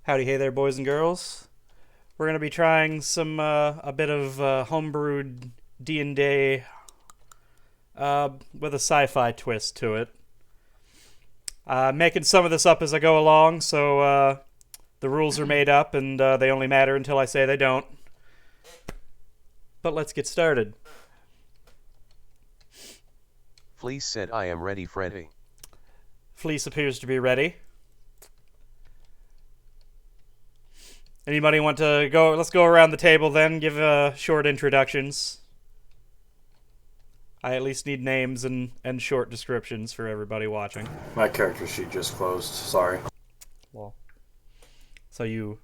Howdy, hey there, boys and girls. We're gonna be trying some a bit of homebrewed D&D with a sci-fi twist to it. Making some of this up as I go along, so the rules are made up and they only matter until I say they don't. But let's get started. Fleece said, I am ready, Freddy. Fleece appears to be ready. Anybody want to go? Let's go around the table then, give short introductions. I at least need names and short descriptions for everybody watching. My character sheet just closed. Sorry. Well, so you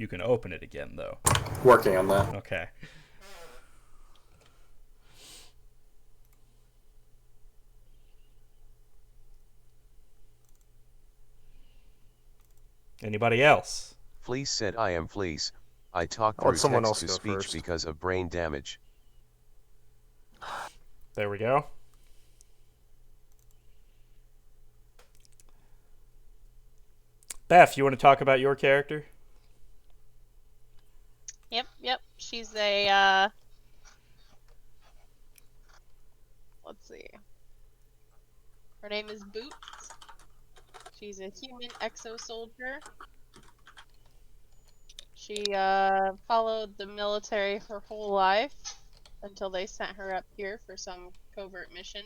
can open it again, though. Working on that. Okay. Anybody else? Fleece said, I am Fleece. I talk I'll let through someone else text to go speech first. because of brain damage. There we go. Beff, you want to talk about your character? Yep. She's a, let's see. Her name is Boots. She's a human exo-soldier. She, followed the military her whole life until they sent her up here for some covert mission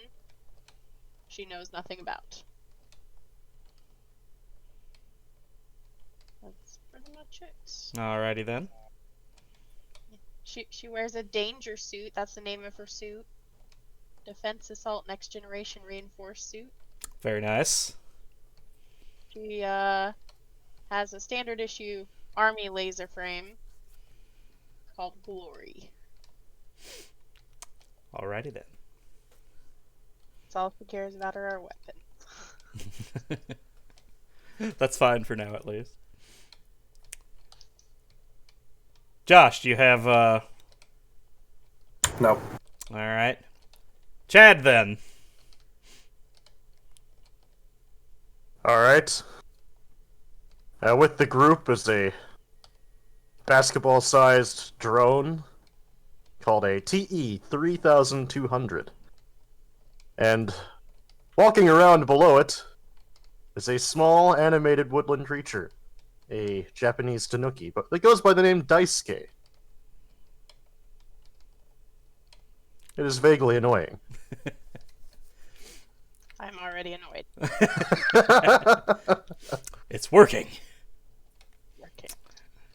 she knows nothing about. That's pretty much it. Alrighty then. She wears a danger suit. That's the name of her suit. Defense Assault Next Generation Reinforced suit. Very nice. She has a standard issue army laser frame called Glory. Alrighty then. That's all she cares about are our weapons. That's fine for now, at least. Josh, do you have, Nope. Alright. Chad, then. Alright. With the group is a basketball-sized drone called a TE-3200. And walking around below it is a small animated woodland creature, a Japanese tanuki, but it goes by the name Daisuke. It is vaguely annoying. I'm already annoyed. It's working. Okay.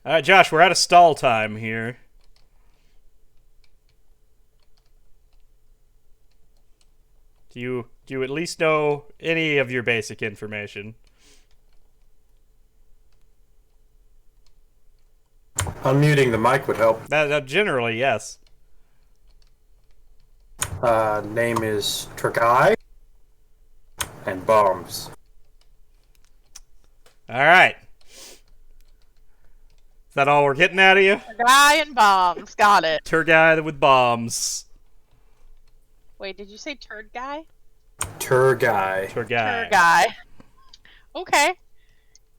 Alright, Josh, we're out of stall time here. Do you at least know any of your basic information? Unmuting the mic would help. Generally, yes. Name is Turkai. And bombs. Alright. Is that all we're getting out of you? Guy and bombs. Got it. Tur guy with bombs. Wait, did you say turd guy? Turgai. Tur guy. Turd guy. Okay.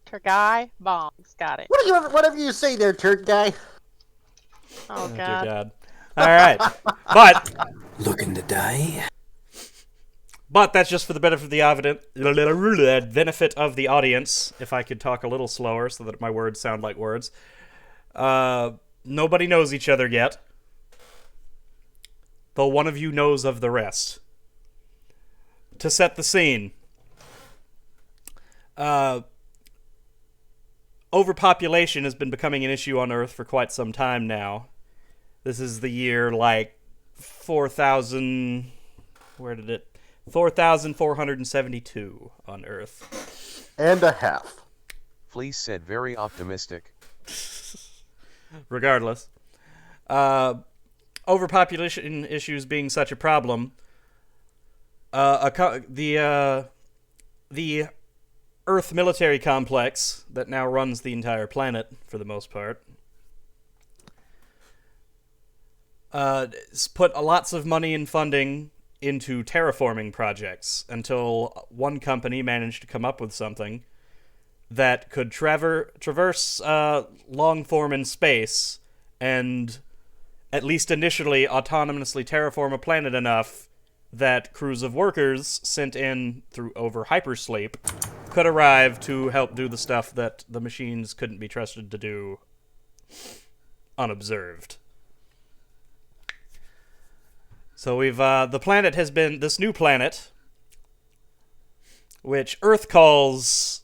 Turd guy, bombs. Got it. Whatever you say there, turd guy. Oh, Dear God. God. Alright. But Looking to die? that's just for the benefit of the audience, if I could talk a little slower so that my words sound like words. Nobody knows each other yet, though one of you knows of the rest. To set the scene, overpopulation has been becoming an issue on Earth for quite some time now. This is the year, 4,000... Where did it... 4,472 on Earth. And a half. Fleece said, very optimistic. Regardless. Overpopulation issues being such a problem, the Earth military complex that now runs the entire planet, for the most part, has put lots of money and funding into terraforming projects until one company managed to come up with something that could traverse long form in space and, at least initially, autonomously terraform a planet enough that crews of workers sent in over hypersleep could arrive to help do the stuff that the machines couldn't be trusted to do unobserved. So the planet has been, this new planet, which Earth calls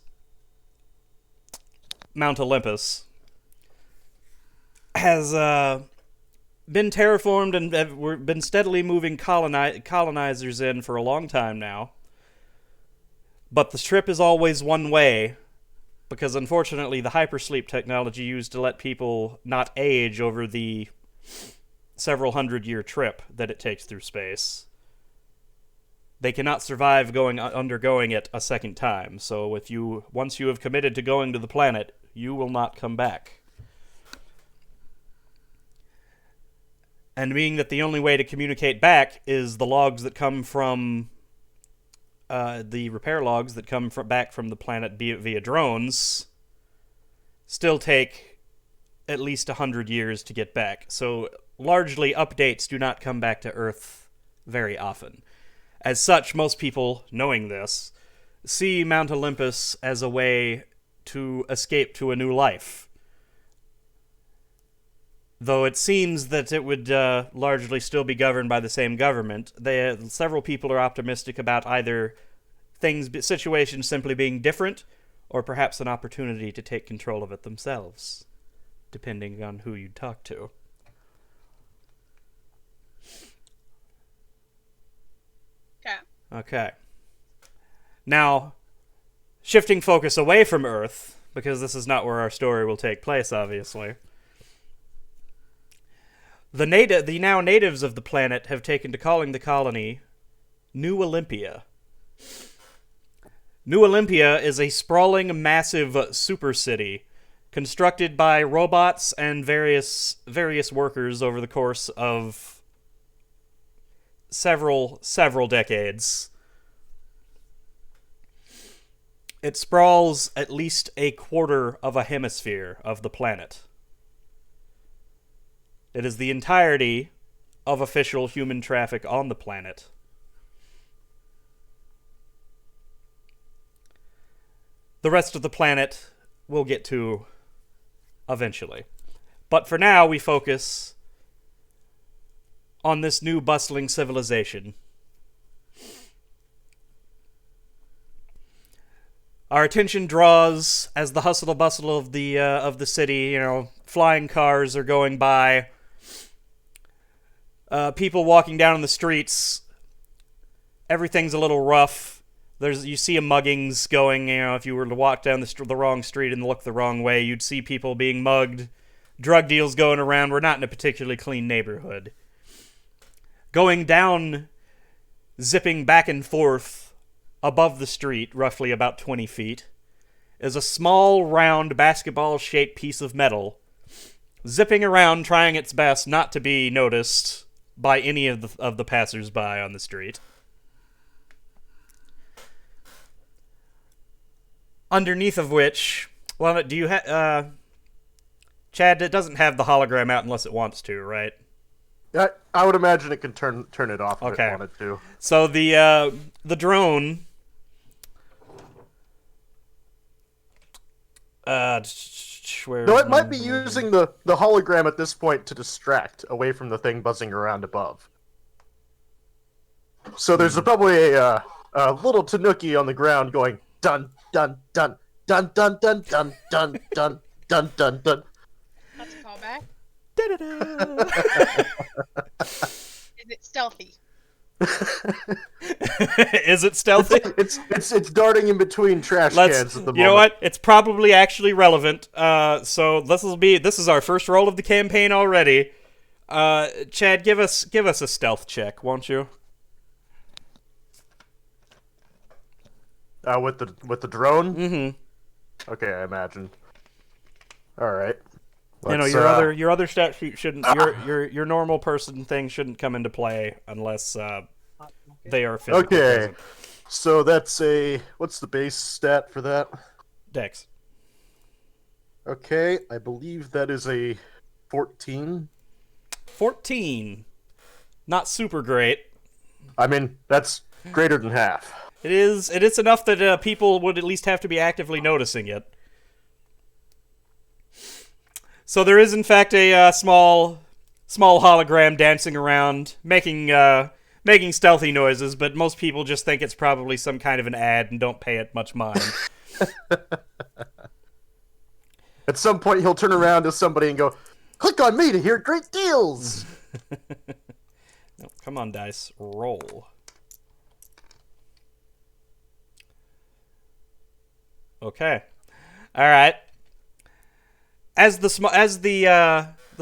Mount Olympus, has been terraformed and we've been steadily moving colonizers in for a long time now. But the trip is always one way, because unfortunately the hypersleep technology used to let people not age over the several hundred-year trip that it takes through space, they cannot survive undergoing it a second time. So once you have committed to going to the planet, you will not come back. And being that the only way to communicate back is the logs that come from the repair logs that come back from the planet via drones, still take at least 100 years to get back. So largely, updates do not come back to Earth very often. As such, most people, knowing this, see Mount Olympus as a way to escape to a new life. Though it seems that it would largely still be governed by the same government, several people are optimistic about either situations simply being different, or perhaps an opportunity to take control of it themselves, depending on who you talk to. Okay. Now, shifting focus away from Earth, because this is not where our story will take place, obviously. The now natives of the planet have taken to calling the colony New Olympia. New Olympia is a sprawling, massive super city constructed by robots and various workers over the course of several decades. It sprawls at least a quarter of a hemisphere of the planet. It is the entirety of official human traffic on the planet. The rest of the planet we'll get to eventually. But for now, we focus on this new bustling civilization. Our attention draws as the hustle and bustle of the city. Flying cars are going by. People walking down the streets. Everything's a little rough. You see muggings going. If you were to walk down the wrong street and look the wrong way, you'd see people being mugged. Drug deals going around. We're not in a particularly clean neighborhood. Going down, zipping back and forth above the street, roughly about 20 feet, is a small, round, basketball-shaped piece of metal, zipping around, trying its best not to be noticed by any of the passers-by on the street. Underneath of which, do you Chad, it doesn't have the hologram out unless it wants to, right? I would imagine it can turn it off if it wanted to. So the drone No, it might be using the hologram at this point to distract away from the thing buzzing around above. So there's probably a little tanuki on the ground going dun dun dun dun dun dun dun dun dun dun dun dun. That's a callback. Da-da-da. Is it stealthy? Is it stealthy? It's darting in between trash cans at the moment. You know what? It's probably actually relevant. So this is our first roll of the campaign already. Chad, give us a stealth check, won't you? With the drone? Mm-hmm. Okay, I imagine. All right. Your other stat sheet shouldn't your normal person thing shouldn't come into play unless they are physically Okay. present. So that's what's the base stat for that? Dex. Okay, I believe that is a 14. 14. Not super great. I mean, that's greater than half. It is enough that people would at least have to be actively noticing it. So there is, in fact, a small hologram dancing around, making stealthy noises, but most people just think it's probably some kind of an ad and don't pay it much mind. At some point, he'll turn around to somebody and go, "Click on me to hear great deals!" No, come on, dice. Roll. Okay. All right. As the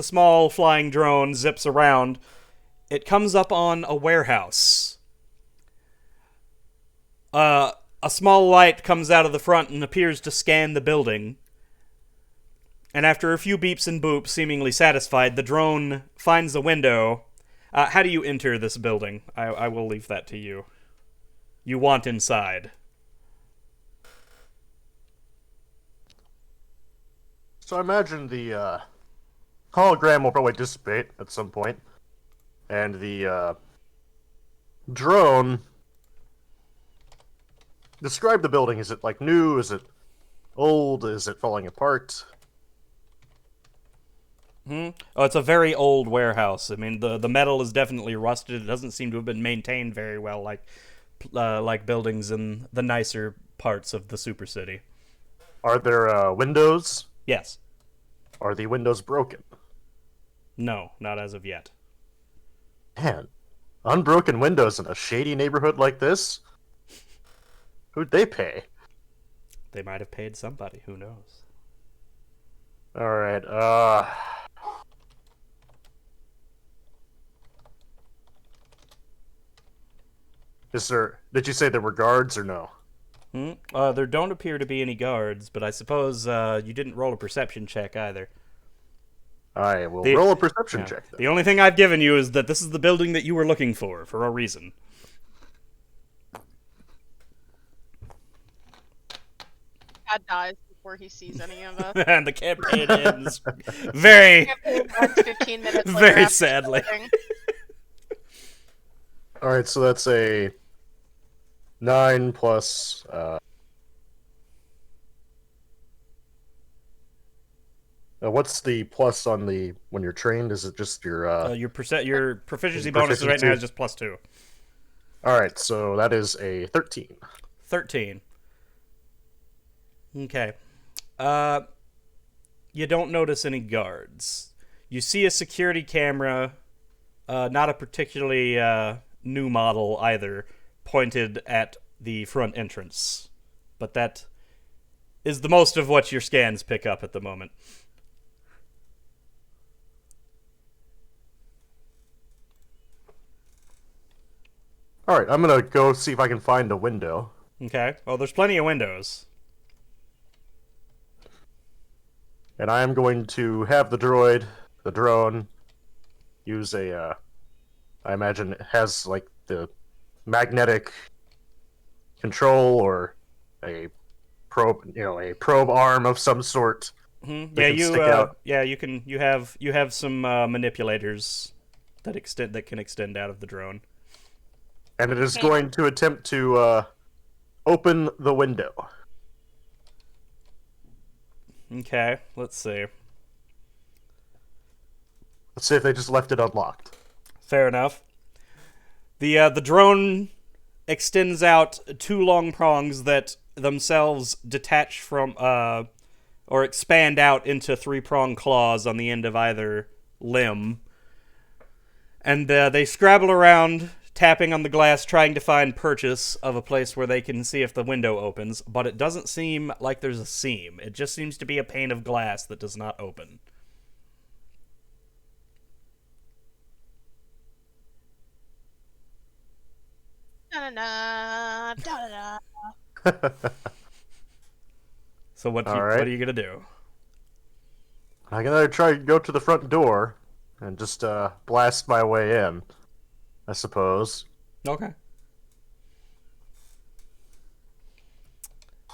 small flying drone zips around, it comes up on a warehouse. A small light comes out of the front and appears to scan the building. And after a few beeps and boops, seemingly satisfied, the drone finds a window. How do you enter this building? I will leave that to you. You want inside. So I imagine the hologram will probably dissipate at some point, and the drone. Describe the building. Is it like new? Is it old? Is it falling apart? Oh, it's a very old warehouse. I mean, the metal is definitely rusted. It doesn't seem to have been maintained very well, like buildings in the nicer parts of the super city. Are there windows? Yes. Are the windows broken? No, not as of yet. Man, unbroken windows in a shady neighborhood like this? Who'd they pay? They might have paid somebody. Who knows? Alright, Did you say there were guards or no? There don't appear to be any guards, but I suppose you didn't roll a perception check either. I will roll a perception check, then. The only thing I've given you is that this is the building that you were looking for a reason. Dad dies before he sees any of us. And the campaign ends very, Campaign ends 15 minutes later very after sadly. starting. Alright, so that's a 9 plus... what's the plus on the when you're trained? Is it just your Your proficiency bonuses right now is just +2. Alright, so that is a 13. 13. Okay. You don't notice any guards. You see a security camera, not a particularly new model either, pointed at the front entrance. But that is the most of what your scans pick up at the moment. Alright, I'm gonna go see if I can find a window. Okay. Well, there's plenty of windows. And I am going to have the drone, use a, I imagine it has, like, the magnetic control or a probe arm of some sort. Mm-hmm. That can stick out. You have some manipulators that can extend out of the drone. And it is going to attempt to open the window. Okay, let's see. Let's see if they just left it unlocked. Fair enough. The drone extends out two long prongs that themselves detach from or expand out into three-pronged claws on the end of either limb. And they scrabble around, tapping on the glass, trying to find purchase of a place where they can see if the window opens, but it doesn't seem like there's a seam. It just seems to be a pane of glass that does not open. Da-da-da, da-da-da. So what All right. what are you gonna do? I'm gonna try to go to the front door and just blast my way in, I suppose. Okay.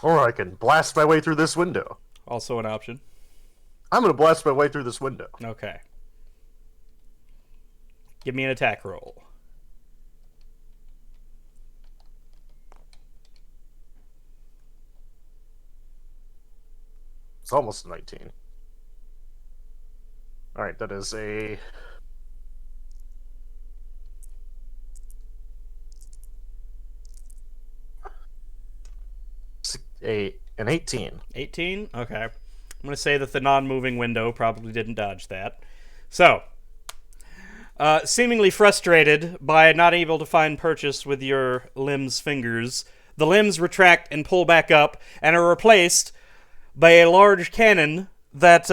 Or I can blast my way through this window. Also an option. I'm gonna blast my way through this window. Okay. Give me an attack roll. It's almost a 19. Alright, that is an 18. 18? Okay. I'm going to say that the non-moving window probably didn't dodge that. So, seemingly frustrated by not able to find purchase with your limbs' fingers, the limbs retract and pull back up and are replaced by a large cannon that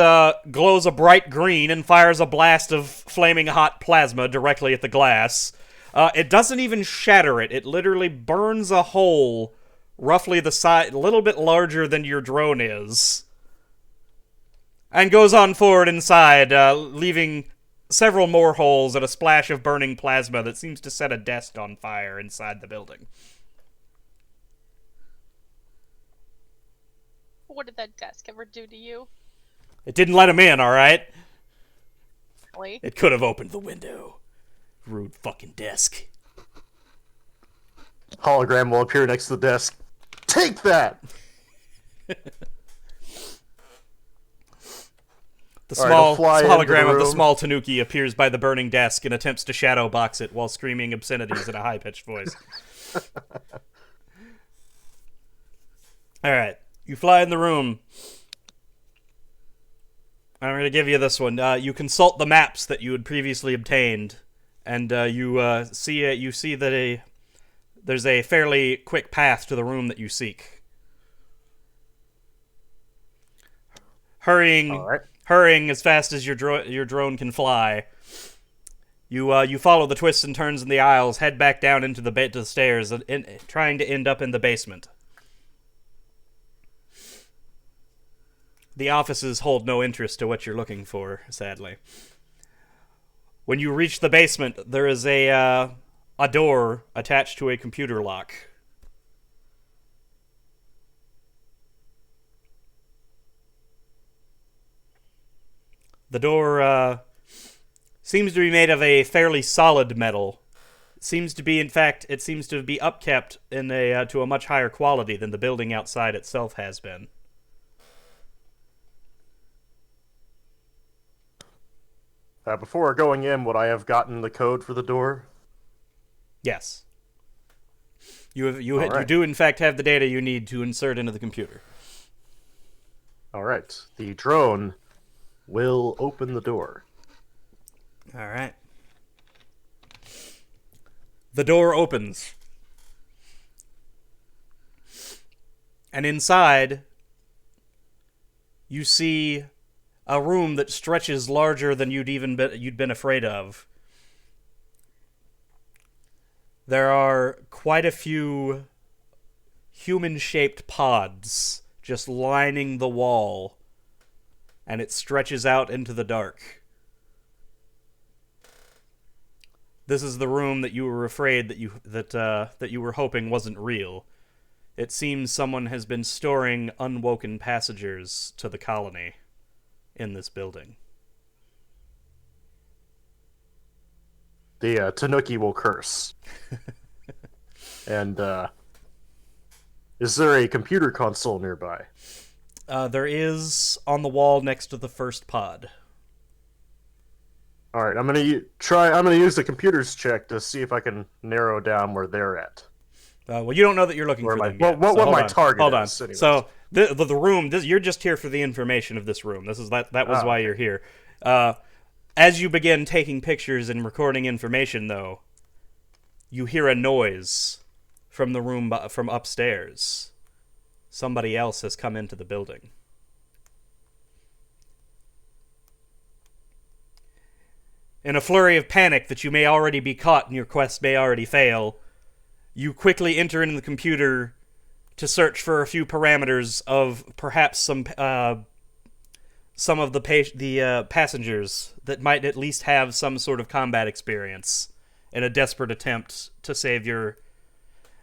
glows a bright green and fires a blast of flaming hot plasma directly at the glass. It doesn't even shatter it. It literally burns a hole roughly the size, a little bit larger than your drone is, and goes on forward inside, leaving several more holes and a splash of burning plasma that seems to set a desk on fire inside the building. What did that desk ever do to you? It didn't let him in, alright? Really? It could have opened the window. Rude fucking desk. Hologram will appear next to the desk. Take that! The All right, small I'll fly hologram into the of the room. small Tanuki appears by the burning desk and attempts to shadow box it while screaming obscenities in a high-pitched voice. Alright, you fly in the room. I'm going to give you this one. You consult the maps that you had previously obtained, and you see that there's a fairly quick path to the room that you seek. Hurrying All right. Hurrying as fast as your drone can fly, you follow the twists and turns in the aisles, head back down into the stairs, trying to end up in the basement. The offices hold no interest to what you're looking for, sadly. When you reach the basement, there is a door attached to a computer lock. The door seems to be made of a fairly solid metal. It seems to be upkept to a much higher quality than the building outside itself has been. Before going in, would I have gotten the code for the door? Yes. You Alright. do in fact have the data you need to insert into the computer. All right. The drone will open the door. All right. The door opens. And inside, you see a room that stretches larger than you'd been afraid of. There are quite a few human-shaped pods just lining the wall, and it stretches out into the dark. This is the room that you were afraid that you were hoping wasn't real. It seems someone has been storing unwoken passengers to the colony in this building. The Tanuki will curse. And, is there a computer console nearby? There is on the wall next to the first pod. All right, I'm gonna use the computer's check to see if I can narrow down where they're at. Well, you don't know that you're looking Where for my- them yet. what so my hold on. target Hold on. is, anyways. So the room. You're just here for the information of this room. That was why you're here. As you begin taking pictures and recording information, though, you hear a noise from the room from upstairs. Somebody else has come into the building. In a flurry of panic that you may already be caught and your quest may already fail, you quickly enter into the computer to search for a few parameters of perhaps some of the passengers that might at least have some sort of combat experience in a desperate attempt to save your,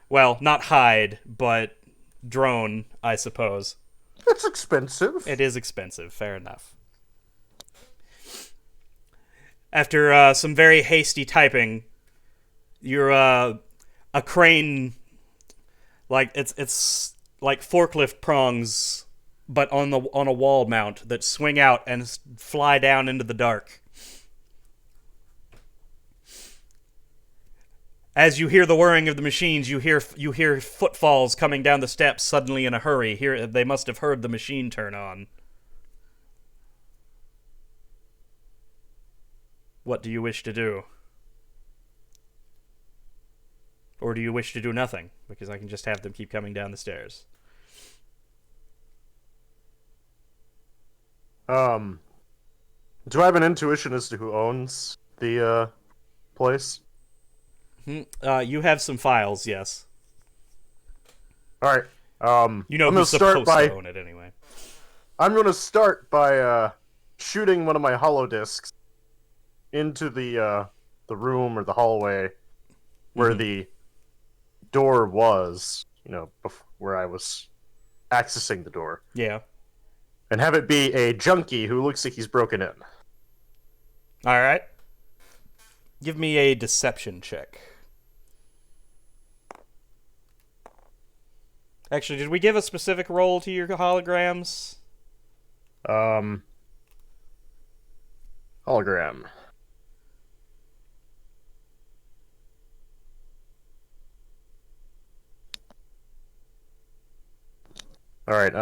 well, not hide, but drone, I suppose. It's expensive. It is expensive, fair enough. After some very hasty typing, you're a crane, like it's like forklift prongs, but on a wall mount that swing out and fly down into the dark. As you hear the whirring of the machines, you hear footfalls coming down the steps suddenly in a hurry. Here, they must have heard the machine turn on. What do you wish to do? Or do you wish to do nothing? Because I can just have them keep coming down the stairs. Do I have an intuition as to who owns the place? You have some files, yes. All right. You know I'm who's gonna supposed to own it anyway. I'm going to start by shooting one of my holodiscs into the room or the hallway where the door was, where I was accessing the door. Yeah. And have it be a junkie who looks like he's broken in. All right. Give me a deception check. Actually, did we give a specific role to your holograms? Hologram. All right.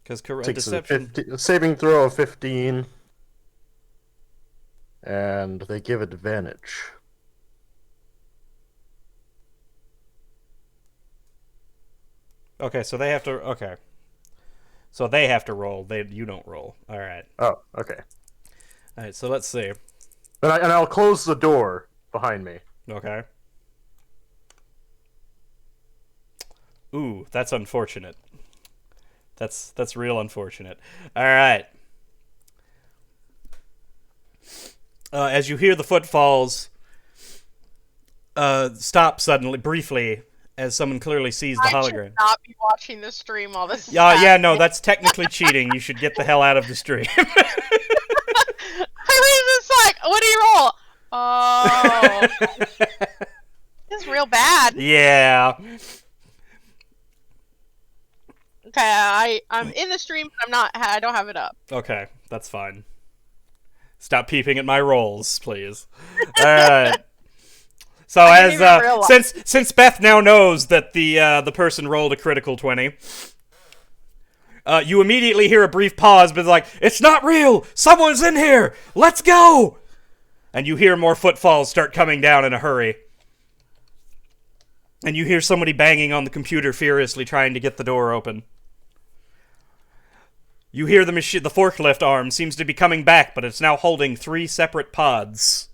Because Takes deception. a saving throw of 15, and they give advantage. Okay, so they have to. Okay, so they have to roll. You don't roll. All right. Oh, okay. All right. So let's see. And I'll close the door behind me. Okay. Ooh, that's unfortunate. That's real unfortunate. All right. As you hear the footfalls stop suddenly, briefly, as someone clearly sees the I hologram. should not be watching the stream while this is Yeah, no, that's technically cheating. You should get the hell out of the stream. I was just like, what do you roll? Oh. This is real bad. Yeah. Okay, I'm in the stream, but I don't have it up. Okay, that's fine. Stop peeping at my rolls, please. Alright. So since Beth now knows that the person rolled a critical 20, you immediately hear a brief pause, but like, it's not real! Someone's in here! Let's go! And you hear more footfalls start coming down in a hurry. And you hear somebody banging on the computer furiously trying to get the door open. You hear the forklift arm seems to be coming back, but it's now holding 3 separate pods.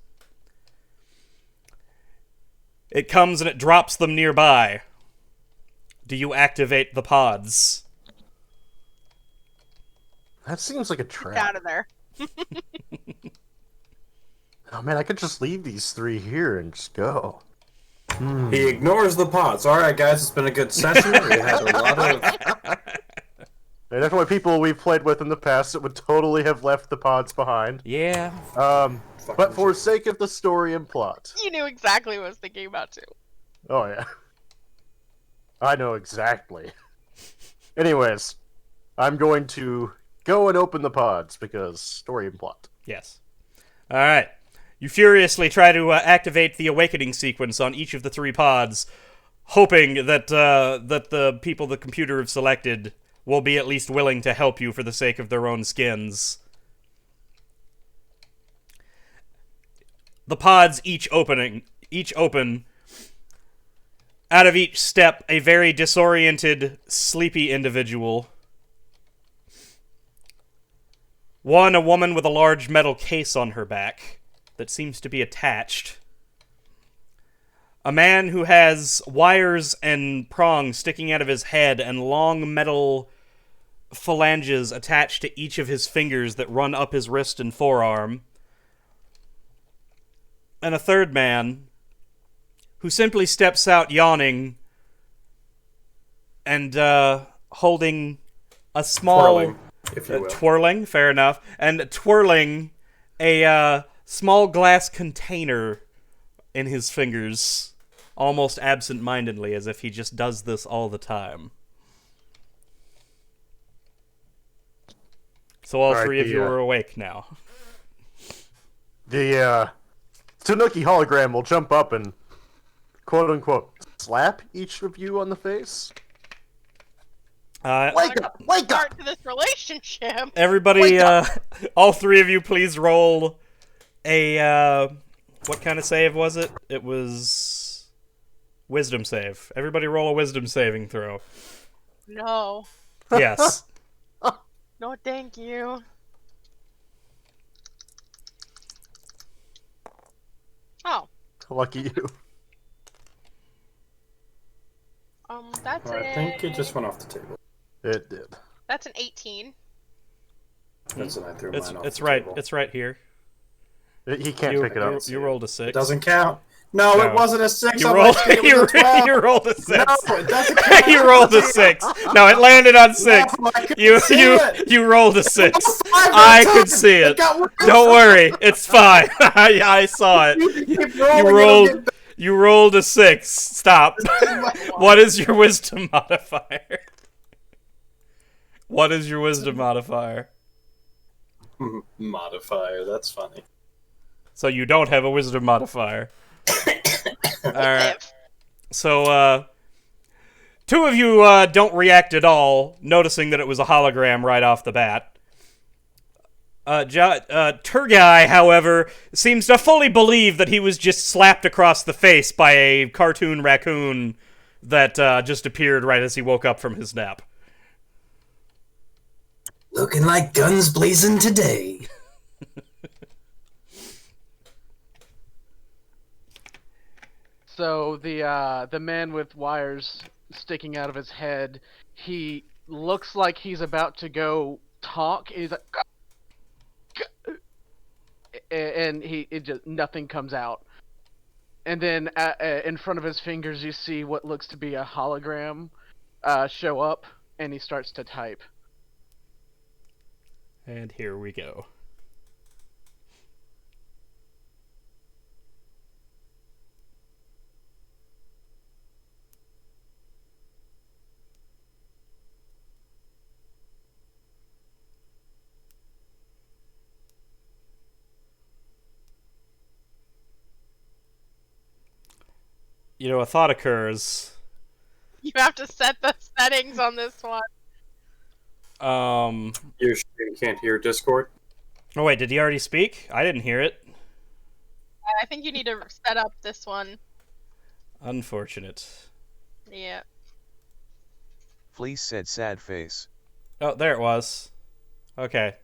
It comes and it drops them nearby. Do you activate the pods? That seems like a trap. Get out of there. Oh man, I could just leave these 3 here and just go. He ignores the pods. Alright guys, it's been a good session. We had a lot of... They're definitely people we've played with in the past that would totally have left the pods behind. Yeah. But for sake of the story and plot. You knew exactly what I was thinking about too. Oh yeah. I know exactly. Anyways, I'm going to go and open the pods because story and plot. Yes. Alright. You furiously try to activate the awakening sequence on each of the 3 pods, hoping that the people the computer have selected will be at least willing to help you for the sake of their own skins. The pods each open. Out of each step, a very disoriented, sleepy individual. One, a woman with a large metal case on her back that seems to be attached. A man who has wires and prongs sticking out of his head and long metal phalanges attached to each of his fingers that run up his wrist and forearm. And a third man who simply steps out yawning and holding a small... Twirling, if you will. Twirling, fair enough. And twirling a small glass container in his fingers, almost absent-mindedly, as if he just does this all the time. So all Alright, three of you are awake now. The Tanuki hologram will jump up and quote-unquote slap each of you on the face. Wake up! Wake up! Start to this relationship. Everybody, all three of you, please roll a, what kind of save was it? It was wisdom save. Everybody roll a wisdom saving throw. No. Yes. No, thank you. Oh. Lucky you. That's I think it just went off the table. It did. That's an 18. That's when I threw mine off It's the right. table. It's right here. He can't pick it up. You rolled a 6. It doesn't count. No, No. it wasn't a 6. You on rolled. my screen, it was a 12. You rolled a 6. No, it doesn't count. You rolled a 6. No, it landed on 6. No, I couldn't You see you it. you rolled a 6. Five I at a could time. see it. got worse. Don't worry, it's fine. I saw it. You keep You rolling, rolled. it'll get You rolled a 6. Stop. What is your wisdom modifier? What is your wisdom modifier? modifier. That's funny. So you don't have a wisdom modifier. Alright. So, two of you don't react at all, noticing that it was a hologram right off the bat. Turgai, however, seems to fully believe that he was just slapped across the face by a cartoon raccoon that just appeared right as he woke up from his nap. Looking like guns blazing today. So the man with wires sticking out of his head, he looks like he's about to go talk. He's like, and it just nothing comes out. And then in front of his fingers, you see what looks to be a hologram show up, and he starts to type. And here we go. You know, a thought occurs. You have to set the settings on this one. You can't hear Discord? Oh wait, did he already speak? I didn't hear it. I think you need to set up this one. Unfortunate. Yeah. Fleece said sad face. Oh, there it was. Okay.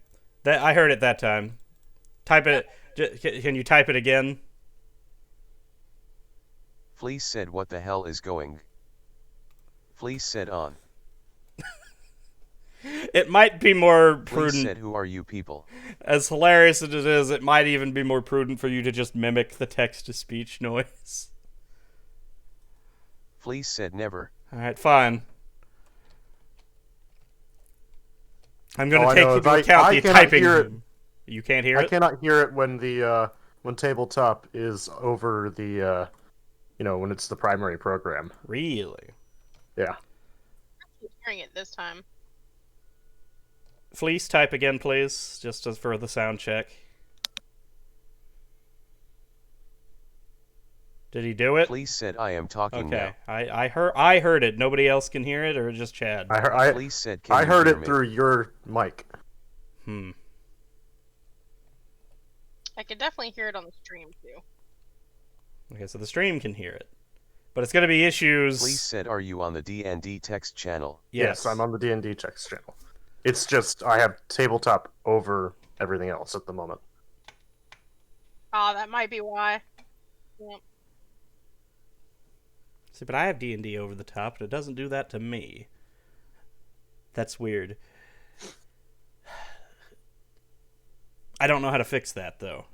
I heard it that time. Type it. Can you type it again? Fleece said what the hell is going? Fleece said on. It might be more Fleece prudent. said who are you people? As hilarious as it is, it might even be more prudent for you to just mimic the text-to-speech noise. Fleece said never. Alright, fine. I'm going All to I take know into is I account the cannot typing. hear it. You can't hear I it? cannot hear it when the when tabletop is over the when it's the primary program. Really? Yeah. I'm hearing it this time. Fleece, type again, please, just as for the sound check. Did he do it? Fleece said I am talking Okay, now. I heard it. Nobody else can hear it, or just Chad? Fleece said can I you heard hear it me? through your mic. I could definitely hear it on the stream too. Okay, so the stream can hear it, but it's going to be issues. Fleece said are you on the D&D text channel? Yes, I'm on the D&D text channel. It's just I have tabletop over everything else at the moment. Oh, that might be why. Yep. See, but I have D&D over the top, and it doesn't do that to me. That's weird. I don't know how to fix that, though.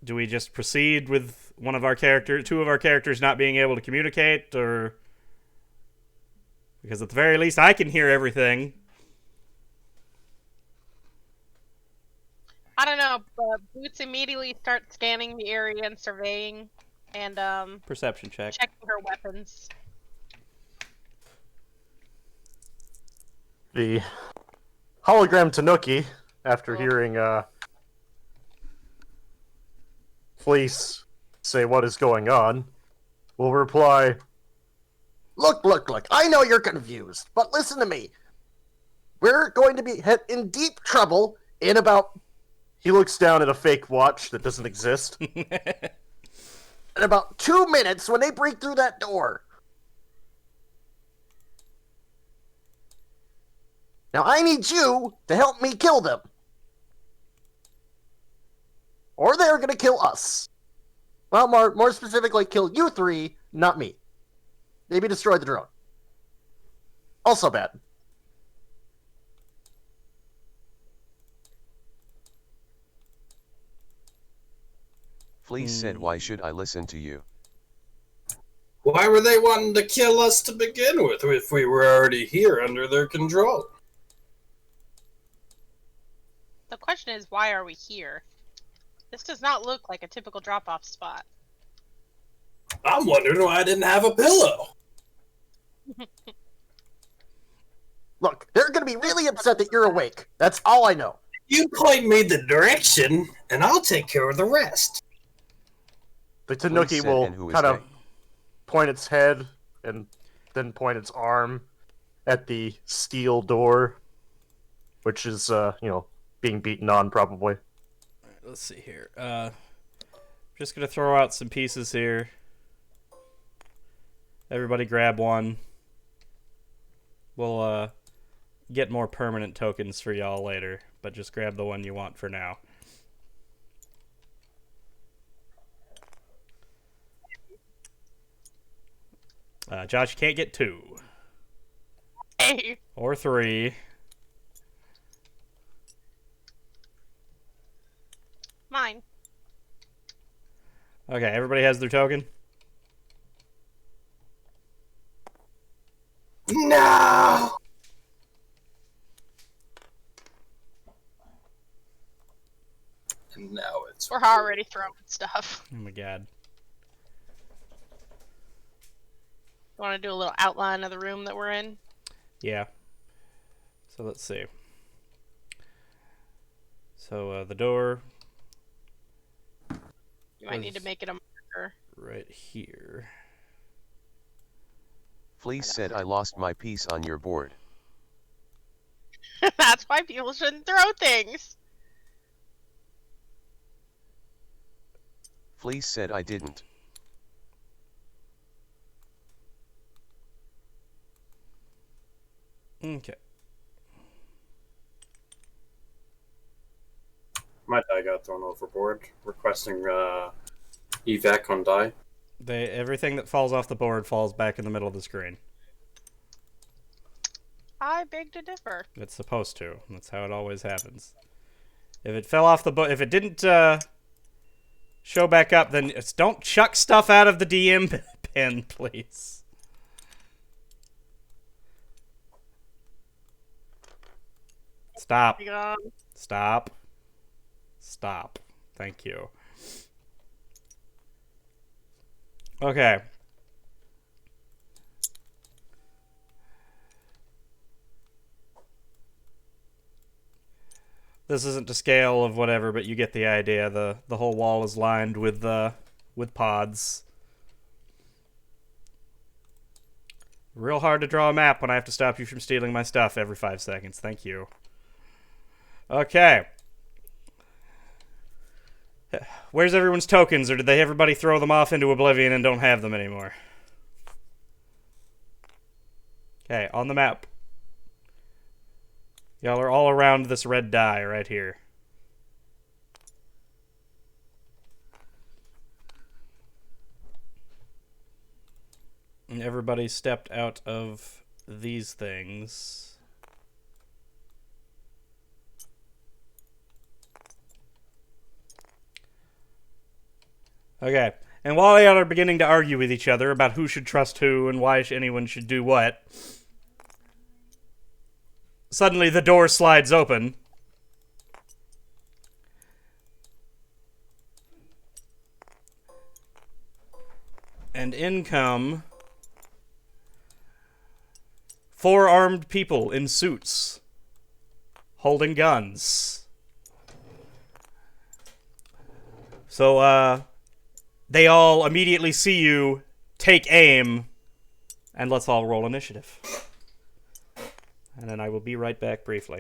Do we just proceed with two of our characters not being able to communicate, or... Because at the very least, I can hear everything. I don't know, but Boots immediately starts scanning the area and surveying, and Perception check. checking her weapons. The hologram Tanuki, after hearing Fleece say what is going on, will reply, Look. I know you're confused, but listen to me. We're going to be in deep trouble in about... he looks down at a fake watch that doesn't exist. in about 2 minutes when they break through that door. Now I need you to help me kill them. Or they're gonna kill us. Well, more specifically, kill you three, not me. Maybe destroy the drone. Also bad. Fleece said, why should I listen to you? Why were they wanting to kill us to begin with if we were already here under their control? The question is, why are we here? This does not look like a typical drop-off spot. I'm wondering why I didn't have a pillow. Look, they're gonna be really upset that you're awake. That's all I know. You point me the direction, and I'll take care of the rest. The Tanuki said, will "And who is kind of they?" point its head and then point its arm at the steel door, which is, being beaten on, probably. Let's see here. Just gonna throw out some pieces here. Everybody grab one. We'll get more permanent tokens for y'all later, but just grab the one you want for now. Josh, you can't get 2. Hey! Or 3. Mine. Okay, everybody has their token? No! And now it's... We're already throwing stuff. Oh my god. You want to do a little outline of the room that we're in? Yeah. So let's see. So the door You might need to make it a marker. right here. Fleece said, I lost my piece on your board. That's why people shouldn't throw things. Fleece said, I didn't. Okay. My die got thrown overboard. Requesting evac on die. Everything that falls off the board falls back in the middle of the screen. I beg to differ. It's supposed to. That's how it always happens. If it fell off the board, if it didn't show back up, then don't chuck stuff out of the DM pen, please. Stop. Stop. Stop. Thank you. Okay. This isn't to scale of whatever, but you get the idea. The whole wall is lined with pods. Real hard to draw a map when I have to stop you from stealing my stuff every 5 seconds. Thank you. Okay. Where's everyone's tokens, or did everybody throw them off into oblivion and don't have them anymore? Okay, on the map. Y'all are all around this red die right here. And everybody stepped out of these things. Okay, and while y'all are beginning to argue with each other about who should trust who and why anyone should do what, suddenly the door slides open, And in come 4 armed people in suits, holding guns. So, they all immediately see you, take aim, and let's all roll initiative. And then I will be right back briefly.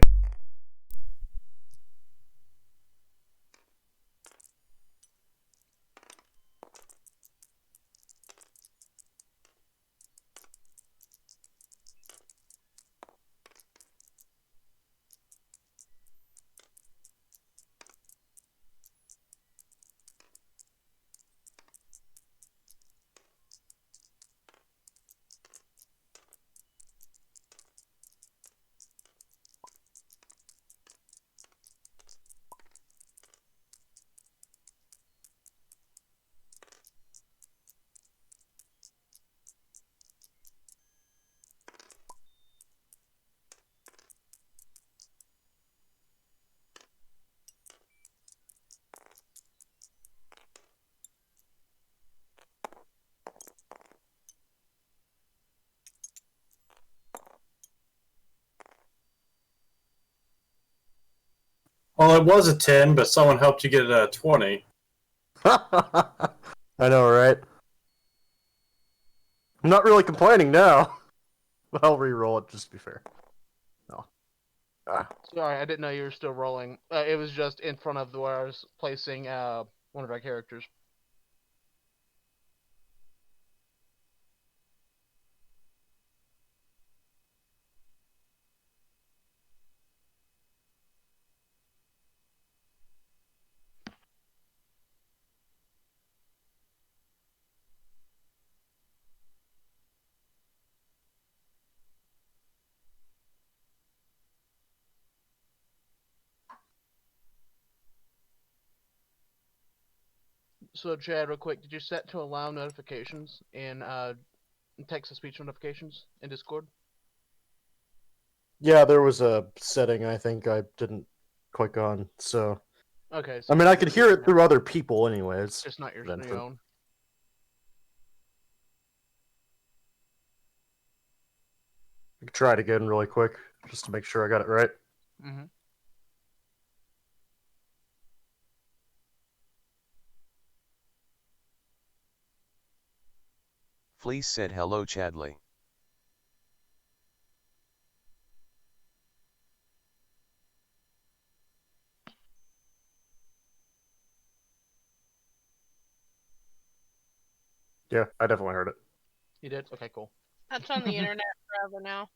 Well, it was a 10, but someone helped you get a 20. I know, right? I'm not really complaining now. But I'll re-roll it just to be fair. No. Sorry, I didn't know you were still rolling. It was just in front of where I was placing one of our characters. So, Chad, real quick, did you set to allow notifications in text-to-speech notifications in Discord? Yeah, there was a setting I think I didn't click on, so... Okay. I mean, I could hear it through other people anyways. Just not your Vincent. own. I could try it again really quick, just to make sure I got it right. Mm-hmm. Fleece said hello Chadley. Yeah, I definitely heard it. You did? Okay, cool. That's on the internet forever now.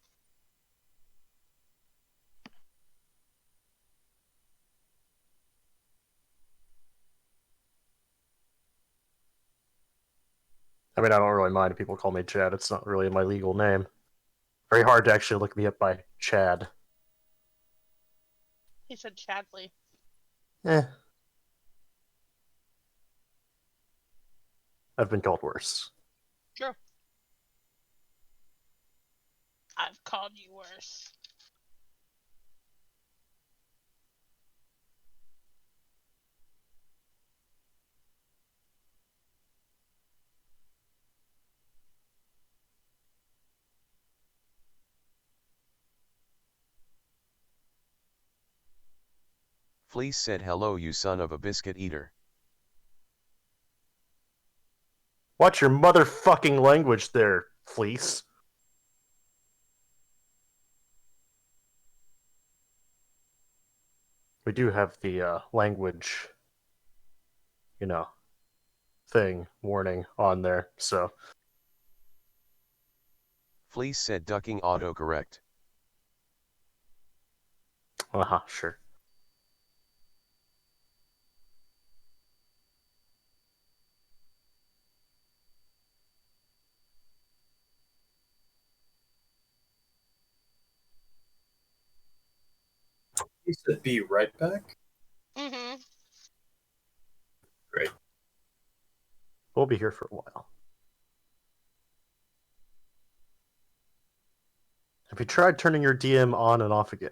I mean, I don't really mind if people call me Chad. It's not really my legal name. Very hard to actually look me up by Chad. He said Chadley. Eh. I've been called worse. Sure. I've called you worse. Fleece said hello you son of a biscuit eater. Watch your motherfucking language there, Fleece. We do have the language, thing, warning on there, so... Fleece said ducking autocorrect. Uh-huh, sure. He said be right back. Mm-hmm. Great. We'll be here for a while. Have you tried turning your DM on and off again?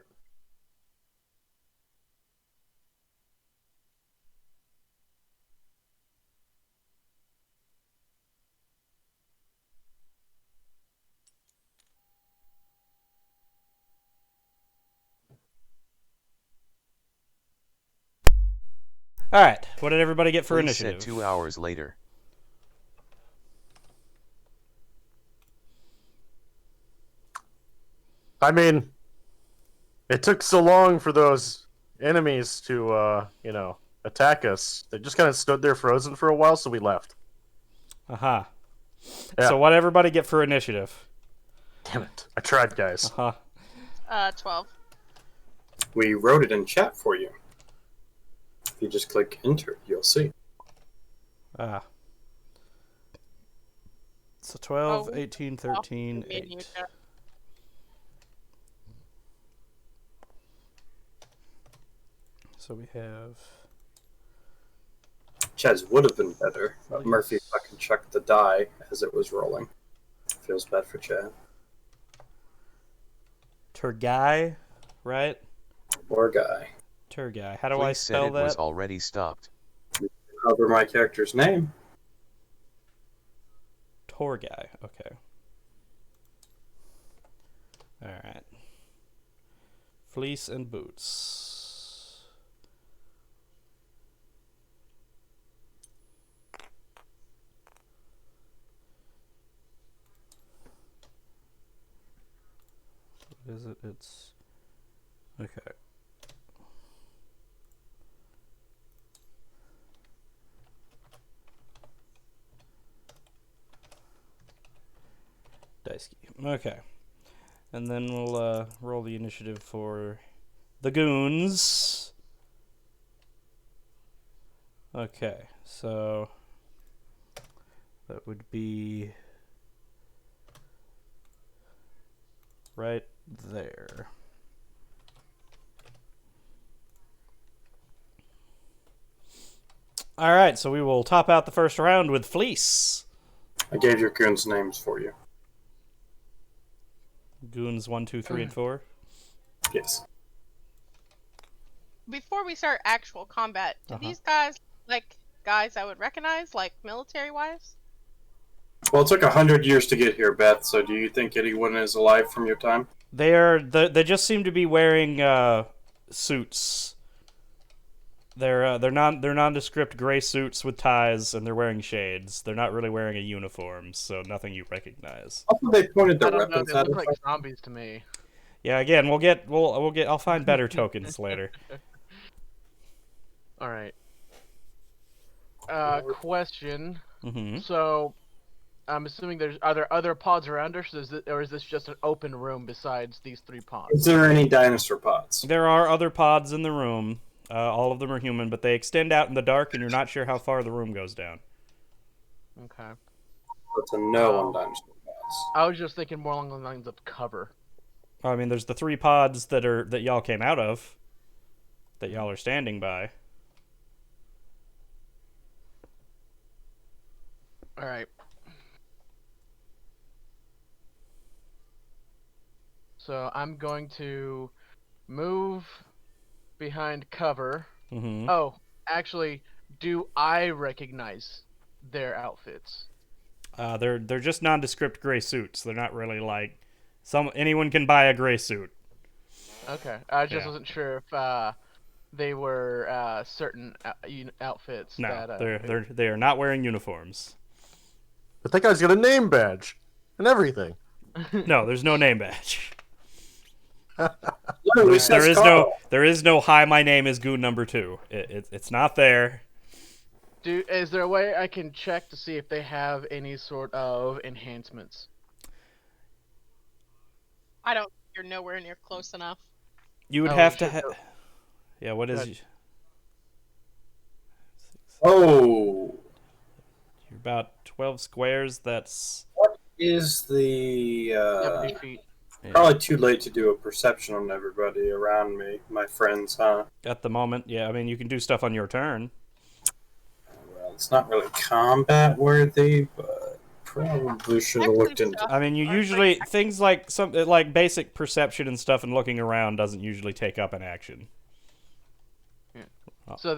All right. What did everybody get for Fleece initiative? said 2 hours later. I mean, it took so long for those enemies to, attack us. They just kind of stood there frozen for a while, so we left. Uh-huh. Yeah. So what did everybody get for initiative? Damn it. I tried, guys. Uh-huh. 12. We wrote it in chat for you. If you just click enter, you'll see. Ah. So 12, Oh, 18, 13, Me and you, 8. Jeff. So we have... Chaz would have been better, but Murphy fucking chucked the die as it was rolling. Feels bad for Chad. Turgai, right? Poor guy. Turgai. How do I Fleece said spell it was that? already stopped. Cover my character's name. Torgai. Okay. Alright. Fleece and boots. What is it? It's... Okay. Dice key. Okay. And then we'll roll the initiative for the goons. Okay, so that would be right there. All right, so we will top out the first round with Fleece. I gave your goons names for you. Goons 1, 2, 3, and 4. Yes. Before we start actual combat, do these guys like guys I would recognize, like military-wise? Well, it took 100 years to get here, Beth, so do you think anyone is alive from your time? They just seem to be wearing suits. They're nondescript gray suits with ties, and they're wearing shades. They're not really wearing a uniform, so nothing you recognize. Also, they pointed I their don't know. weapons They at look us. like zombies to me. Yeah, again, we'll get. I'll find better tokens later. All right. Question. Mm-hmm. So, I'm assuming are there other pods around us, or is this just an open room besides these 3 pods? Is there any dinosaur pods? There are other pods in the room. All of them are human, but they extend out in the dark, and you're not sure how far the room goes down. Okay. That's a no on dinosaur pods. I was just thinking more along the lines of cover. I mean, there's the 3 pods that y'all came out of, that y'all are standing by. All right. So I'm going to move behind cover. Mm-hmm. Oh, actually, do I recognize their outfits? They're just nondescript gray suits. They're not really like anyone can buy a gray suit. Okay, I just Yeah. wasn't sure if they were certain outfits. No, that, they are not wearing uniforms. But that guy's got a name badge and everything. No, there's no name badge. No, it says Carl. There is no hi, my name is Goon number 2. It's not there. Is there a way I can check to see if they have any sort of enhancements? I don't. You're nowhere near close enough. You would Oh, have to sure. Yeah, what is Good. Oh, You're about 12 squares. That's is the 70 feet. probably too late to do a perception on everybody around me, my friends, huh? at the moment. Yeah, I mean, you can do stuff on your turn. Well, it's not really combat worthy, but probably should have looked into. I mean, you usually things like like basic perception and stuff and looking around doesn't usually take up an action. So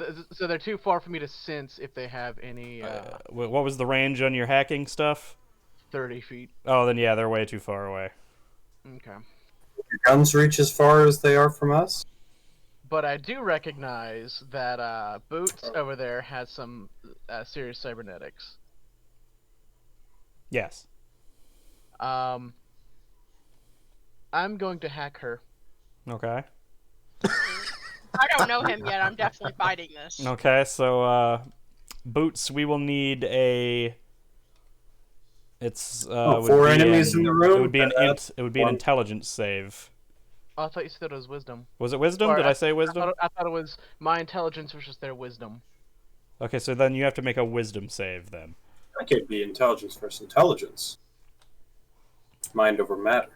they're too far for me to sense if they have any What was the range on your hacking stuff? 30 feet. Oh, then yeah, they're way too far away. Okay. Your guns reach as far as they are from us. But I do recognize that Boots over there has some serious cybernetics. Yes. I'm going to hack her. Okay. I don't know him yet. I'm definitely fighting this. Okay, so Boots, we will need a. It's would 4 be enemies in the room? It would be an One. intelligence save. Oh, I thought you said it was wisdom. Was it wisdom? Or Did I say wisdom? I thought it was my intelligence versus their wisdom. Okay, so then you have to make a wisdom save then. That could be intelligence versus intelligence. Mind over matter.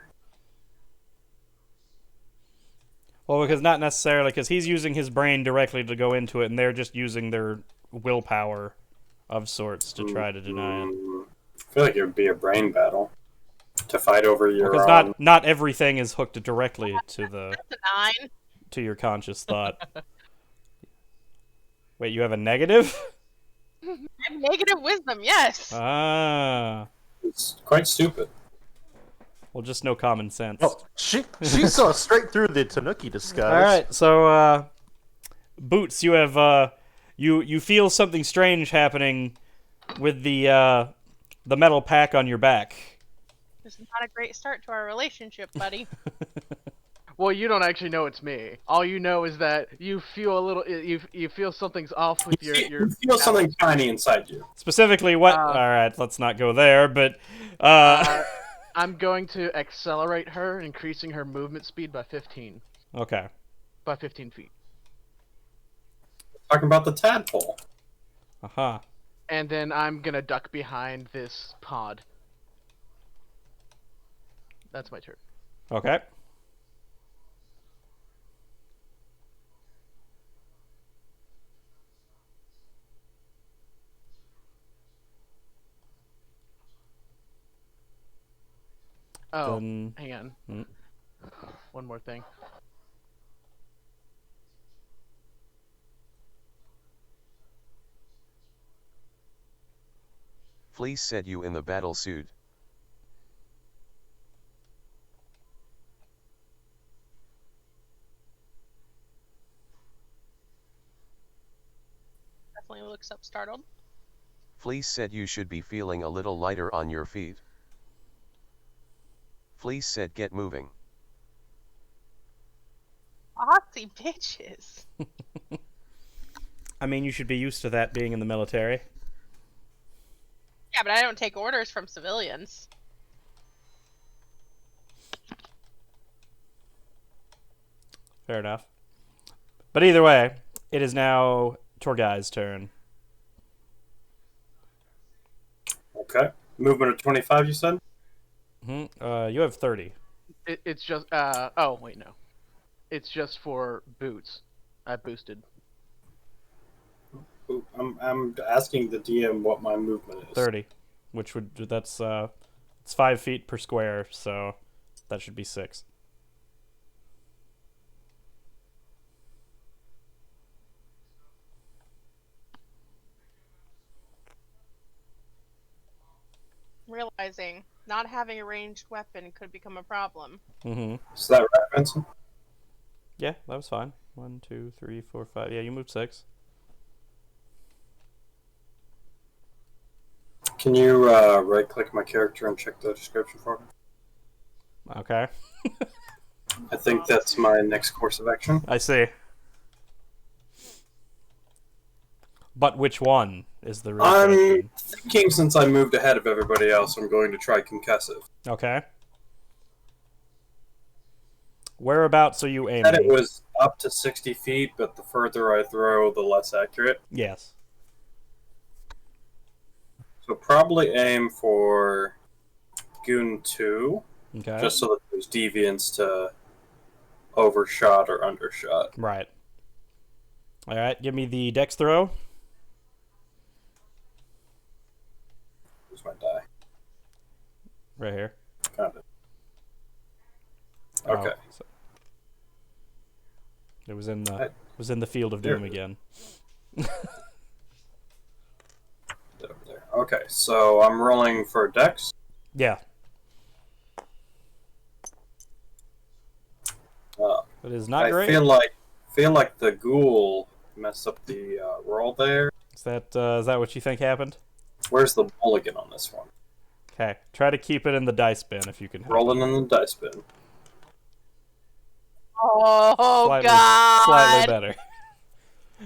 Well, because not necessarily, because he's using his brain directly to go into it, and they're just using their willpower of sorts to try to deny it. I feel like it would be a brain battle to fight over your. Because not everything is hooked directly to the That's a 9. to your conscious thought. Wait, you have a negative? I have negative wisdom, yes. Ah. It's quite stupid. Well, just no common sense. Oh, she saw straight through the Tanuki disguise. All right, so Boots, you have you feel something strange happening with the metal pack on your back. This is not a great start to our relationship, buddy. Well, you don't actually know it's me. All you know is that you feel a little. You feel something's off with your. You feel something tiny inside you. Specifically, what? All right, let's not go there. But I'm going to accelerate her, increasing her movement speed by 15. Okay. By 15 feet. Talking about the tadpole. Aha. And then I'm gonna duck behind this pod. That's my turn. Okay. Oh, Then- hang on. Hmm. One more thing. Fleece said you in the battle suit. Definitely looks up startled. Fleece said you should be feeling a little lighter on your feet. Fleece said get moving. Aussie bitches. I mean, you should be used to that being in the military. Yeah, but I don't take orders from civilians. Fair enough. But either way, it is now Torgai's turn. Okay. Movement of 25, you said? You have 30. It's just. Oh wait, no. It's just for boots. I boosted. Ooh, I'm asking the DM what my movement is. 30, which would that's it's 5 feet per square, so that should be 6. Realizing not having a ranged weapon could become a problem. Mm-hmm. Is that right, Vincent? Yeah, that was fine. 1, 2, 3, 4, 5. Yeah, you moved 6. Can you right-click my character and check the description for me? Okay. I think that's my next course of action. I see. But which one is the real I'm question? thinking since I moved ahead of everybody else, I'm going to try concussive. Okay. Whereabouts are you I said it aiming? was up to 60 feet, but the further I throw, the less accurate. Yes. So probably aim for Goon 2, Okay. just so that there's deviance to overshot or undershot. Right. All right, give me the dex throw. Where's my die? Right here. Got it. Okay. Oh, so- It was in the field of doom again. Over there. Okay, so I'm rolling for Dex. Yeah. Uh, It is not I great. feel like feel like the ghoul messed up the roll there. Is that what you think happened? Where's the mulligan on this one? Okay, try to keep it in the dice bin if you can. Rolling in the dice bin. Oh Slightly, God! slightly better.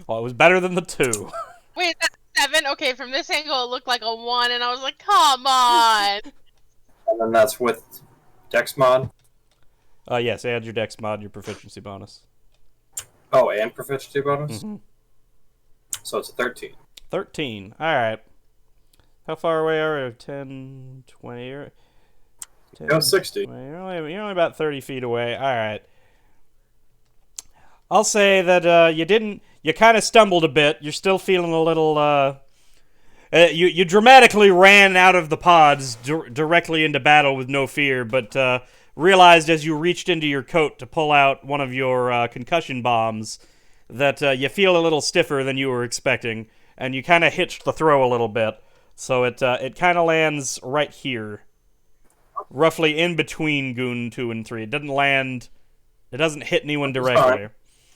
Well, it was better than the 2. Wait, that's 7. Okay, from this angle it looked like a 1, and I was like, come on. And then that's with Dex mod. Yes, add your dex mod, your proficiency bonus. Oh, and proficiency bonus? Mhm. So it's a 13. 13. Alright. How far away are we? 10, 20... 10, Go 60. 20. You're only about 30 feet away. Alright. I'll say that you kind of stumbled a bit. You're still feeling a little... You dramatically ran out of the pods directly into battle with no fear, but realized as you reached into your coat to pull out one of your concussion bombs that you feel a little stiffer than you were expecting, and you kind of hitched the throw a little bit. So it kind of lands right here, roughly in between Goon 2 and 3. It doesn't hit anyone directly.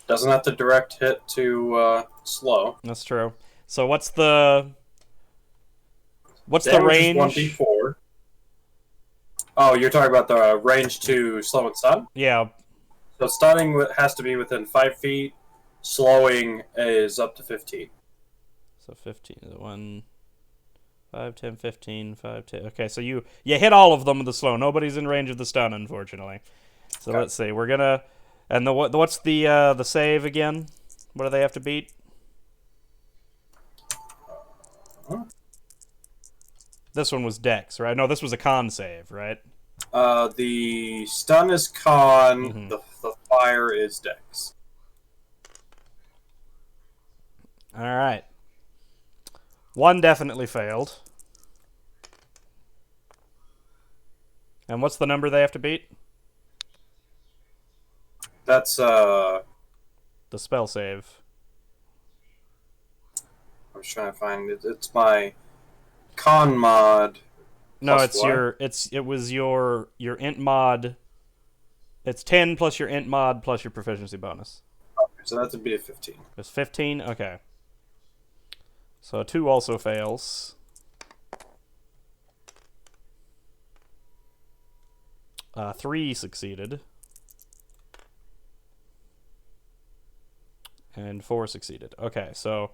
Doesn't have to direct hit to slow. That's true. So what's the Damage range? Is 1d4. Oh, you're talking about the range to slow and stun? Yeah. So stunning has to be within 5 feet. Slowing is up to 15. So 15 is 1, 5, 10, 15, 5, 10. Okay, so you hit all of them with the slow. Nobody's in range of the stun, unfortunately. So Let's see. We're gonna. And what's the save again? What do they have to beat? This one was Dex, right? No, this was a con save, right? The stun is con. Mhm. The fire is Dex. All right. One definitely failed. And what's the number they have to beat? That's The spell save. I was trying to find it. It's my con mod. No, Plus it's what? it was your int mod. It's 10 plus your int mod plus your proficiency bonus. Okay, so that would be a 15. It's 15? Okay. So 2 also fails. 3 succeeded. And 4 succeeded. Okay, so...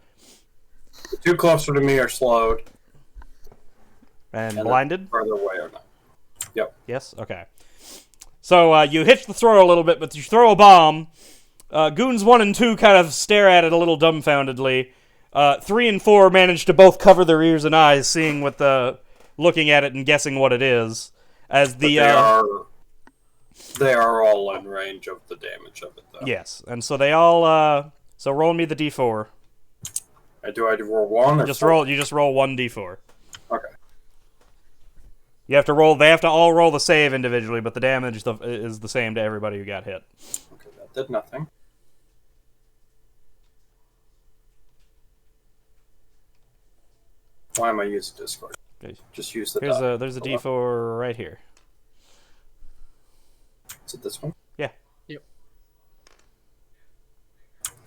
The 2 closer to me are slowed. And the blinded? Further away are not. Yep. Yes? Okay. So you hitch the throw a little bit, but you throw a bomb. Goons 1 and 2 kind of stare at it a little dumbfoundedly. 3 and 4 manage to both cover their ears and eyes, seeing what looking at it and guessing what it is. As the they are all in range of the damage of it, though. yes, and so they all so roll me the d4. Do I roll 1 or Just 4? roll. You just roll 1 d4. Okay. You have to roll. They have to all roll the save individually, but the damage is the same to everybody who got hit. Okay, that did nothing. Why am I using Discord? Okay. Just use the There's die. a d4 right here. Is it this one? Yeah. Yep.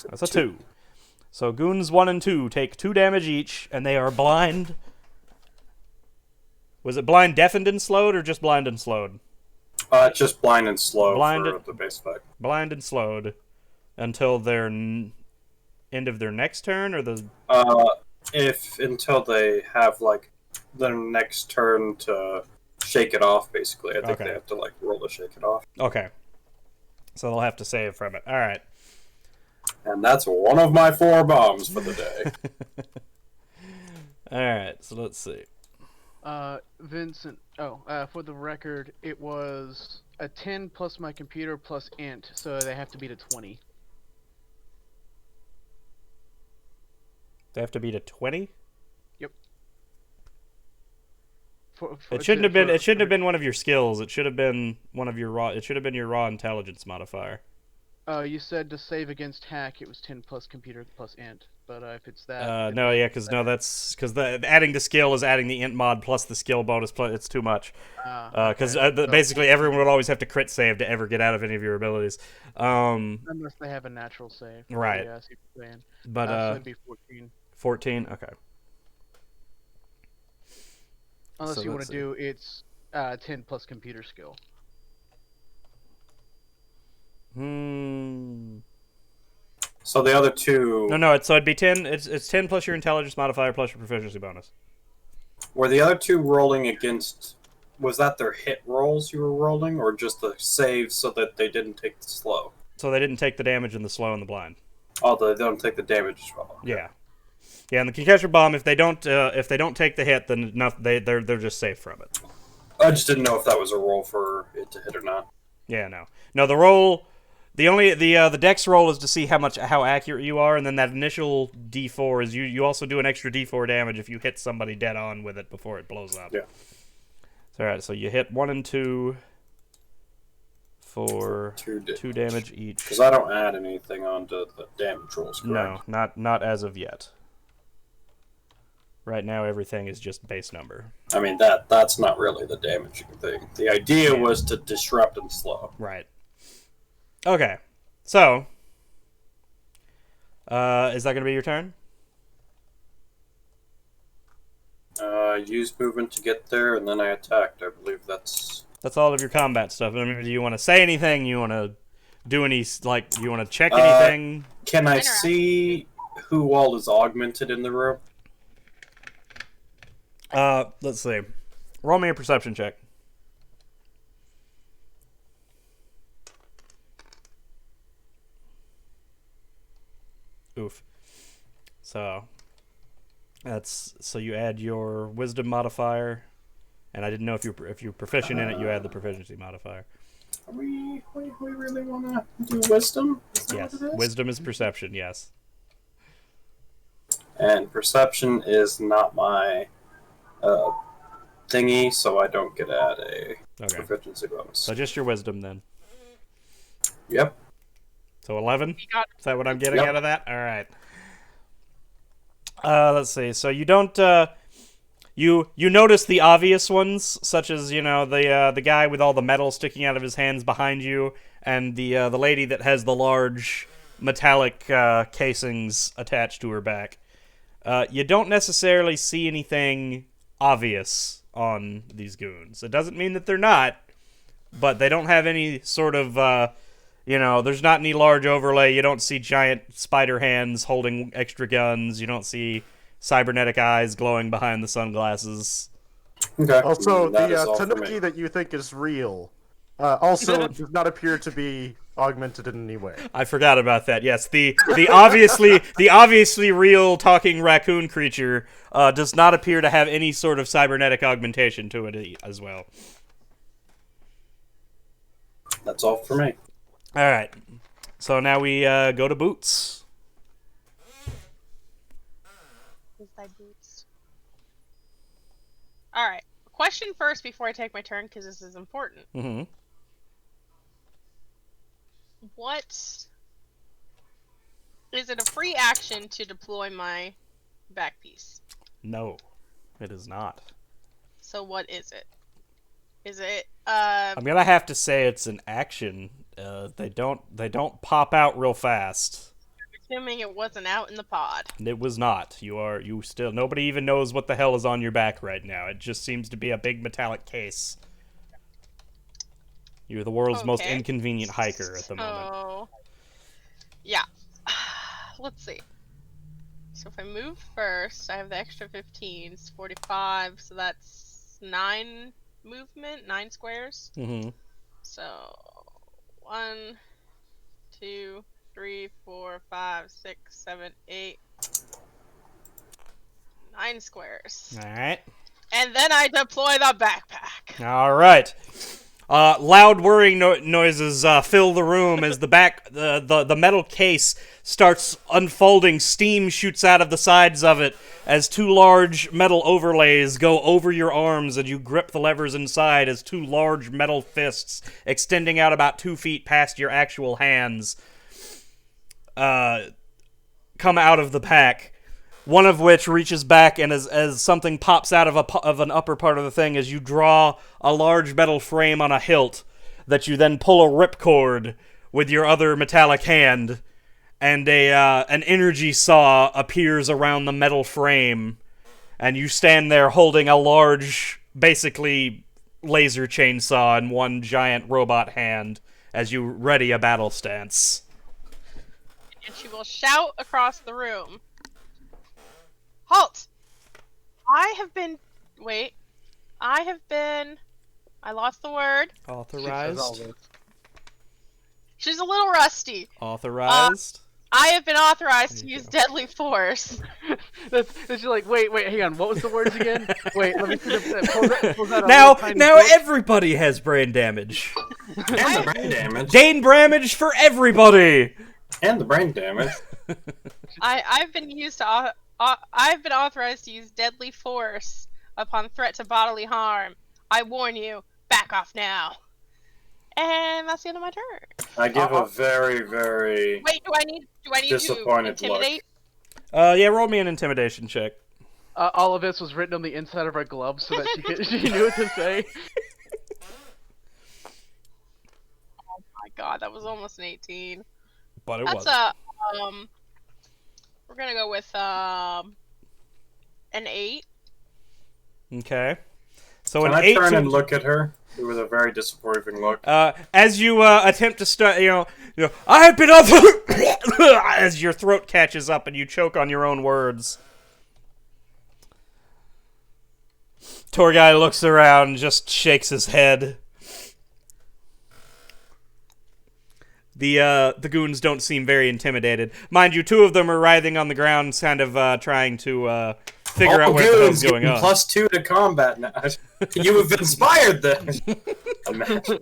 That's a 2. So Goons 1 and 2 take 2 damage each, and they are blind. Was it blind, deafened, and slowed, or just blind and slowed? Just blind and slow Blinded. for the base effect. Blind and slowed until their end of their next turn, or the... Until they have, like, their next turn to shake it off, basically. I think Okay. they have to, like, roll to shake it off. Okay. So they'll have to save from it. All right. And that's one of my 4 bombs for the day. All right. So let's see. Vincent. For the record, it was a 10 plus my computer plus int, so they have to beat a 20. They have to beat a 20. Yep. It shouldn't have been. It shouldn't have been one of your skills. It should have been one of your raw. It should have been your raw intelligence modifier. You said to save against hack, it was 10 plus computer plus int. But if it's that, No, yeah, because the adding the skill is adding the int mod plus the skill bonus. Plus, it's too much. Because basically everyone would always have to crit save to ever get out of any of your abilities. Unless they have a natural save. Right. Yeah, I see what you're saying. But so it'd be 14. 14. Okay. Unless So you want let's to do it's 10 plus computer skill. So the other two... No. So it'd be 10. It's 10 plus your intelligence modifier plus your proficiency bonus. Were the other two rolling against... Was that their hit rolls you were rolling, or just the saves so that they didn't take the slow? So they didn't take the damage in the slow and the blind. Oh, they don't take the damage as well. Okay. Yeah. Yeah, and the concussion bomb, if they don't take the hit, then they're just safe from it. I just didn't know if that was a roll for it to hit or not. Yeah, no. The roll, the dex roll is to see how accurate you are, and then that initial D4 is you also do an extra D4 damage if you hit somebody dead on with it before it blows up. Yeah. All right, so you hit 1 and 2 for 2 damage each. Because I don't add anything onto the damage rolls, correct? No, not as of yet. Right now, everything is just base number. I mean, that's not really the damaging thing. The idea was to disrupt and slow. Right. Okay. So, is that going to be your turn? Use movement to get there, and then I attacked. I believe that's all of your combat stuff. I mean, do you want to say anything? You want to do any, you want to check anything? Can I see who all is augmented in the room? Let's see. Roll me a perception check. Oof. So you add your wisdom modifier, and I didn't know if you're proficient in it. You add the proficiency modifier. We really want to do wisdom? Yes, wisdom is perception. Yes. And perception is not my thingy, so I don't get to add a proficiency bonus. So just your wisdom then. Yep. So 11? Is that what I'm getting out of that? All right. Let's see. So you don't you notice the obvious ones, such as the guy with all the metal sticking out of his hands behind you, and the lady that has the large metallic casings attached to her back. You don't necessarily see anything obvious on these goons. It doesn't mean that they're not, but they don't have any sort of there's not any large overlay. You don't see giant spider hands holding extra guns. You don't see cybernetic eyes glowing behind the sunglasses. Okay. Also, the tanuki that you think is real also does not appear to be augmented in any way. I forgot about that. Yes, the obviously real talking raccoon creature does not appear to have any sort of cybernetic augmentation to it as well. That's all for me. All right, so now we go to Boots. Boots. All right. Question first before I take my turn, because this is important. Mm-hmm. What is it a free action to deploy my back piece? No, it is not. So what is it? Is it I'm gonna have to say it's an action. They don't pop out real fast. assuming it wasn't out in the pod? It was not. You still nobody even knows what the hell is on your back right now. It just seems to be a big metallic case. You're the world's most inconvenient hiker at the moment. Oh, yeah. Let's see. So if I move first, I have the extra 15. It's 45, so that's 9 movement, 9 squares. Mm-hmm. So 1, 2, 3, 4, 5, 6, 7, 8, 9 squares. All right. And then I deploy the backpack. All right. Loud whirring noises fill the room as the metal case starts unfolding. Steam shoots out of the sides of it as 2 large metal overlays go over your arms, and you grip the levers inside as 2 large metal fists extending out about 2 feet past your actual hands come out of the pack. One of which reaches back, and as something pops out of an upper part of the thing, as you draw a large metal frame on a hilt, that you then pull a ripcord with your other metallic hand, and an energy saw appears around the metal frame, and you stand there holding a large, basically laser chainsaw in one giant robot hand as you ready a battle stance. And she will shout across the room. Halt! I lost the word. Authorized? She's a little rusty. Authorized? I have been authorized to use deadly force. That's just like, wait, hang on. What was the words again? Wait, let me pull that Now book. everybody has brain damage. And the brain damage. Gain damage for everybody! And the brain damage. I've been authorized to use deadly force upon threat to bodily harm. I warn you, back off now. And that's the end of my turn. I give a very, very Wait, do I need disappointed to intimidate? Yeah, roll me an intimidation check. All of this was written on the inside of our gloves so that she knew what to say. Oh my god, that was almost an 18. But it That's wasn't. we're gonna go with an 8. Okay. So Can an I 8 turn to- and look at her with a very disappointing look? As you attempt to start, I've been up as your throat catches up and you choke on your own words. Tour guy looks around and just shakes his head. The goons don't seem very intimidated. Mind you, 2 of them are writhing on the ground, kind of trying to figure out what the hell's going on. +2 to combat now. You have inspired them. Imagine.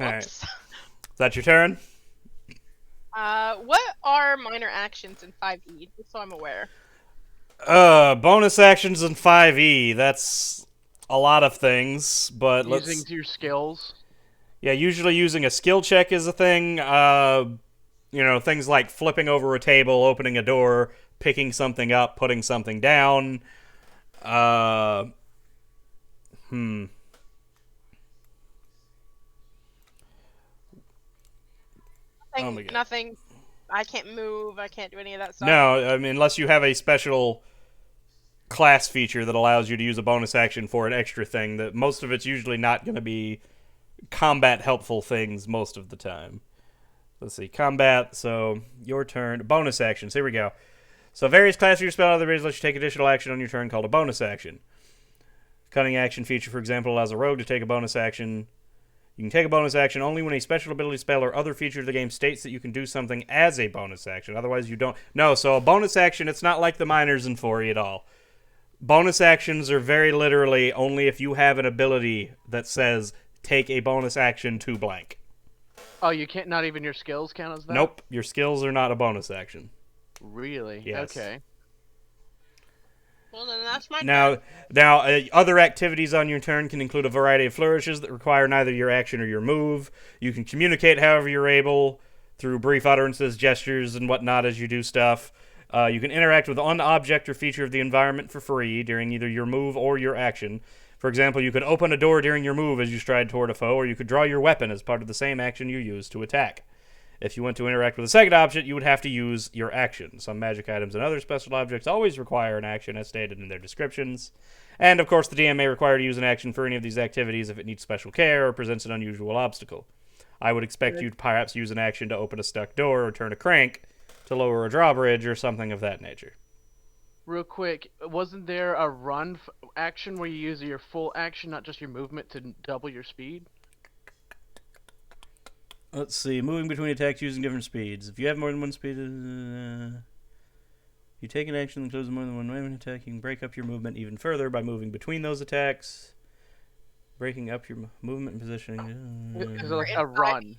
Alright. Is that your turn? What are minor actions in 5e? Just so I'm aware. Bonus actions in 5e. That's a lot of things, but Using your skills. Yeah, usually using a skill check is a thing. Things like flipping over a table, opening a door, picking something up, putting something down. Nothing. I can't move. I can't do any of that stuff. No, I mean, unless you have a special class feature that allows you to use a bonus action for an extra thing, that most of it's usually not going to be combat helpful things most of the time. Let's see, combat, so your turn, bonus actions, here we go. So various classes of your spell other ways let you take additional action on your turn called a bonus action. Cunning action feature, for example, allows a rogue to take a bonus action. You can take a bonus action only when a special ability, spell, or other feature of the game states that you can do something as a bonus action. Otherwise, you don't. No, so a bonus action, it's not like the minors in 4e at all. Bonus actions are very literally only if you have an ability that says, take a bonus action to blank. Oh, you can't, not even your skills count as that? Nope, your skills are not a bonus action. Really? Yes. Okay. Well, then that's my Now, turn. other activities on your turn can include a variety of flourishes that require neither your action or your move. You can communicate however you're able through brief utterances, gestures, and whatnot as you do stuff. You can interact with an object or feature of the environment for free during either your move or your action. For example, you could open a door during your move as you stride toward a foe, or you could draw your weapon as part of the same action you use to attack. If you want to interact with a second object, you would have to use your action. Some magic items and other special objects always require an action as stated in their descriptions. And, of course, the DM may require to use an action for any of these activities if it needs special care or presents an unusual obstacle. I would expect you to perhaps use an action to open a stuck door or turn a crank to lower a drawbridge or something of that nature. Real quick, wasn't there a run action where you use your full action, not just your movement, to double your speed? Let's see. Moving between attacks using different speeds. If you have more than one speed... you take an action that includes more than one movement attack, you can break up your movement even further by moving between those attacks. Breaking up your movement and positioning... Is it like a run?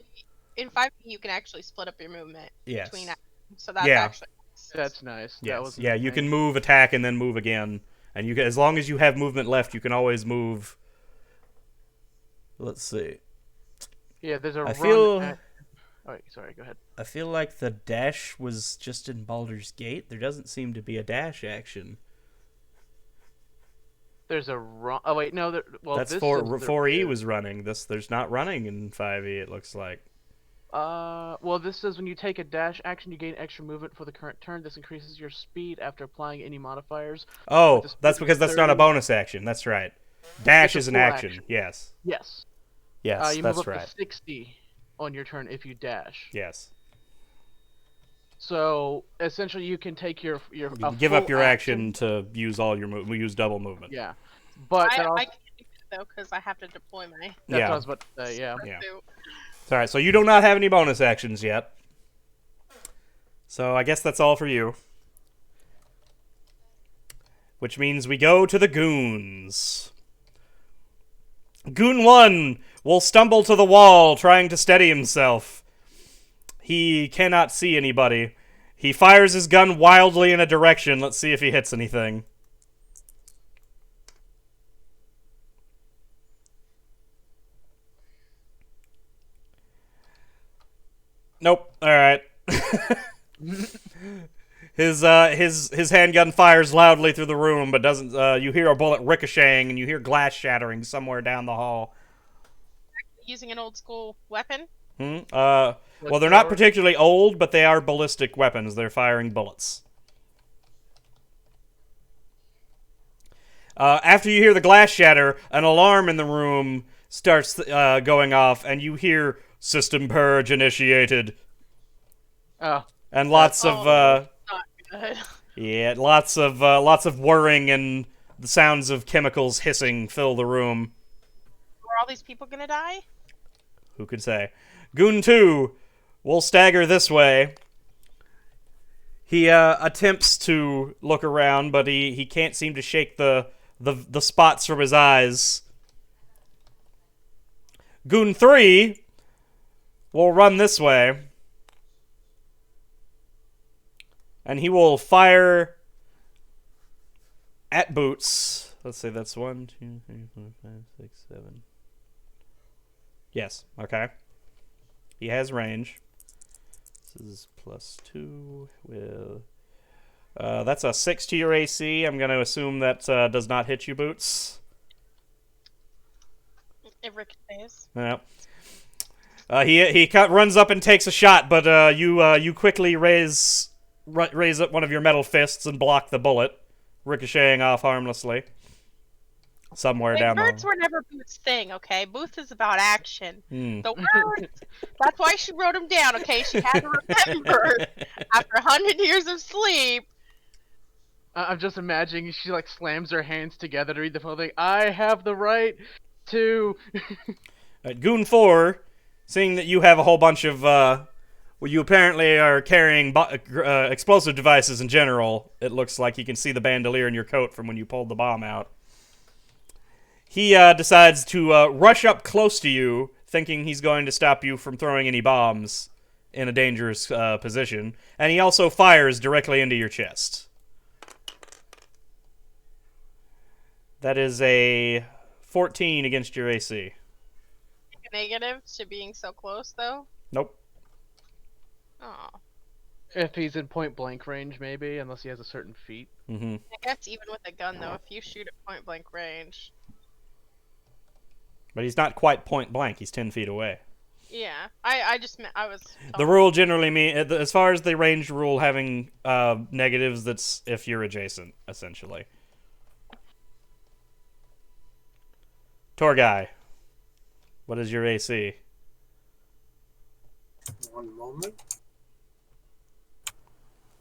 In 5e, you can actually split up your movement Yes. between actions. So that's Yeah. actually... That's nice. That Yes. was Yeah, you can move, attack, and then move again. And you can, as long as you have movement left, you can always move... Let's see. Yeah, there's a I run. feel... Oh, sorry, go ahead. I feel like the dash was just in Baldur's Gate. There doesn't seem to be a dash action. There's a run. Oh wait, no. That's this 4E was running. There's not running in 5E. It looks like. Well, this says when you take a dash action, you gain extra movement for the current turn. This increases your speed after applying any modifiers. Oh, With the speed that's of because that's not a 30. bonus action. That's right. Dash It's a is an full action. action. Yes. Yes. Yes, You that's move up right. to 60 on your turn if you dash. Yes. So essentially, you can take your You can give up your action to use all your use double movement. Yeah, but that also, I can do it though because I have to deploy my. that's what Yeah. I was about to say. Yeah. Yeah. suit. All right, so you do not have any bonus actions yet. So I guess that's all for you. Which means we go to the goons. Goon 1 will stumble to the wall trying to steady himself. He cannot see anybody. He fires his gun wildly in a direction. Let's see if he hits anything. Nope. All right. His handgun fires loudly through the room, but doesn't. You hear a bullet ricocheting, and you hear glass shattering somewhere down the hall. Using an old school weapon. Well, they're not particularly old, but they are ballistic weapons. They're firing bullets. After you hear the glass shatter, an alarm in the room starts going off, and you hear "System purge initiated," Oh. and lots of Not good. yeah, lots of whirring and the sounds of chemicals hissing fill the room. Are all these people gonna die? Who could say? Goon 2 will stagger this way. He attempts to look around, but he can't seem to shake the spots from his eyes. Goon 3 will run this way. And he will fire at Boots. Let's see, that's 1, 2, 3, 4, 5, 6, 7. Yes, okay. He has range. This is +2 with... that's a 6 to your AC. I'm going to assume that does not hit you, Boots. It ricochets. Yeah. He runs up and takes a shot, but you quickly raise up one of your metal fists and block the bullet, ricocheting off harmlessly. Somewhere down Birds the... were never Booth's thing, okay? Booth is about action. Hmm. The words, that's why she wrote them down, okay? She had to remember after 100 years of sleep. I'm just imagining she like slams her hands together to read the whole thing. I have the right to. Goon 4, seeing that you have a whole bunch of, well, you apparently are carrying explosive devices in general. It looks like you can see the bandolier in your coat from when you pulled the bomb out. He decides to rush up close to you, thinking he's going to stop you from throwing any bombs in a dangerous position. And he also fires directly into your chest. That is a 14 against your AC. Negative to being so close, though. Nope. Oh, If he's in point blank range, maybe, unless he has a certain feat. Mm-hmm. I guess even with a gun, though, if you shoot at point blank range. But he's not quite point blank. He's 10 feet away. Yeah, I just meant I was. The rule generally as far as the ranged rule having negatives, that's if you're adjacent, essentially. Tour guy, what is your AC? One moment.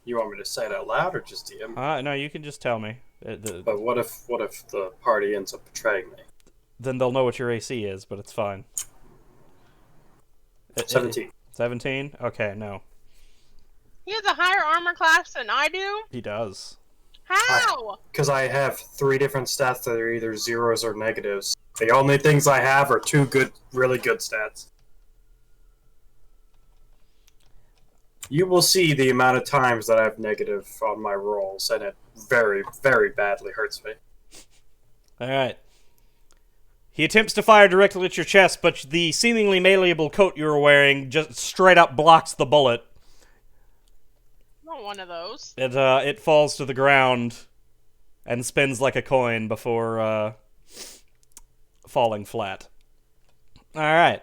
You want me to say it out loud or just DM? No, you can just tell me. But what if the party ends up betraying me? Then they'll know what your AC is, but it's fine. 17. 17? Okay, no. He has a higher armor class than I do. He does. How? Because I have 3 different stats that are either zeros or negatives. The only things I have are 2 really good stats. You will see the amount of times that I have negative on my rolls, and it very, very badly hurts me. Alright. He attempts to fire directly at your chest, but the seemingly malleable coat you were wearing just straight up blocks the bullet. Not one of those. It falls to the ground and spins like a coin before falling flat. All right.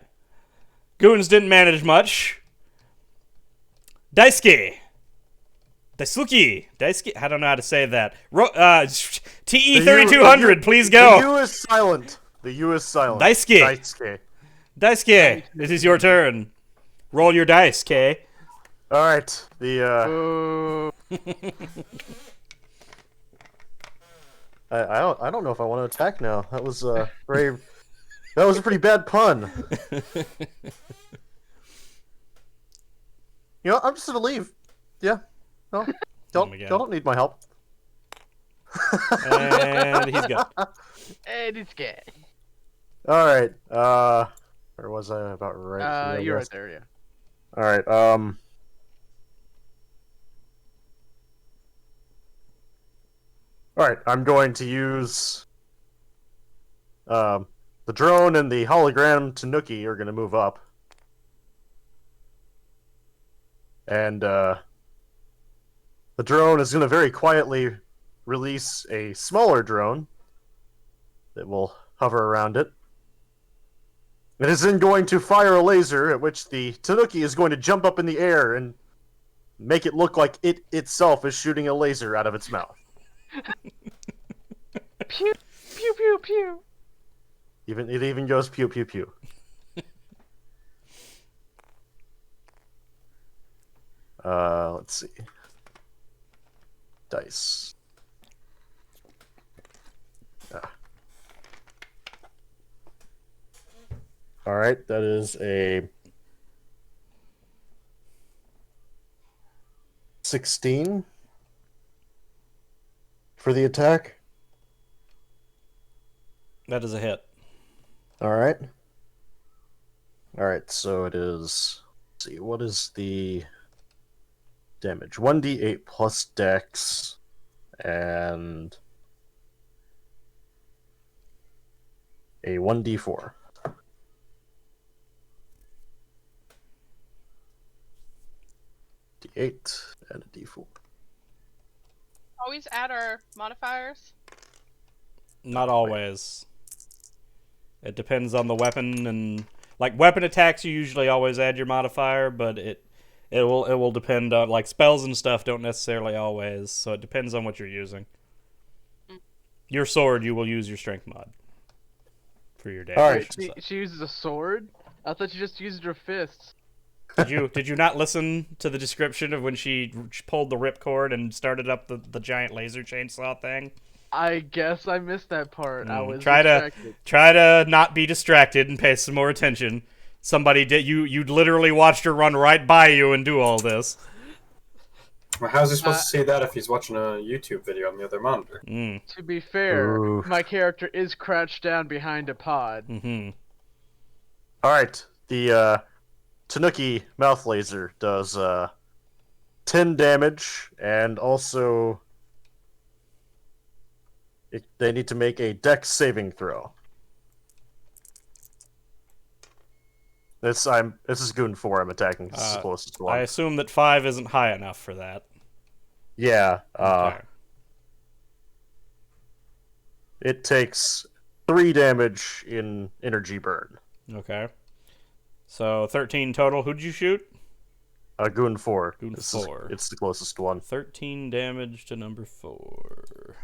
Goons didn't manage much. Daisuke. I don't know how to say that. TE 3200, please go. The U is silent. The U is silent. Daisuke. Daisuke, it is your turn. Roll your dice, K. All right. I don't know if I want to attack now. That was very. That was a pretty bad pun. You know, I'm just gonna leave. Yeah. No. Don't need my help. And he's gone. And it's gay. All right. Where was I? About right here, I You're guess. right there, yeah. All right. All right. I'm going to use the drone and the hologram Tanuki are going to move up, and the drone is going to very quietly release a smaller drone that will hover around it. It is then going to fire a laser, at which the Tanuki is going to jump up in the air and make it look like it itself is shooting a laser out of its mouth. Pew, pew, pew, pew. It even goes pew pew pew. Let's see. Dice. All right, that is a 16 for the attack. That is a hit. All right. All right, so it is. Let's see, what is the damage? 1d8 plus dex and a 1d4. D8 and a d4. Always add our modifiers. Not always. It depends on the weapon, and like weapon attacks, you usually always add your modifier, but it will depend on like spells and stuff. Don't necessarily always. So it depends on what you're using. Your sword, you will use your strength mod for your damage. All right. and stuff. She uses a sword? I thought you just used her fists. Did you not listen to the description of when she pulled the ripcord and started up the giant laser chainsaw thing? I guess I missed that part. I was Try to not be distracted and pay some more attention. Somebody did you literally watched her run right by you and do all this. Well, how's he supposed to see that if he's watching a YouTube video on the other monitor? To be fair, Ooh. my character is crouched down behind a pod. All right, the Tanuki mouth laser does 10 damage, and also they need to make a dex saving throw. This is Goon 4 I'm attacking. This is the closest one. I assume that 5 isn't high enough for that. Yeah. Okay. It takes 3 damage in energy burn. Okay. So 13 total. Who'd you shoot? Goon 4. Goon This 4. It's the closest one. 13 damage to number 4.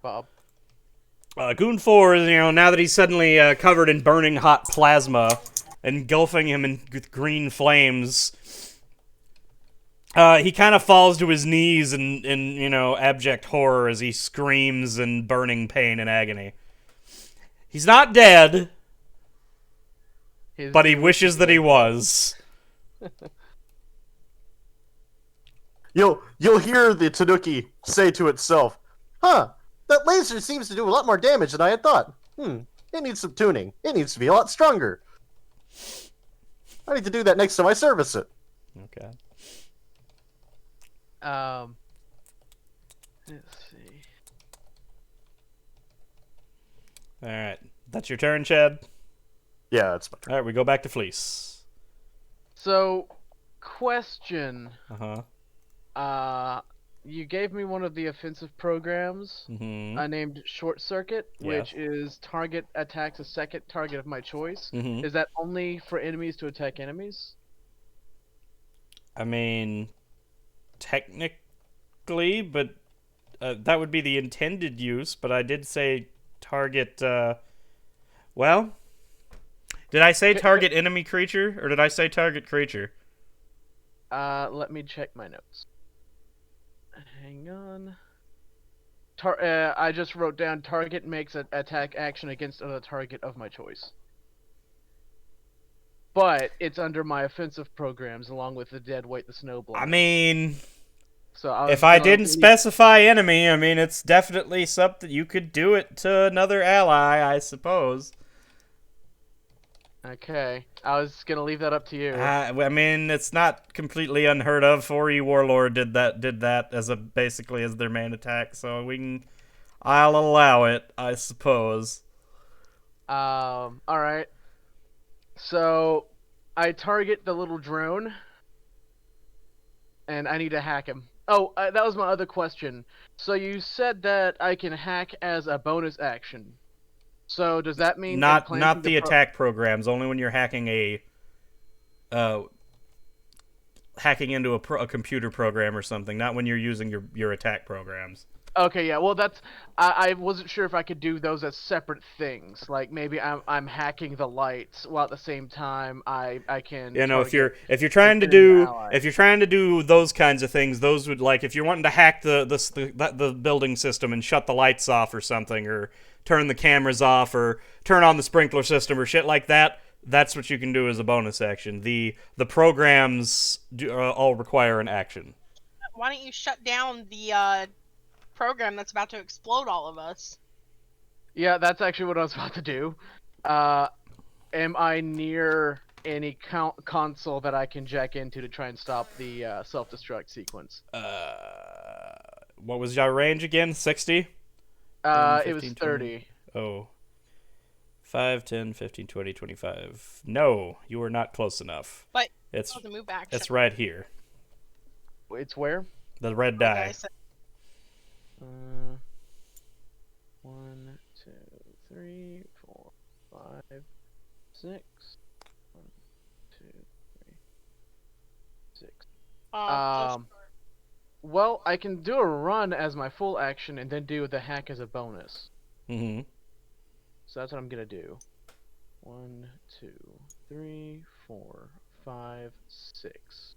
Bob. Goon 4, now that he's suddenly covered in burning hot plasma, engulfing him with green flames, he kind of falls to his knees in abject horror as he screams in burning pain and agony. He's not dead, but he wishes that he was. You'll hear the Tanuki say to itself, "Huh, that laser seems to do a lot more damage than I had thought. It needs some tuning. It needs to be a lot stronger. I need to do that next time I service it." Okay. Let's see. All right. That's your turn, Chad? Yeah, it's my turn. All right, we go back to Fleece. So, question. Uh-huh. You gave me one of the offensive programs. Mm-hmm. Named Short Circuit, which Yes. is target attacks a second target of my choice. Mm-hmm. Is that only for enemies to attack enemies? I mean, technically, but that would be the intended use, but I did say target, well, did I say target enemy creature, or did I say target creature? Let me check my notes. Hang on. I just wrote down target makes an attack action against another target of my choice. But it's under my offensive programs along with the dead weight, the snowball. I mean, so if I didn't specify enemy, I mean, it's definitely something you could do it to another ally, I suppose. Okay, I was gonna leave that up to you. I mean, it's not completely unheard of. 4E Warlord did that as basically as their main attack, so I'll allow it, I suppose. All right. So, I target the little drone, and I need to hack him. Oh, that was my other question. So you said that I can hack as a bonus action. So does that mean not the attack programs? Only when you're hacking hacking into a computer program or something. Not when you're using your attack programs. Okay, yeah. Well, I wasn't sure if I could do those as separate things. Like maybe I'm hacking the lights while at the same time I can. You know, if you're trying to do those kinds of things, those would, like, if you're wanting to hack the building system and shut the lights off or something, or turn the cameras off or turn on the sprinkler system or shit like that. That's what you can do as a bonus action. The programs all require an action. Why don't you shut down the program that's about to explode all of us? Yeah, that's actually what I was about to do. Am I near any console that I can jack into to try and stop the self-destruct sequence? What was your range again? 60? 10, it 15, was 20. 30. Oh. 5, 10, 15, 20, 25. No, you are not close enough. But it's the move action. It's right here. It's where? The red die. 1, 2, 3, 4, 5, 6. 1, 2, 3, 6. Well, I can do a run as my full action and then do the hack as a bonus. Mm-hmm. So that's what I'm gonna do. 1, 2, 3, 4, 5, 6.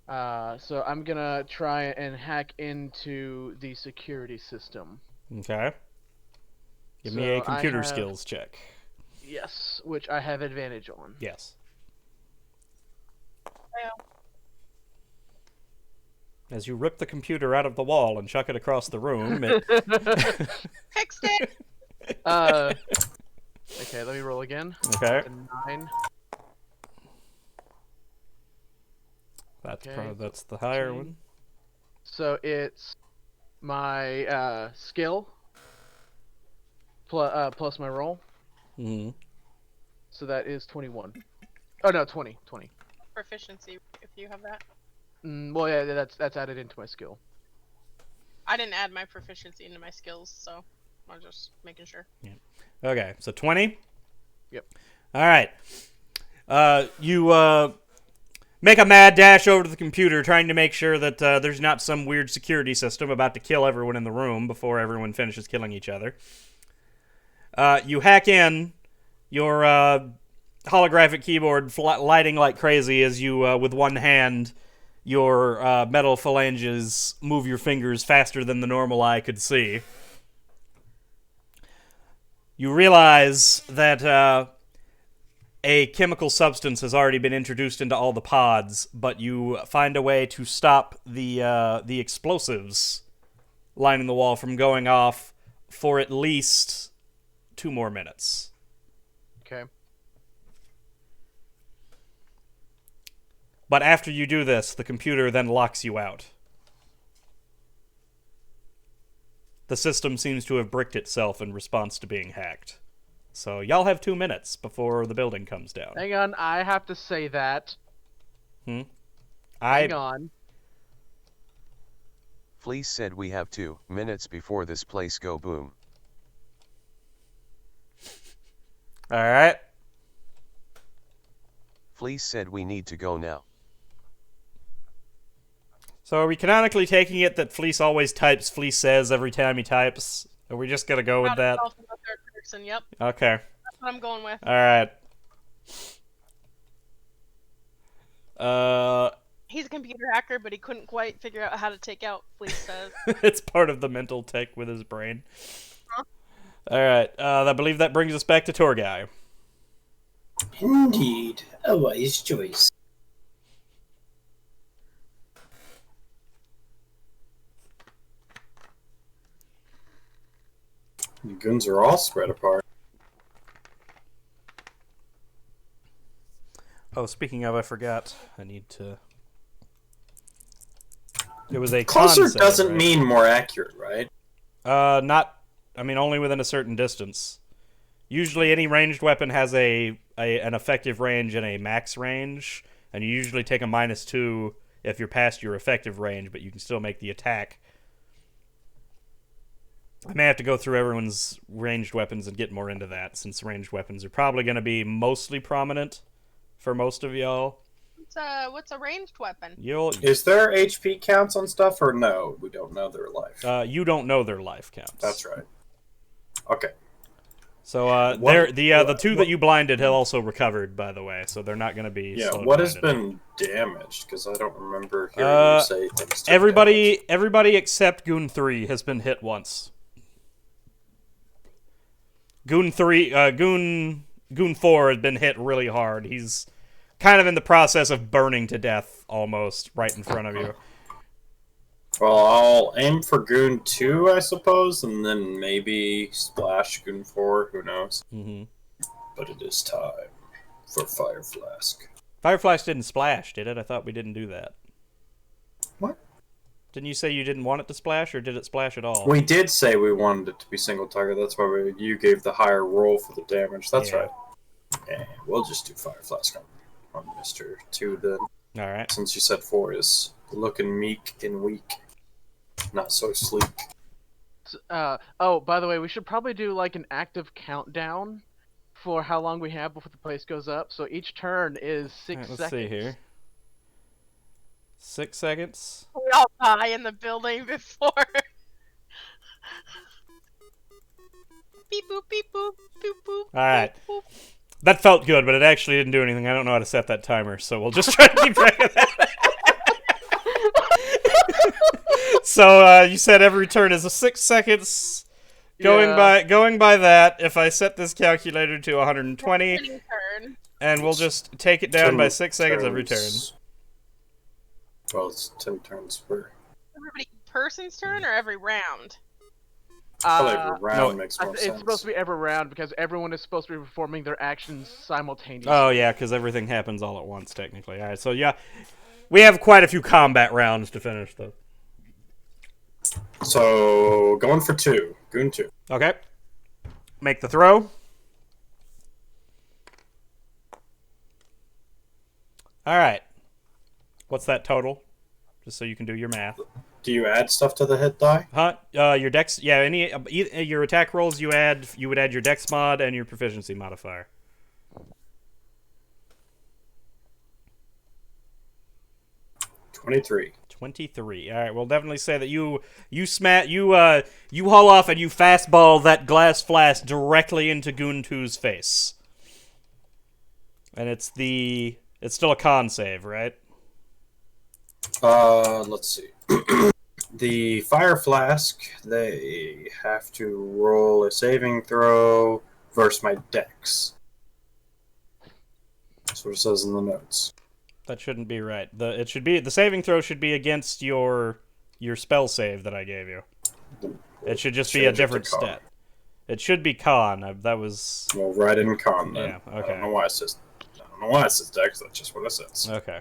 So I'm gonna try and hack into the security system. Okay. Give me a computer skills check. Yes, which I have advantage on. Yes. Yeah. As you rip the computer out of the wall and chuck it across the room, Fixed it. Okay, let me roll again. Okay. 9. That's the higher one. So it's my skill plus my roll. Mm-hmm. So that is 21. Oh no, 20. Proficiency, if you have that. Well, yeah, that's added into my skill. I didn't add my proficiency into my skills, so I'm just making sure. Yeah. Okay, so 20? Yep. Alright. You make a mad dash over to the computer, trying to make sure that there's not some weird security system about to kill everyone in the room before everyone finishes killing each other. You hack in, your holographic keyboard lighting like crazy as you, with one hand, your metal phalanges move your fingers faster than the normal eye could see. You realize that a chemical substance has already been introduced into all the pods, but you find a way to stop the explosives lining the wall from going off for at least 2 more minutes. Okay. But after you do this, the computer then locks you out. the system seems to have bricked itself in response to being hacked. So y'all have 2 minutes before the building comes down. Hang on, I have to say that. Hang on. Fleece said we have 2 minutes before this place go boom. Alright. Fleece said we need to go now. So are we canonically taking it that Fleece always types Fleece says every time he types? Are we just gonna go with that? Myself in the third person, yep. Okay. That's what I'm going with. Alright. He's a computer hacker, but he couldn't quite figure out how to take out Fleece says. It's part of the mental tick with his brain. Huh? Alright, I believe that brings us back to Tour Guy. Indeed, a wise choice. The goons are all spread apart. Oh, speaking of, I forgot. I need to... It was a con Closer save, doesn't right? mean more accurate, right? Not... I mean, only within a certain distance. Usually any ranged weapon has an effective range and a max range, and you usually take a -2 if you're past your effective range, but you can still make the attack. I may have to go through everyone's ranged weapons and get more into that, since ranged weapons are probably going to be mostly prominent for most of y'all. What's a ranged weapon? Is there HP counts on stuff, or no? We don't know their life. You don't know their life counts. That's right. Okay. So the 2 that you blinded have also recovered, by the way, so they're not going to be. Yeah. slowed What has blinded. been damaged? Because I don't remember hearing you say things. Everybody except Goon 3 has been hit once. Goon 4 has been hit really hard. He's kind of in the process of burning to death, almost, right in front of you. Well, I'll aim for Goon 2, I suppose, and then maybe splash Goon 4, who knows. Mm-hmm. But it is time for Fire Flask. Fire Flash didn't splash, did it? I thought we didn't do that. What? Didn't you say you didn't want it to splash, or did it splash at all? We did say we wanted it to be single target, that's why you gave the higher roll for the damage. That's Yeah. right. Yeah, we'll just do Fire Flask on Mr. 2 then. Alright. Since you said 4 is looking meek and weak. Not so sleek. Oh, by the way, we should probably do like an active countdown for how long we have before the place goes up. So each turn is 6 Alright, seconds. let's see here. 6 seconds. We all die in the building before. Beep boop, beep boop, boop boop. Alright. boop, boop. That felt good, but it actually didn't do anything. I don't know how to set that timer, so we'll just try to keep track of that. So you said every turn is a 6 seconds. Going by that, if I set this calculator to 120, Turn. and we'll just take it down 10 by 6 seconds every turn. turns. Well, it's 10 turns per. Everybody person's turn or every round? Probably every round makes more It's sense. supposed to be every round because everyone is supposed to be performing their actions simultaneously. Oh yeah, because everything happens all at once technically. All right, so yeah, we have quite a few combat rounds to finish though. So, going for 2. Goon 2. Okay, make the throw. All right, what's that total? Just so you can do your math. Do you add stuff to the hit die? Huh? Your dex, yeah. Your attack rolls you would add your dex mod and your proficiency modifier. 23. 23. All right, we'll definitely say that you haul off and you fastball that glass flask directly into Goon 2's face. And it's still a con save, right? Let's see. The Fire Flask, they have to roll a saving throw versus my dex. That's what it says in the notes. That shouldn't be right. The saving throw should be against your spell save that I gave you. It should just be a Change it to different con. stat. It should be con. That was Well, right in con then. Yeah, okay. I don't know why it says dex, that's just what it says. okay.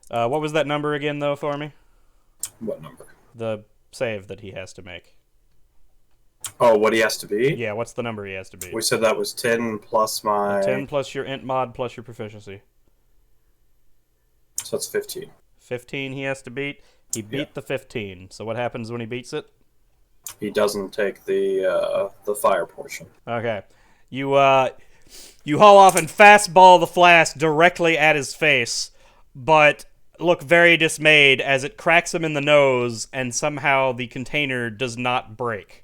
What was that number again though for me? What number? The save that he has to make. Oh, what he has to be? Yeah, what's the number he has to be? We said that was 10 plus my... 10 plus your int mod plus your proficiency. So that's 15. 15 he has to beat. He beat the 15. So what happens when he beats it? He doesn't take the fire portion. Okay. You haul off and fastball the flask directly at his face, but look very dismayed as it cracks him in the nose and somehow the container does not break.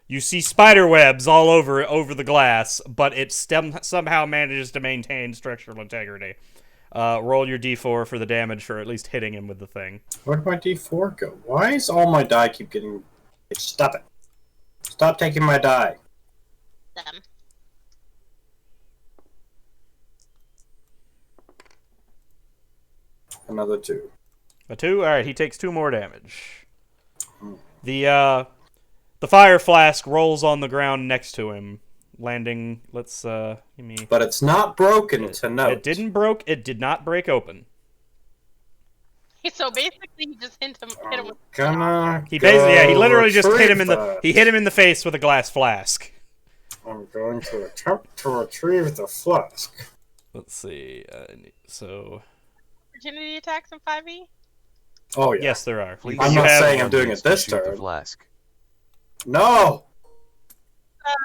You see spider webs all over the glass, but it somehow manages to maintain structural integrity. Roll your d4 for the damage for at least hitting him with the thing. Where'd my d4 go? Why is all my die keep getting... Stop it. Stop taking my die. Them. Another 2. A 2? Alright, he takes 2 more damage. The fire flask rolls on the ground next to him, landing, let's, give me... But it's not broken to note. It did not break open. So basically, he just hit him with. He literally just hit him in the face with a glass flask. I'm going to attempt to retrieve the flask. Let's see, Opportunity attacks in 5e? Oh, yeah. Yes, there are. I'm not saying I'm doing it this turn. Flask. No!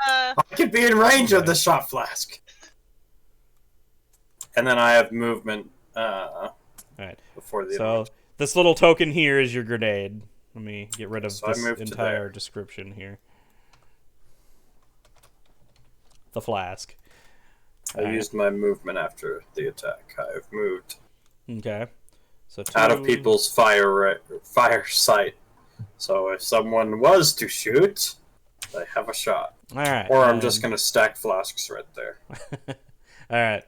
I could be in range of the shot flask. And then I have movement Alright. Before the So, this little token here is your grenade. Let me get rid of this I moved entire description here. The flask. I used my movement after the attack. I've moved. Okay. So out of people's fire sight. So if someone was to shoot, they have a shot. Alright. Or I'm just going to stack flasks right there. Alright.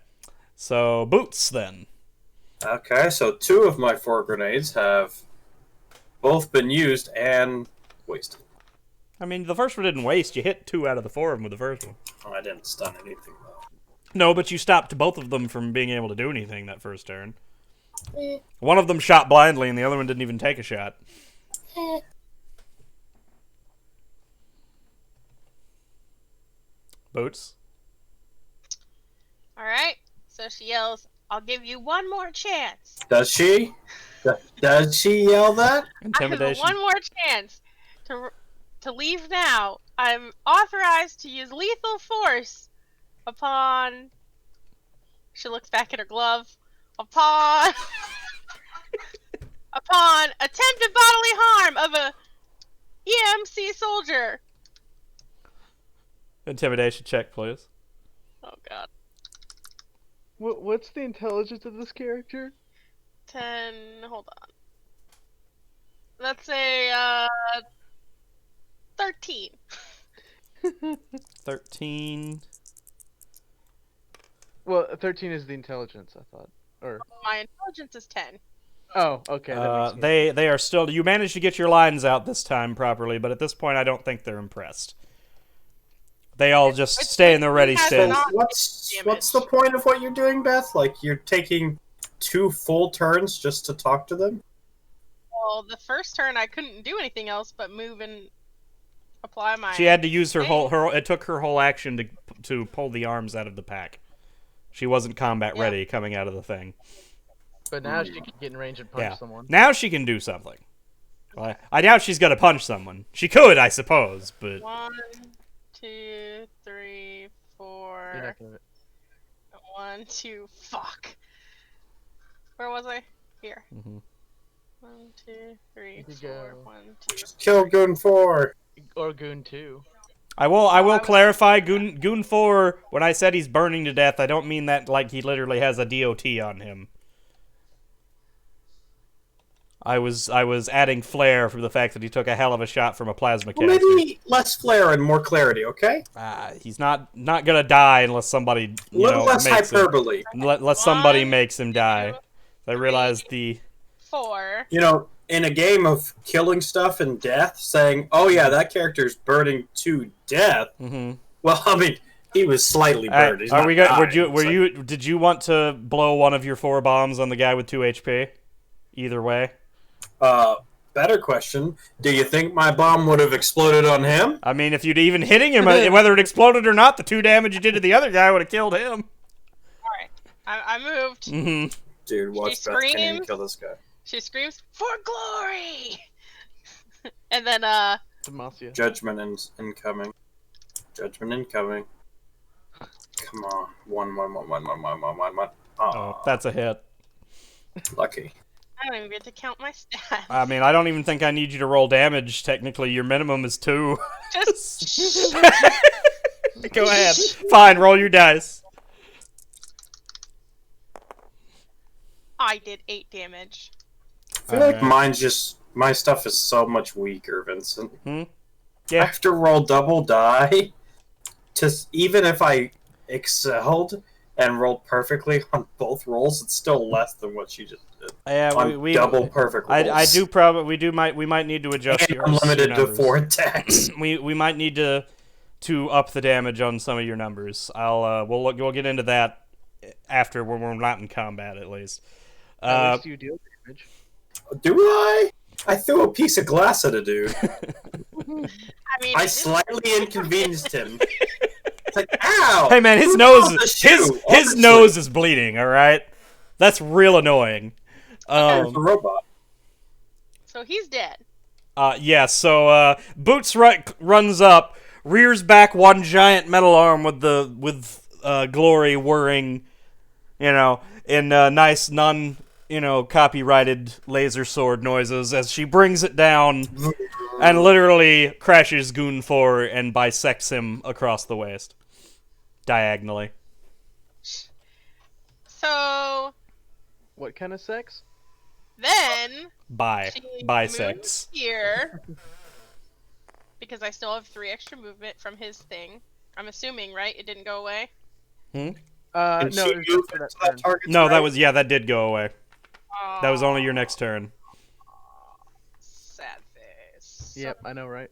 So, boots then. Okay, so 2 of my 4 grenades have both been used and wasted. I mean, the first one didn't waste. You hit 2 out of the 4 of them with the first one. Oh, I didn't stun anything, though. No, but you stopped both of them from being able to do anything that first turn. One of them shot blindly, and the other one didn't even take a shot. Boots? Alright, so she yells, "I'll give you one more chance." Does she? Does she yell that? Intimidation. I have one more chance to leave now. I'm authorized to use lethal force upon... She looks back at her glove. Upon attempted bodily harm of a EMC soldier. Intimidation check, please. Oh god. What's the intelligence of this character? 10. Hold on. That's a 13. 13. Well, 13 is the intelligence, I thought. Or My intelligence is 10. oh, okay. That makes sense. They are still. You managed to get your lines out this time properly, but at this point, I don't think they're impressed. They all just stay in the ready stance. What's the point of what you're doing, Beth? Like, you're taking 2 full turns just to talk to them? Well, the first turn I couldn't do anything else but move and apply my... She had to use her whole. It took her whole action to pull the arms out of the pack. She wasn't combat ready coming out of the thing. But now she can get in range and punch someone. Now she can do something. Well, I doubt she's gonna punch someone. She could, I suppose, but 1, 2, 3, 4. You're not gonna... 1, 2. Fuck. Where was I? Here. 1, 2, 3, You could 4. go. 1, 2. Kill Goon 4! Or Goon 2. I will clarify, Goon 4, when I said he's burning to death, I don't mean that like he literally has a DOT on him. I was adding flair for the fact that he took a hell of a shot from a plasma Well, canister. maybe less flair and more clarity, okay? He's not gonna die unless somebody Less makes hyperbole. him. Unless somebody 1, makes him die. 2, I realized the 4. In a game of killing stuff and death, saying, "Oh yeah, that character's burning to death." Mm-hmm. Well, I mean, he was slightly burned. He's Are not we got? dying. Did you want to blow one of your 4 bombs on the guy with 2 HP? Either way. better question: do you think my bomb would have exploded on him? I mean, if you'd even hitting him, whether it exploded or not, the 2 damage you did to the other guy would have killed him. Alright. I moved. Mm-hmm. Dude, watch Beth can't even kill this guy. She screams, "For glory!" And then, Demacia. Judgment incoming. Judgment incoming. Come on. 1, 1, 1, 1, 1, 1, 1, 1, 1. Oh, that's a hit. Lucky. I don't even get to count my stats. I mean, I don't even think I need you to roll damage. Technically, your minimum is 2. Just Go ahead. Fine, roll your dice. I did 8 damage. I feel like my stuff is so much weaker, Vincent. Yeah. I have to roll double die. Even if I excelled and rolled perfectly on both rolls, it's still less than what she just did. Yeah, on double perfect rolls. We might need to adjust and your I'm limited to numbers. 4 attacks. we might need to up the damage on some of your numbers. We'll get into that after when we're not in combat, at least. At least you deal damage. Do I? I threw a piece of glass at a dude. I mean, I slightly inconvenienced him. It's like, ow! Hey man, his nose is bleeding. All right, that's real annoying. There's a robot. So he's dead. Yeah. So Boots runs up, rears back one giant metal arm with Glory whirring, in nice copyrighted laser sword noises as she brings it down and literally crashes Goon 4 and bisects him across the waist. Diagonally. So What kind of sex? then she bisects. moves here because I still have 3 extra movement from his thing. I'm assuming, right? It didn't go away. Can No, she it was move just for into that turn. that target's No, right? that did go away. That was only your next turn. Sad face. Yep, I know, right?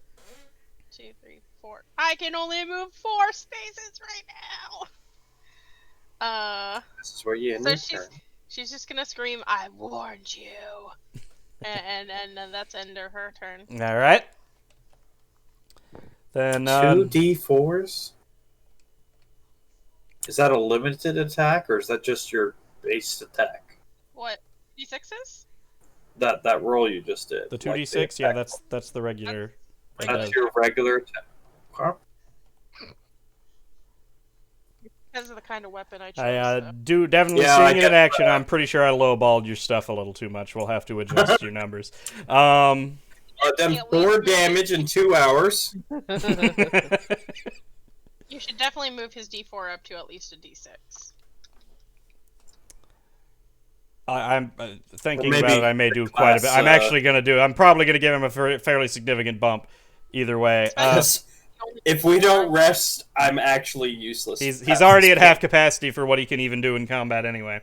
2, 3, 4. I can only move 4 spaces right now. This is where you end So your turn. she's just gonna scream, "I warned you," and that's end of her turn. All right. Then 2d4s? Is that a limited attack, or is that just your base attack? What? D6s? That roll you just did. the like 2d6. Yeah, that's the regular. That's your regular attack. Huh? Because of the kind of weapon I chose. I so. do definitely Yeah, I seeing it in get action. that. I'm pretty sure I lowballed your stuff a little too much. We'll have to adjust your numbers. Done Yeah, 4 damage in 2 hours. You should definitely move his D4 up to at least a D6. I'm thinking Or maybe about it. I may do quite a bit. I'm actually gonna do. I'm probably gonna give him a fairly significant bump. Either way, If we don't rest, I'm actually useless. he's already at half capacity for what he can even do in combat anyway.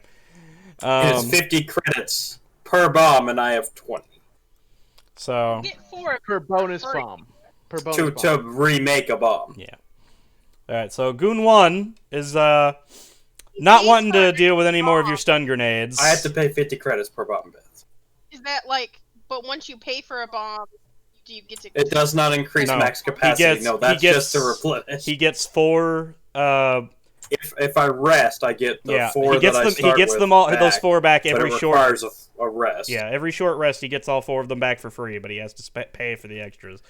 It's 50 credits per bomb, and I have 20 So Get 4 Per bonus free. bomb. Per bonus to bomb. remake a bomb. yeah. All right. So Goon 1 is not wanting to deal with any more of your stun grenades. I have to pay 50 credits per bomb, Beth. Is that like? But once you pay for a bomb, do you get to? It does not increase No. max capacity. That's just to replenish. He gets 4. If I rest, I get the 4 he gets that them. I start He gets with them all. back, Those 4 back but every it short. requires a rest. Yeah, every short rest, he gets all 4 of them back for free, but he has to pay for the extras.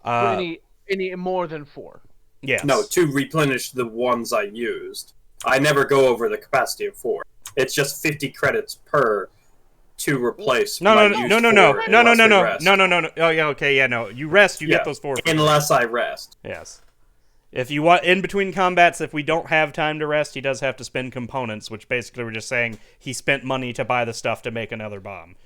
Any more than 4. Yes. No, to replenish the ones I used. I never go over the capacity of 4. It's just 50 credits per to replace. No. my used 4 unless I rest. No. Oh yeah, okay, yeah, no. You rest, you Yeah, get those 4. unless I rest. Yes. If you want in between combats, if we don't have time to rest, he does have to spend components, which basically we're just saying he spent money to buy the stuff to make another bomb.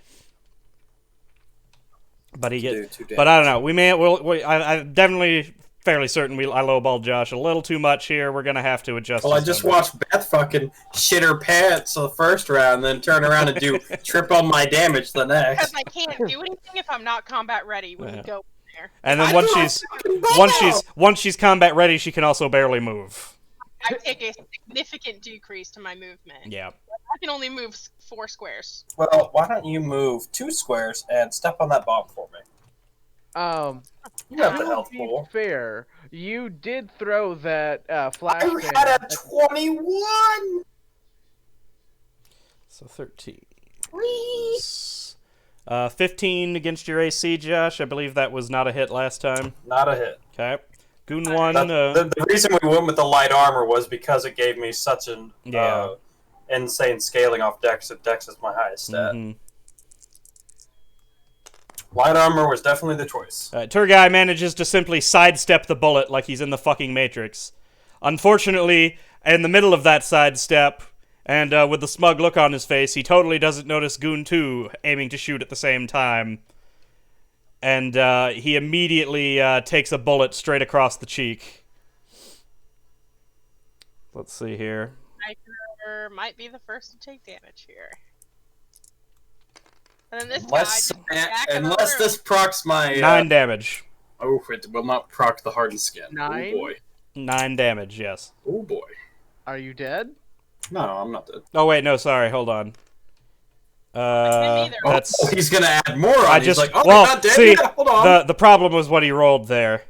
But he gets. But I don't know. I'm definitely fairly certain I lowballed Josh a little too much here. We're gonna have to adjust. Well, I his just numbers. watched Beth fucking shit her pants the first round, then turn around and do triple my damage the Because next. I can't do anything if I'm not combat ready when we go there. And then I once threw a she's fucking bomb! once she's combat ready, she can also barely move. I take a significant decrease to my movement. Yeah. I can only move 4 squares. Well, why don't you move 2 squares and step on that bomb for me? You have the to health be pool. fair, you did throw that I flashbang. had a 21! So 13. 15 against your AC, Josh. I believe that was not a hit last time. Not a hit. Okay. Goon 1. The reason we went with the light armor was because it gave me such an insane scaling off Dex. Dex is my highest stat. Mm-hmm. Light armor was definitely the choice. Tour guy manages to simply sidestep the bullet like he's in the fucking Matrix. Unfortunately, in the middle of that sidestep, and with the smug look on his face, he totally doesn't notice Goon 2 aiming to shoot at the same time. And he immediately takes a bullet straight across the cheek. Let's see here. Hiker might be the first to take damage here. And then this Unless this procs my... 9 damage. Oh, it will not proc the hardened skin. 9? Oh, boy. 9 damage, yes. Oh, boy. Are you dead? No, I'm not dead. Oh, wait, no, sorry, hold on. That's... Oh, he's gonna add more on. I He's just... like, oh, well, you're not dead? see, Yeah, hold on. the problem was what he rolled there.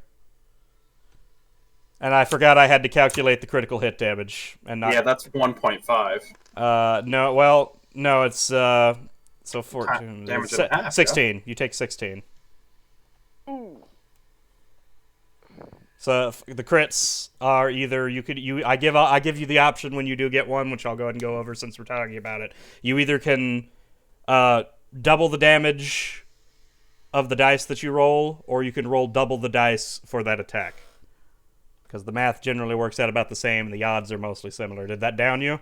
And I forgot I had to calculate the critical hit damage. And not... Yeah, that's 1.5. No, well, no, it's, so 14... Damage and a half, 16. Yeah? You take 16. Ooh. So the crits are either I give you the option when you do get one, which I'll go ahead and go over since we're talking about it. You either can double the damage of the dice that you roll, or you can roll double the dice for that attack. Because the math generally works out about the same, and the odds are mostly similar. Did that down you?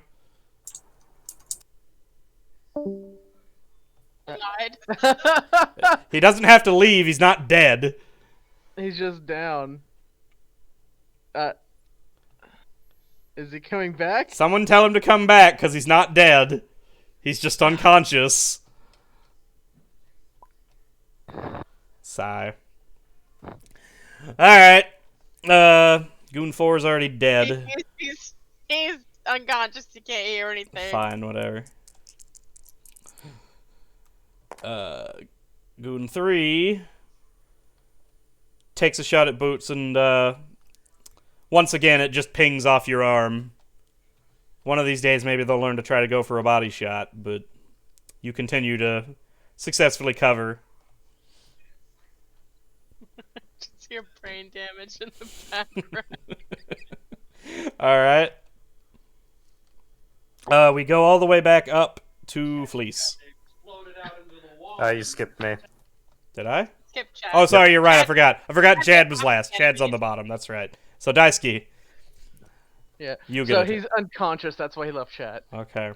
He doesn't have to leave. He's not dead. He's just down. Is he coming back? Someone tell him to come back, because he's not dead. He's just unconscious. Sigh. Alright. Goon 4 is already dead. He's unconscious. He can't hear anything. Fine, whatever. Goon 3 takes a shot at Boots, and once again it just pings off your arm. One of these days maybe they'll learn to try to go for a body shot, but you continue to successfully cover. Just hear brain damage in the background. Alright. We go all the way back up to Fleece. You skipped me. Did I? Skip Chad. Oh, sorry, you're right. I forgot Chad was last. Chad's on the bottom. That's right. So, Daisuke. Yeah. You get so it. he's unconscious. That's why he left chat. Okay.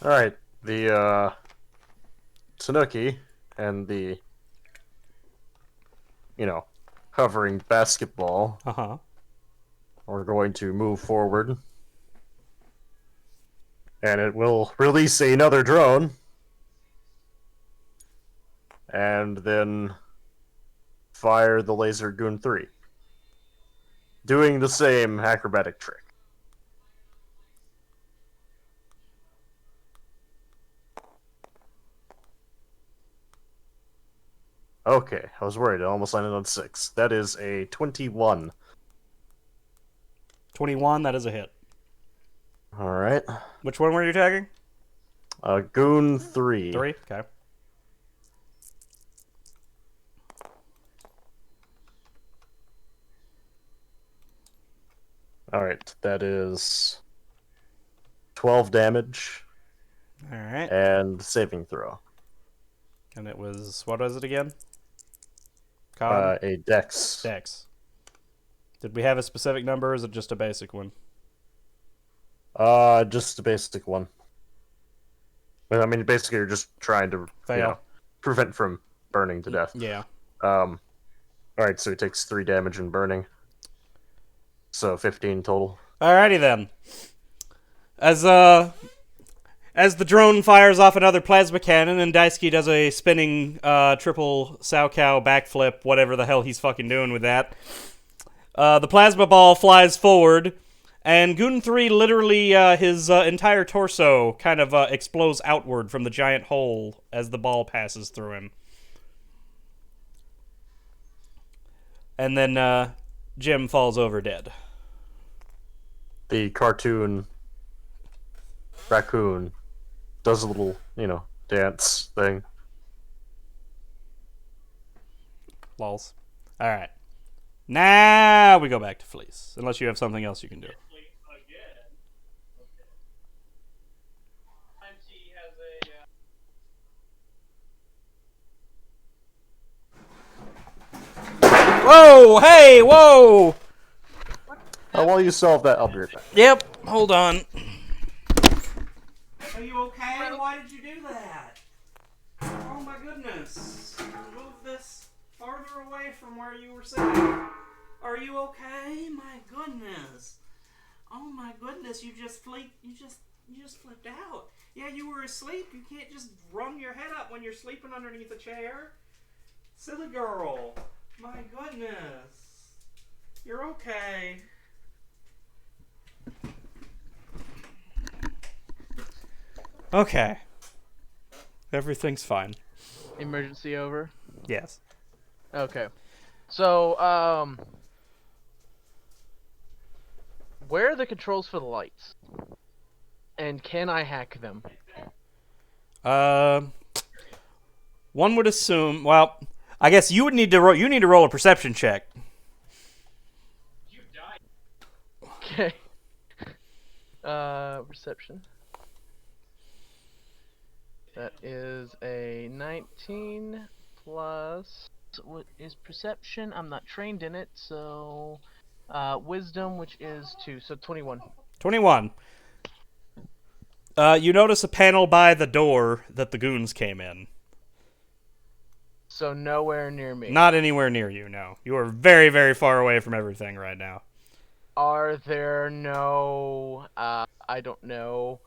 Alright, the, Tanuki and the, hovering basketball Uh-huh. are going to move forward. And it will release another drone. And then fire the laser Goon 3. Doing the same acrobatic trick. Okay, I was worried. I almost landed on 6. That is a 21. 21, that is a hit. Alright. Which one were you tagging? Goon 3. 3? Okay. Alright, that is 12 damage Alright. and saving throw. And it was, what was it again? Con? A dex. Dex. Did we have a specific number, or is it just a basic one? Just a basic one. I mean, basically, you're just trying to Fail. prevent from burning to death. Yeah. Alright, so he takes 3 damage in burning. So 15 total. Alrighty then. As the drone fires off another plasma cannon and Daisuke does a spinning triple Sao-Cow backflip, whatever the hell he's fucking doing with that, the plasma ball flies forward And Goon 3 literally, his entire torso kind of explodes outward from the giant hole as the ball passes through him. And then Jim falls over dead. The cartoon raccoon does a little, dance thing. Lols. Alright. Now we go back to Fleece. Unless you have something else you can do. Whoa! Hey! Whoa! While you solve that, I'll be right back. Yep. Hold on. Are you okay? Why did you do that? Oh my goodness. Move this farther away from where you were sitting. Are you okay? My goodness. Oh my goodness, you just flipped out. Yeah, you were asleep. You can't just rung your head up when you're sleeping underneath a chair. Silly girl. My goodness. You're okay. Okay. Everything's fine. Emergency over? Yes. Okay. So, where are the controls for the lights? And can I hack them? One would assume, well, I guess you would need to roll a perception check. Okay. Perception. That is a 19 plus... What is perception? I'm not trained in it, so... wisdom, which is 2, so 21. 21. You notice a panel by the door that the goons came in. So nowhere near me. Not anywhere near you, no. You are very, very far away from everything right now. Are there no, I don't know,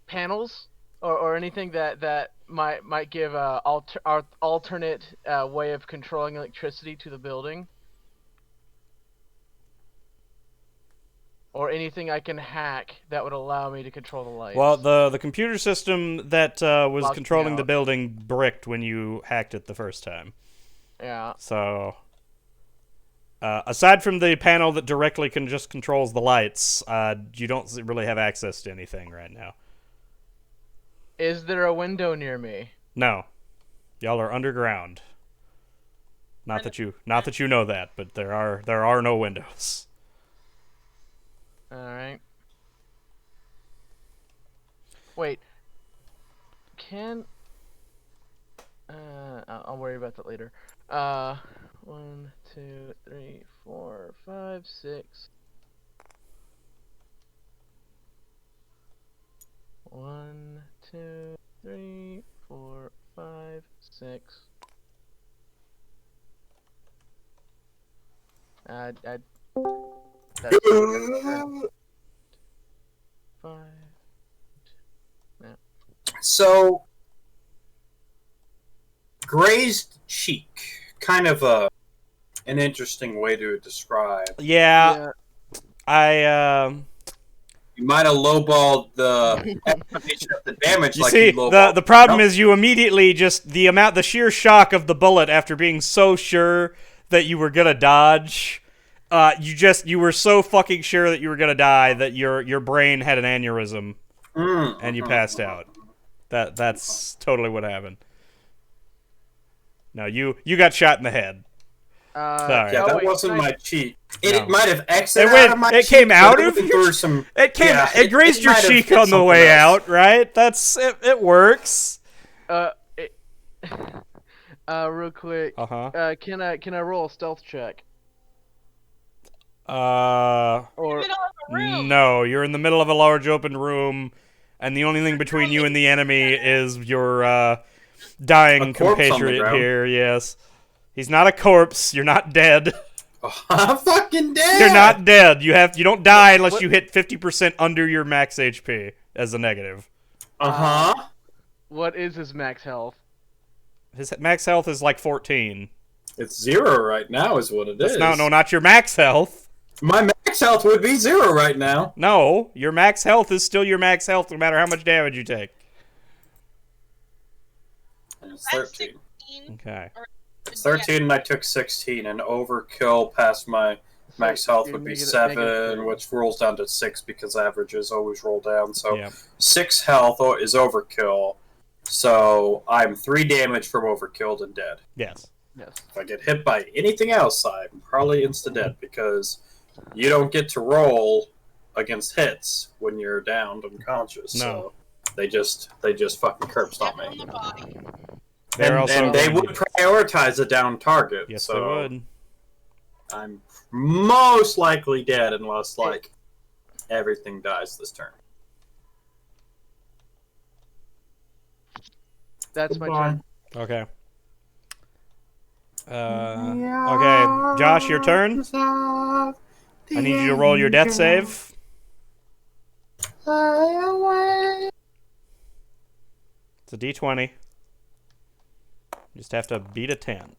panels or anything that might give a alternate way of controlling electricity to the building? Or anything I can hack that would allow me to control the lights? Well, the computer system that was Locked me controlling the out. building bricked when you hacked it the first time. Yeah. So, aside from the panel that directly just controls the lights, you don't really have access to anything right now. Is there a window near me? No, y'all are underground. Not that you know that, but there are no windows. All right. Wait. Can I'll worry about that later. 1, 2, 3, 4, 5, 6. 1, 2, 3, 4, 5, 6. That's 5. So, grazed cheek, kind of an interesting way to describe. Yeah. You might have lowballed the estimation of the damage. You like see, you lowballed the problem no. is you immediately just the sheer shock of the bullet after being so sure that you were gonna dodge. You were so fucking sure that you were gonna die that your brain had an aneurysm and you passed out. That's totally what happened. No, you got shot in the head. Sorry. Yeah, that wait, wasn't can I- my cheek. It No. might have exited It went- out of my it cheek. came out but of there your- were some. It came. Yeah, it grazed your might have cheek hit on the something way else. out, right? It works. Real quick. Can I roll a stealth check? Or Middle of a room. no, you're in the middle of a large open room, and the only thing between you and the enemy is your dying A corpse on the compatriot ground. here. Yes, he's not a corpse. You're not dead. I'm fucking dead. You're not dead. You don't die unless you hit 50% under your max HP as a negative. What is his max health? His max health is like 14. It's 0 right now, is what it is. No, not your max health. My max max health would be 0 right now. No, your max health is still your max health no matter how much damage you take. And it's That's 13. 16. Okay. It's 13 and I took 16, and overkill past my max health would be 7, which rolls down to 6 because averages always roll down. So Yeah. 6 health is overkill. So I'm 3 damage from overkill and dead. Yes. Yes. If I get hit by anything else, I'm probably insta-dead because you don't get to roll against hits when you're downed unconscious. No. So they just fucking curb stomp Step on me. the body. They're also And they would prioritize a down target. Yes, so they would. I'm most likely dead unless like everything dies this turn. That's my Goodbye. turn. Okay. Okay, Josh, your turn. I need you to roll your death save. It's a d20. You just have to beat a 10.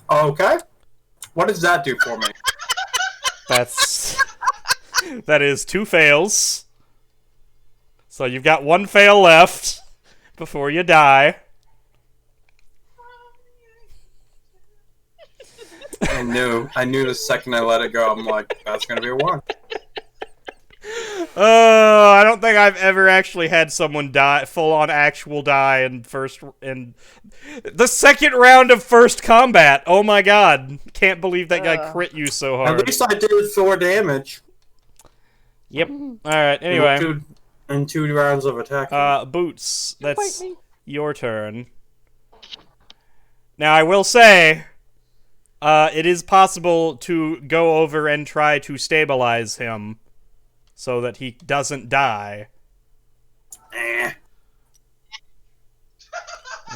Okay. What does that do for me? That is 2 fails. So you've got 1 fail left before you die. I knew the second I let it go, I'm like, that's gonna be a 1. I don't think I've ever actually had someone die, full on actual die in the second round of first combat. Oh my god. Can't believe that guy crit you so hard. At least I did 4 damage. Yep. Alright, anyway. In 2 rounds of attack. Boots, that's your turn. Now I will say, it is possible to go over and try to stabilize him so that he doesn't die. Oh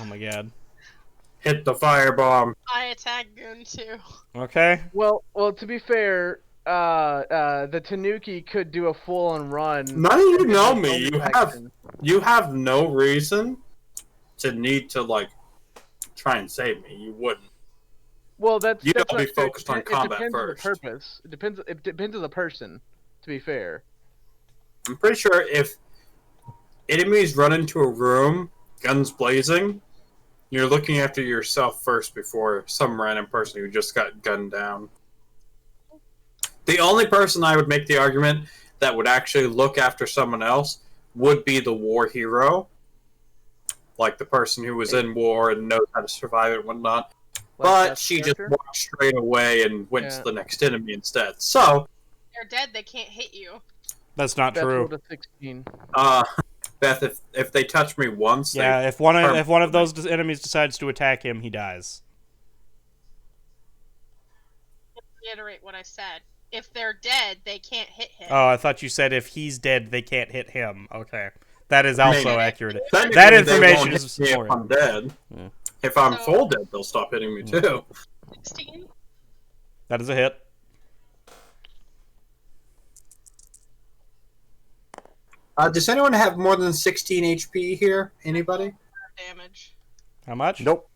my god. Hit the firebomb. I attack Goon too. Okay. Well, to be fair, the Tanuki could do a full-on run. None of you know me. You have no reason to need to like try and save me. You wouldn't. Well, that's You'd that's all be not fair. focused on It combat depends first. On the purpose. It depends on the person. To be fair. I'm pretty sure if enemies run into a room, guns blazing, you're looking after yourself first before some random person who just got gunned down. The only person I would make the argument that would actually look after someone else would be the war hero. Like the person who was in war and knows how to survive it and whatnot. But she just walked straight away and went to the next enemy instead. So They're dead, they can't hit you. That's not true. Rolled a 16. Beth, if they touch me once, yeah, if one of those enemies decides to attack him, he dies. Reiterate what I said. If they're dead, they can't hit him. Oh, I thought you said if he's dead, they can't hit him. Okay. That is also accurate. Technically, That they information won't is hit me if I'm dead. Yeah. If I'm full dead, they'll stop hitting me too. 16? That is a hit. Does anyone have more than 16 HP here? Anybody? Damage. How much? Nope.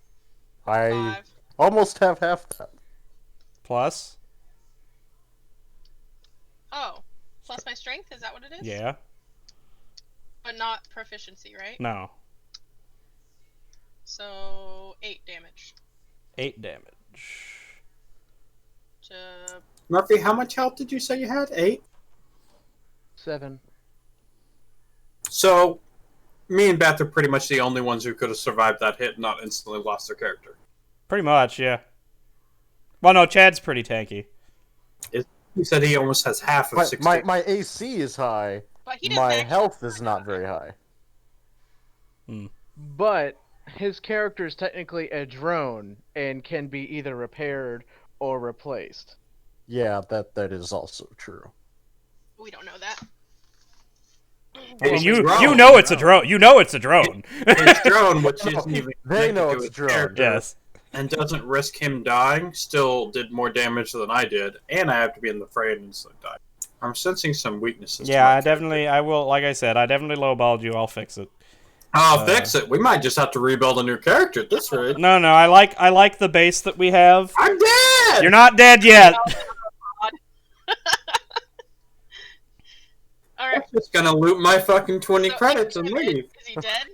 I 5. almost have half that. Plus? Oh. Plus my strength? Is that what it is? Yeah. But not proficiency, right? No. So 8 damage. 8 damage. Murphy, how much health did you say you had? 8? 7. So, me and Beth are pretty much the only ones who could have survived that hit and not instantly lost their character. Pretty much, yeah. Well, no, Chad's pretty tanky. He said he almost has half of 16. My AC is high. But he doesn't My actually health is not very high. But his character is technically a drone and can be either repaired or replaced. Yeah, that is also true. We don't know that. Well, you know it's a drone. You know it's a drone. His drone, which isn't even They know connected to it's a his drone. character, Yes. and doesn't risk him dying, still did more damage than I did, and I have to be in the fray and instantly die. I'm sensing some weaknesses. Yeah, I will, like I said, I definitely lowballed you. I'll fix it. I'll fix it. We might just have to rebuild a new character at this rate. No, I like the base that we have. I'm dead! dead! You're not dead yet. All right. I'm just gonna loot my fucking 20 So, credits and is leave. he dead?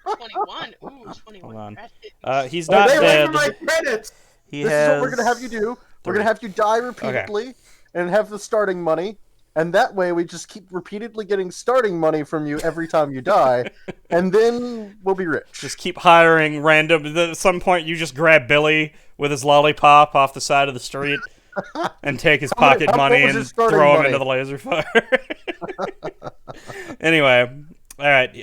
21. Ooh, 21. Hold on. credits. He's Oh, not they wait dead. for my credits! He This has... is what we're gonna have you do. We're gonna have you die repeatedly and have the starting money, and that way we just keep repeatedly getting starting money from you every time you die, and then we'll be rich. Just keep hiring random... At some point, you just grab Billy with his lollipop off the side of the street and take his pocket how money much was your and starting throw him money? into the laser fire. Anyway, all right.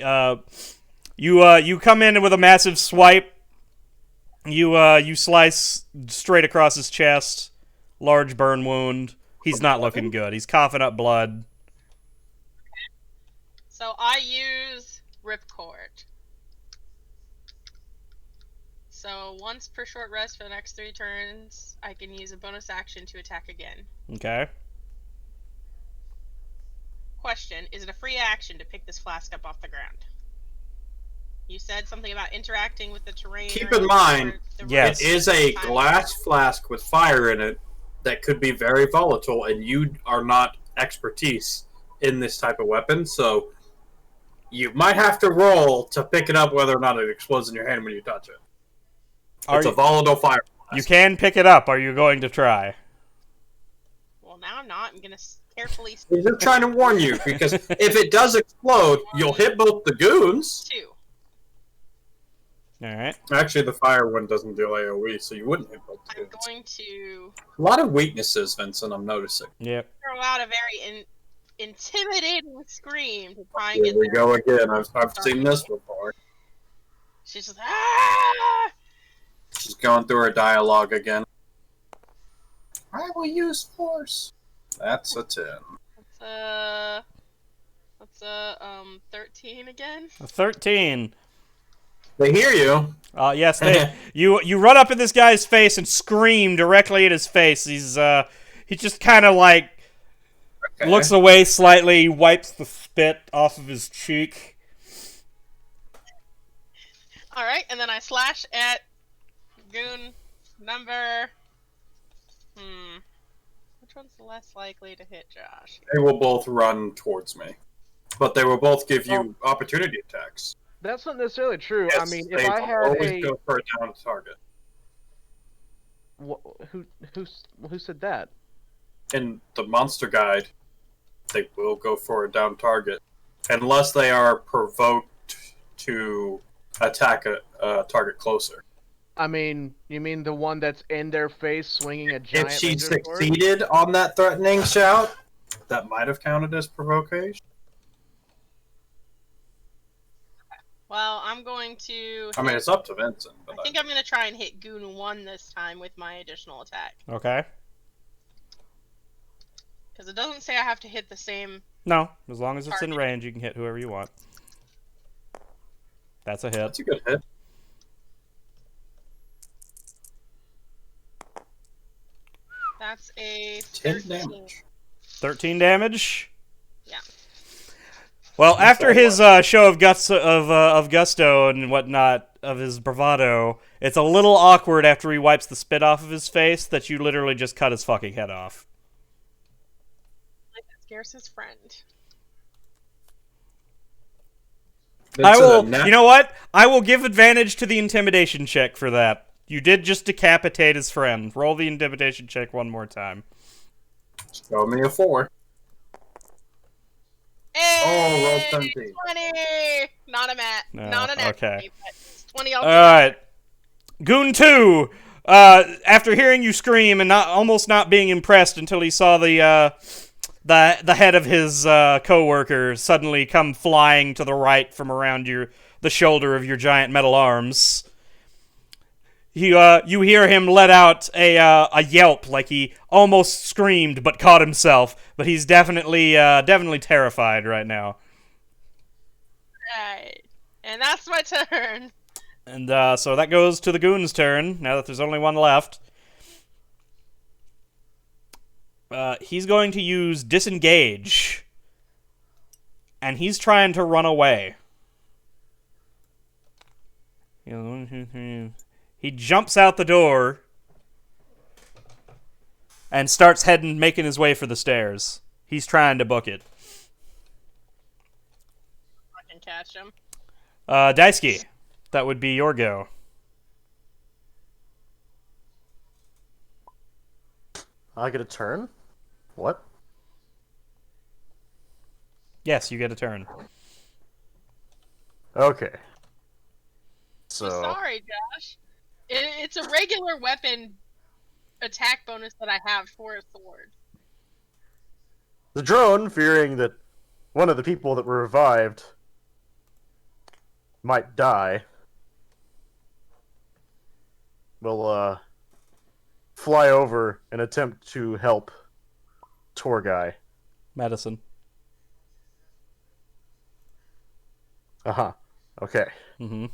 You come in with a massive swipe. You slice straight across his chest, large burn wound. He's not looking good. He's coughing up blood. So I use Ripcord. So once per short rest for the next 3 turns, I can use a bonus action to attack again. Okay. Question, is it a free action to pick this flask up off the ground? You said something about interacting with the terrain. Keep in mind, Yes. it is a glass flask with fire in it that could be very volatile, and you are not expertise in this type of weapon, so you might have to roll to pick it up whether or not it explodes in your hand when you touch it. It's a volatile fire flask. You can pick it up. Are you going to try? Well, now I'm not. I'm going to carefully... He's just trying to warn you, because if it does explode, you'll hit both the goons. 2. All right. Actually, the fire one doesn't do AoE, so you wouldn't hit both the I'm goons. going to A lot of weaknesses, Vincent, I'm noticing. Yep. throw out a very intimidating scream to try and Here get we there. go again. I've seen this before. She's just, ah! She's going through her dialogue again. I will use force. That's a 10. That's 13 again. A 13. They hear you. Yes, you run up in this guy's face and scream directly at his face. He just kind of like looks away slightly, wipes the spit off of his cheek. All right, and then I slash at goon number. Which one's less likely to hit Josh? They will both run towards me, but they will both give you opportunity attacks. That's not necessarily true. Yes, I mean, they if I will had always a go for a down target. who said that? In the monster guide, they will go for a down target unless they are provoked to attack a target closer. I mean, you mean the one that's in their face swinging a giant If she laser sword? succeeded on that threatening shout, that might have counted as provocation. Well, I'm going to. I mean, it's up to Vincent. But I think I'm going to try and hit goon 1 this time with my additional attack. Okay. Because it doesn't say I have to hit the same. No, as long as it's in Target. range, you can hit whoever you want. That's a hit. that's a good hit. That's a 10 13. damage. 13 damage. Yeah. Well, after his show of gusto and whatnot, of his bravado, it's a little awkward after he wipes the spit off of his face that you literally just cut his fucking head off. Like that scares his friend. You know what? I will give advantage to the intimidation check for that. You did just decapitate his friend. Roll the intimidation check one more time. Show me a 4. Hey, roll 17. 20! Not a mat. No, Not an okay. actually, but 20 Alright. Goon 2, after hearing you scream and almost not being impressed until he saw the head of his co-worker suddenly come flying to the right from around the shoulder of your giant metal arms. You hear him let out a yelp, like he almost screamed but caught himself. But he's definitely terrified right now. Right. And that's my turn. And so that goes to the goon's turn, now that there's only one left. He's going to use disengage. And he's trying to run away. He jumps out the door. and starts making his way for the stairs. He's trying to book it. I can catch him. Daisuke, that would be your go. I get a turn? What? Yes, you get a turn. Okay. So So, sorry, Josh. It's a regular weapon attack bonus that I have for a sword. the drone, fearing that one of the people that were revived might die, will fly over and attempt to help tour guy. Medicine. Uh-huh. Okay. Mm-hmm.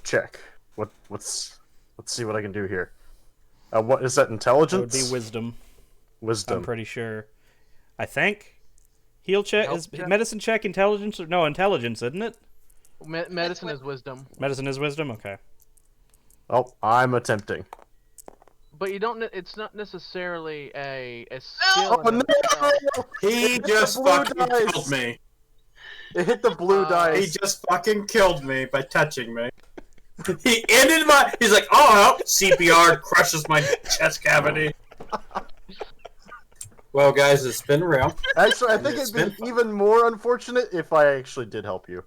Check. Let's see what I can do here. What is that, That intelligence? would be wisdom. Wisdom. I'm pretty sure. I think. Heal check Health is check? medicine check intelligence or no intelligence, isn't it? Medicine is wisdom. Medicine is wisdom. Okay. Oh, I'm attempting. But you don't. It's not necessarily a skill. Oh no! He It hit just the blue fucking dice. killed me. It hit the blue He dice. just fucking killed me by touching me. He ended my. He's like, oh, CPR crushes my chest cavity. Well, guys, it's been real. Actually, I think It's it'd been be fun. even more unfortunate if I actually did help you.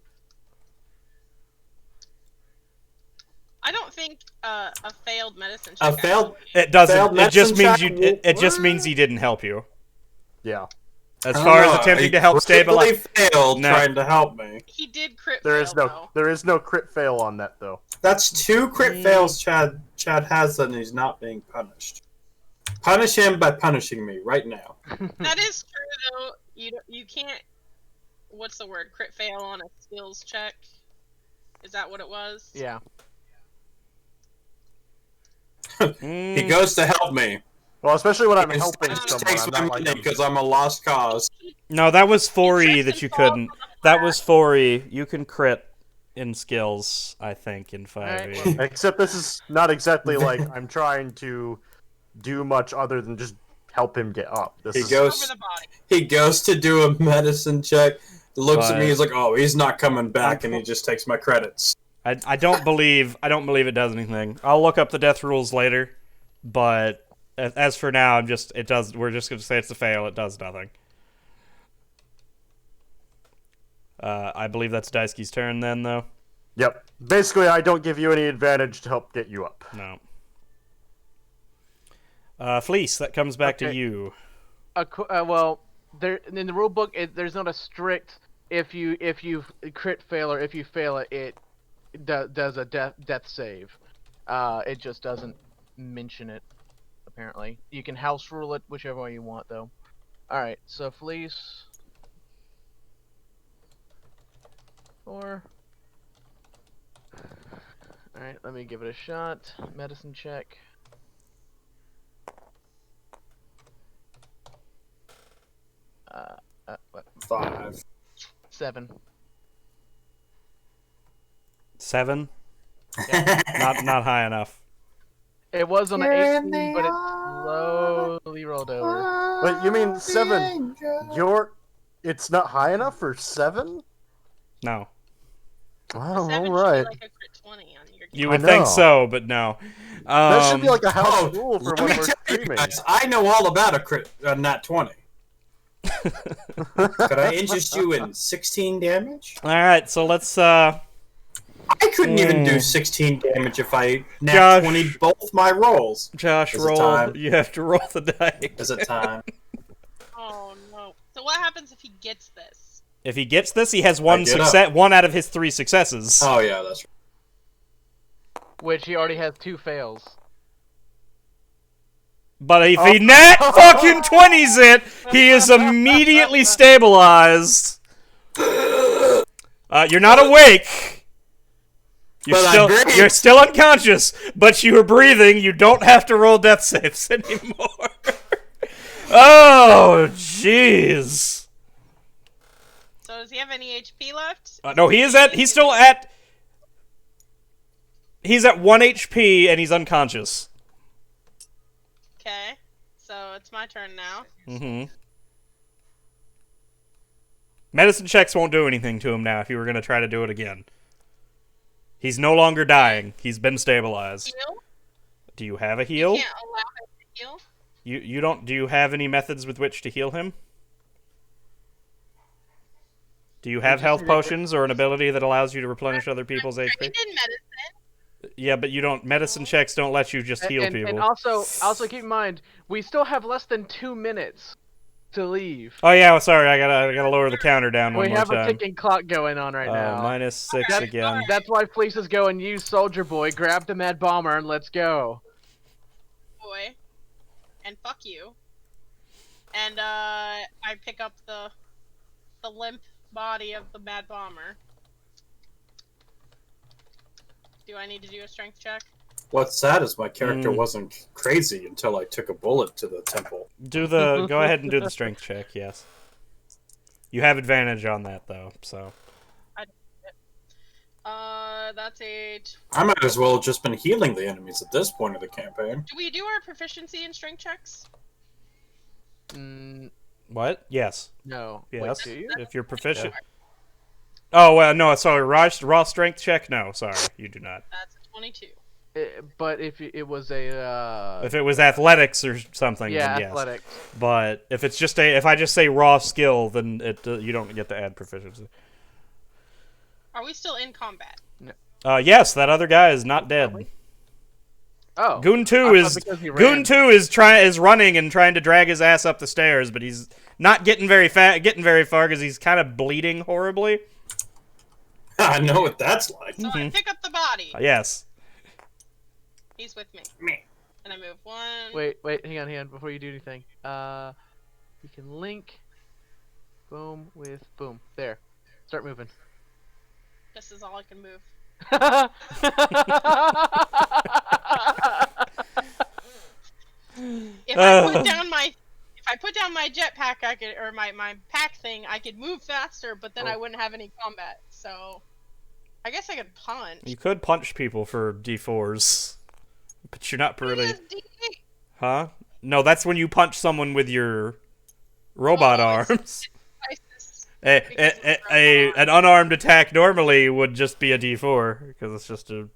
I don't think a failed medicine A check. failed. It doesn't. Failed It just medicine means check? you. It just What? means he didn't help you. Yeah. As I far don't as know, attempting he to help critically stabilize. failed No. trying to help me. He did crit There fail, is no though. there is no crit fail on that though. That's 2 crit fails Chad has, and he's not being punished. Punish him by punishing me right now. That is true, though. You can't. What's the word? Crit fail on a skills check. Is that what it was? Yeah. He goes to help me. Well, especially when I'm Instead, helping he just someone, takes I'm my not like money because I'm a lost cause. No, that was 4E trips that you and falls couldn't. on the That flat. was 4E. You can crit in skills, I think, in 5E. Alright, except this is not exactly like I'm trying to do much other than just help him get up. This He is goes. Over the body. He goes to do a medicine check. Looks at me. But- He's like, "Oh, he's not coming back," and he just takes my credits. I don't believe it does anything. I'll look up the death rules later, but as for now, we're just going to say it's a fail. It does nothing. I believe that's Daisuke's turn then, though. Yep. Basically, I don't give you any advantage to help get you up. No. Fleece, that comes back to Okay. you. Well, there in the rule book, there's not a strict if you crit fail or if you fail it, it does a death save. It just doesn't mention it. Apparently, you can house rule it whichever way you want, though. All right, so Fleece. 4. All right, let me give it a shot. Medicine check. What? 5. 7. 7? Not high enough. It was on an 18, but it slowly rolled over. Wait, you mean 7? It's not high enough for 7? No. Oh, 7 should alright. be like a crit 20 on your You I would think know. so, but no. That should be like a house Oh, rule for let when me we're tell you streaming. guys, I know all about a crit nat 20. Could I interest you in 16 damage? All right, so let's. I couldn't even do 16 damage if I nat Josh. 20 both my rolls. Josh, Is it roll. time? You have to roll the dice. Is it time? Oh no. So what happens if he gets this? If he gets this, he has one get up. success. One out of his 3 successes. Oh yeah, that's right. Which he already has 2 fails. But if he nat fucking 20s it, he is immediately stabilized. You're not awake. But You're still unconscious, but you are breathing. You don't have to roll death saves anymore. Oh, jeez. So does he have any HP left? No, he's at 1 HP and he's unconscious. Okay. So it's my turn now. Mm-hmm. Medicine checks won't do anything to him now if you were going to try to do it again. He's no longer dying. He's been stabilized. Heal? Do you have a heal? You can't allow him to heal? You don't. Do you have any methods with which to heal him? Do you have health potions or an ability that allows you to replenish other people's HP? I did medicine. Yeah, but you don't. Medicine checks don't let you just heal people. And also keep in mind, we still have less than 2 minutes to leave. Oh yeah, sorry. I gotta lower the counter down one We more have time. a ticking clock going on right now. -6 again. That's why Fleeces go and use Soldier Boy, grab the Mad Bomber, and let's go. Boy. And fuck you. And I pick up the limp body of the Mad Bomber. Do I need to do a strength check? What's sad is my character wasn't crazy until I took a bullet to the temple. Go ahead and do the strength check. Yes. You have advantage on that though, so. That's a... I might as well have just been healing the enemies at this point of the campaign. Do we do our proficiency in strength checks? What? Yes. No. Yes. Wait, do you? If you're proficient. Oh well, no. Sorry, raw strength check. No, sorry, you do not. That's a 22. But if it was a If it was athletics or something, yeah, then yes. athletics. But if it's just if I just say raw skill, then you don't get to add proficiency. Are we still in combat? Yes, that other guy is not dead. Oh. Goon 2 is running and trying to drag his ass up the stairs, but he's not getting very far because he's kind of bleeding horribly. I know what that's like. So I pick up the body. Yes. He's with me. And I move one. Wait, hang on, before you do anything. You can link boom with boom. There. Start moving. This is all I can move. If I put down my jetpack, I could, or my pack thing, I could move faster, but then I wouldn't have any combat. So I guess I could punch. You could punch people for D4s, but you're not really. Huh? No, that's when you punch someone with your robot arms. An unarmed attack normally would just be a D4 because it's just a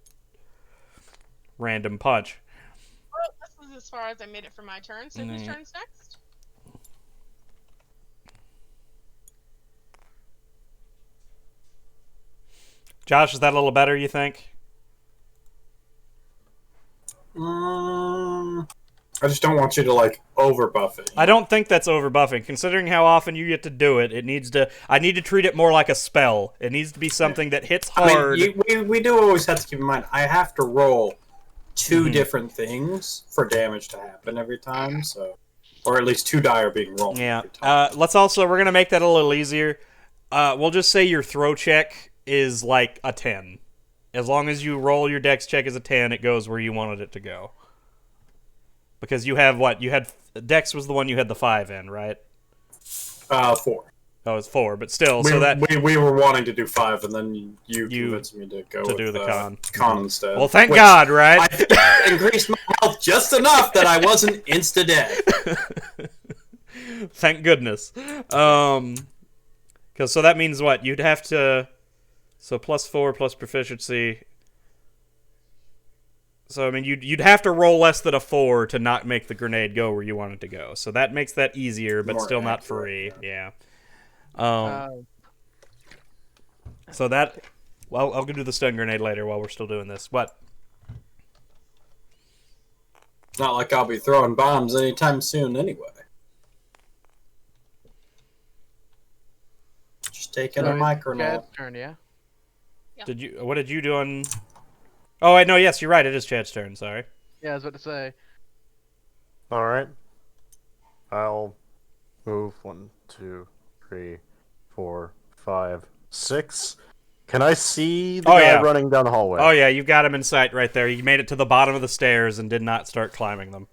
random punch. Well, this is as far as I made it for my turn. So whose turn's next? Josh, is that a little better, you think? I just don't want you to, like, overbuff it. I don't think that's overbuffing. Considering how often you get to do it, I need to treat it more like a spell. It needs to be something that hits hard. I mean, we do always have to keep in mind, I have to roll two different things for damage to happen every time, so... Or at least 2 die are being rolled every time. We're going to make that a little easier. We'll just say your throw check is like a 10. As long as you roll your dex check as a 10, it goes where you wanted it to go. Because you have what? You had Dex was the one you had the 5 in, right? 4. Oh, it's 4, but still. We were wanting to do 5, and then you convinced me to go do the con instead. Well, thank God, right? I increased my health just enough that I wasn't insta dead. Thank goodness. So that means what? You'd have to. So +4 plus proficiency. So, I mean, you'd have to roll less than a 4 to not make the grenade go where you want it to go. So that makes that easier, but still not free. Yeah. So that... Well, I'll go do the stun grenade later while we're still doing this. What? It's not like I'll be throwing bombs anytime soon anyway. Just taking a micronaut. Turn, yeah? What did you do on... Oh, wait, no, yes, you're right. It is Chad's turn, sorry. Yeah, I was about to say. Alright. I'll move 1, 2, 3, 4, 5, 6. Can I see the guy running down the hallway? Oh, yeah, you've got him in sight right there. He made it to the bottom of the stairs and did not start climbing them.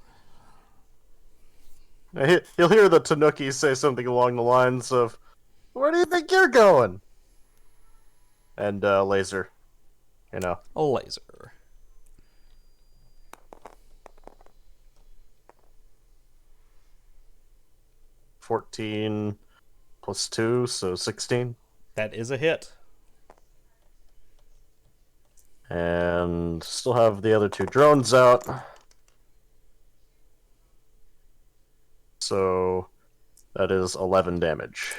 He'll hear the Tanuki say something along the lines of, "Where do you think you're going?" And, laser. You know. A laser. 14 plus 2, so 16. That is a hit. And still have the other 2 drones out. So that is 11 damage.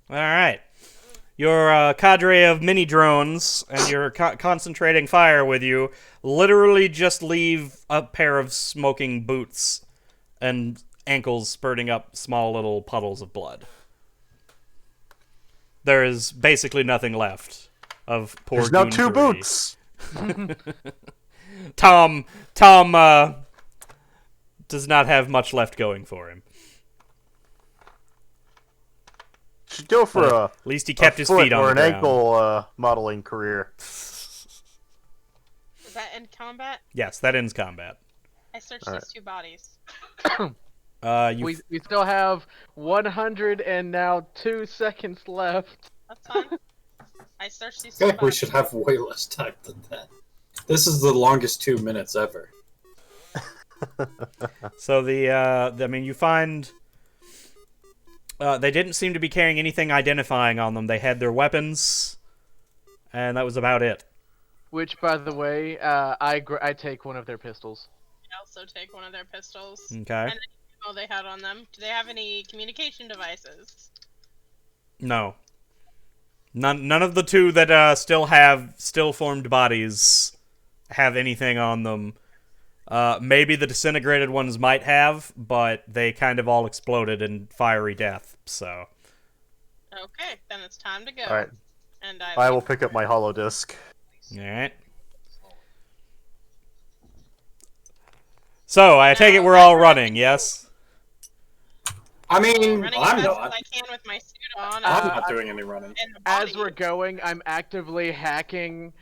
All right. Your cadre of mini drones and your concentrating fire with you literally just leave a pair of smoking boots and ankles spurting up small little puddles of blood. There is basically nothing left of poor There's now Goon 2 3. boots. Tom does not have much left going for him. Should go for At least he kept his foot feet on or the an ground. ankle modeling career. Is that end combat? Yes, that ends combat. I searched Alright. these 2 bodies. We still have 100 and now 2 seconds left. That's fine. I searched these 2 I feel like we bodies. should have way less time than that. This is the longest 2 minutes ever. So you find they didn't seem to be carrying anything identifying on them. They had their weapons, and that was about it. Which, by the way, I take one of their pistols. I also take one of their pistols. Okay. And the ammo they had on them. Do they have any communication devices? No. None of the 2 that still have formed bodies have anything on them. Maybe the disintegrated ones might have, but they kind of all exploded in fiery death, so. Okay, then it's time to go. Alright, And I will pick up my hollow disc. Alright. So, I take it we're all running, yes? I mean, running I'm as fast not. as I can with my suit on. I'm not doing any running. and the As body. we're going, I'm actively hacking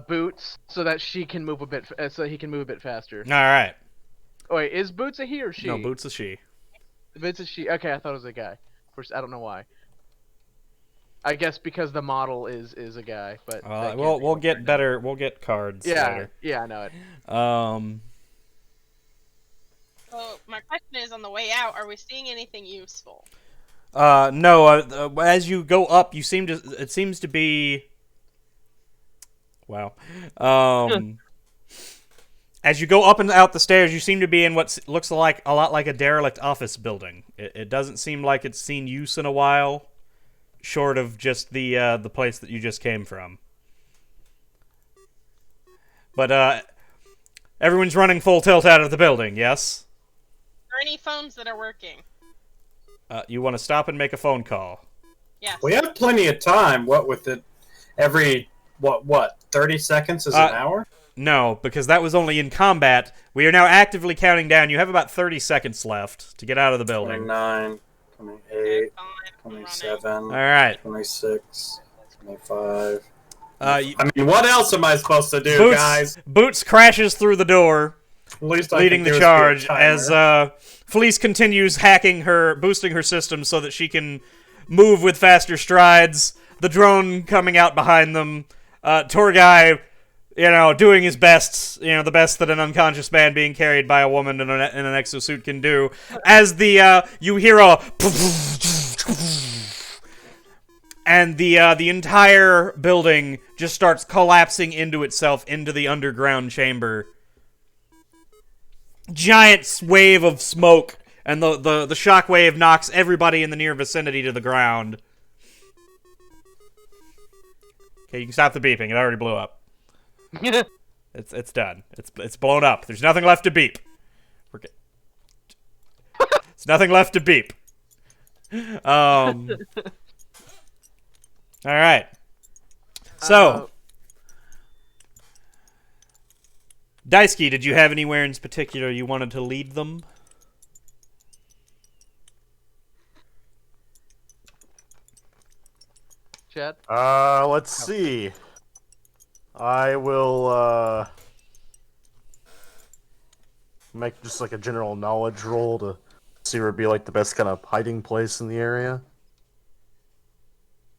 Boots so that she can move a bit, so he can move a bit faster. Alright. Wait, is Boots a he or she? No, Boots is she. Boots is she. Okay, I thought it was a guy. First, I don't know why. I guess because the model is a guy, but that can't be We'll one get right now. better. We'll get cards later. Yeah, I know it. So my question is, on the way out, are we seeing anything useful? No. As you go up, it seems to be. Wow. As you go up and out the stairs, you seem to be in what looks like a lot like a derelict office building. It doesn't seem like it's seen use in a while, short of just the place that you just came from. But everyone's running full tilt out of the building. Yes. Are there any phones that are working? You want to stop and make a phone call? Yes. We have plenty of time. What with it? Every 30 seconds is an hour? No, because that was only in combat. We are now actively counting down. You have about 30 seconds left to get out of the building. 29, 28, 27, All right. 26, 25. I I mean, what else am I supposed to do, Boots, guys? Boots crashes through the door, At least I leading can the do is be a charge timer. as Felice continues boosting her system so that she can move with faster strides. The drone coming out behind them. Tour guy, doing his best, the best that an unconscious man being carried by a woman in an exosuit can do. As you hear a and the entire building just starts collapsing into itself into the underground chamber. Giant wave of smoke, and the shockwave knocks everybody in the near vicinity to the ground. Okay, you can stop the beeping. It already blew up. It's done. It's blown up. There's nothing left to beep. There's nothing left to beep. All right. So, Daisuke, did you have anywhere in particular you wanted to lead them? Chat. Let's see. I will, make just like a general knowledge roll to see where would be like the best kind of hiding place in the area.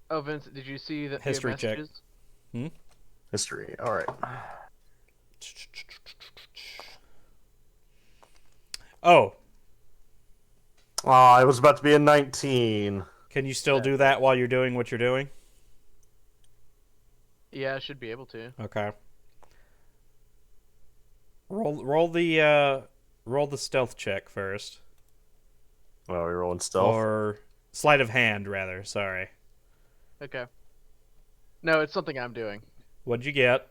Oh, Vince, did you see that? History check. History, alright. Oh. Oh, it was about to be a 19. Can you still do that while you're doing what you're doing? Yeah, I should be able to. Okay. Roll the stealth check first. Oh, we're rolling stealth. Or sleight of hand, rather. Sorry. Okay. No, it's something I'm doing. What'd you get?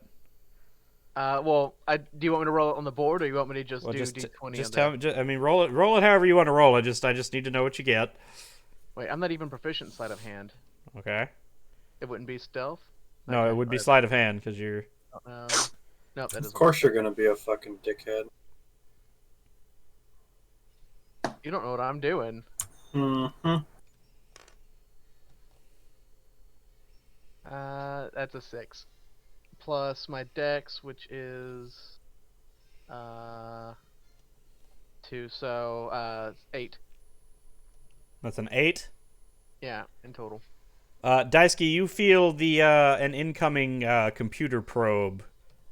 Well, do you want me to roll it on the board, or you want me to just do D20? Just tell me. I mean, roll it however you want to roll it. I just need to know what you get. Wait, I'm not even proficient in sleight of hand. Okay. It wouldn't be stealth. No, it would be sleight of hand because you're. No, that Of doesn't. course you're gonna be a fucking dickhead. You don't know what I'm doing. Mm-hmm. That's a 6. Plus my dex, which is 2, so 8. That's an 8. Yeah, in total. Daisuke, you feel an incoming computer probe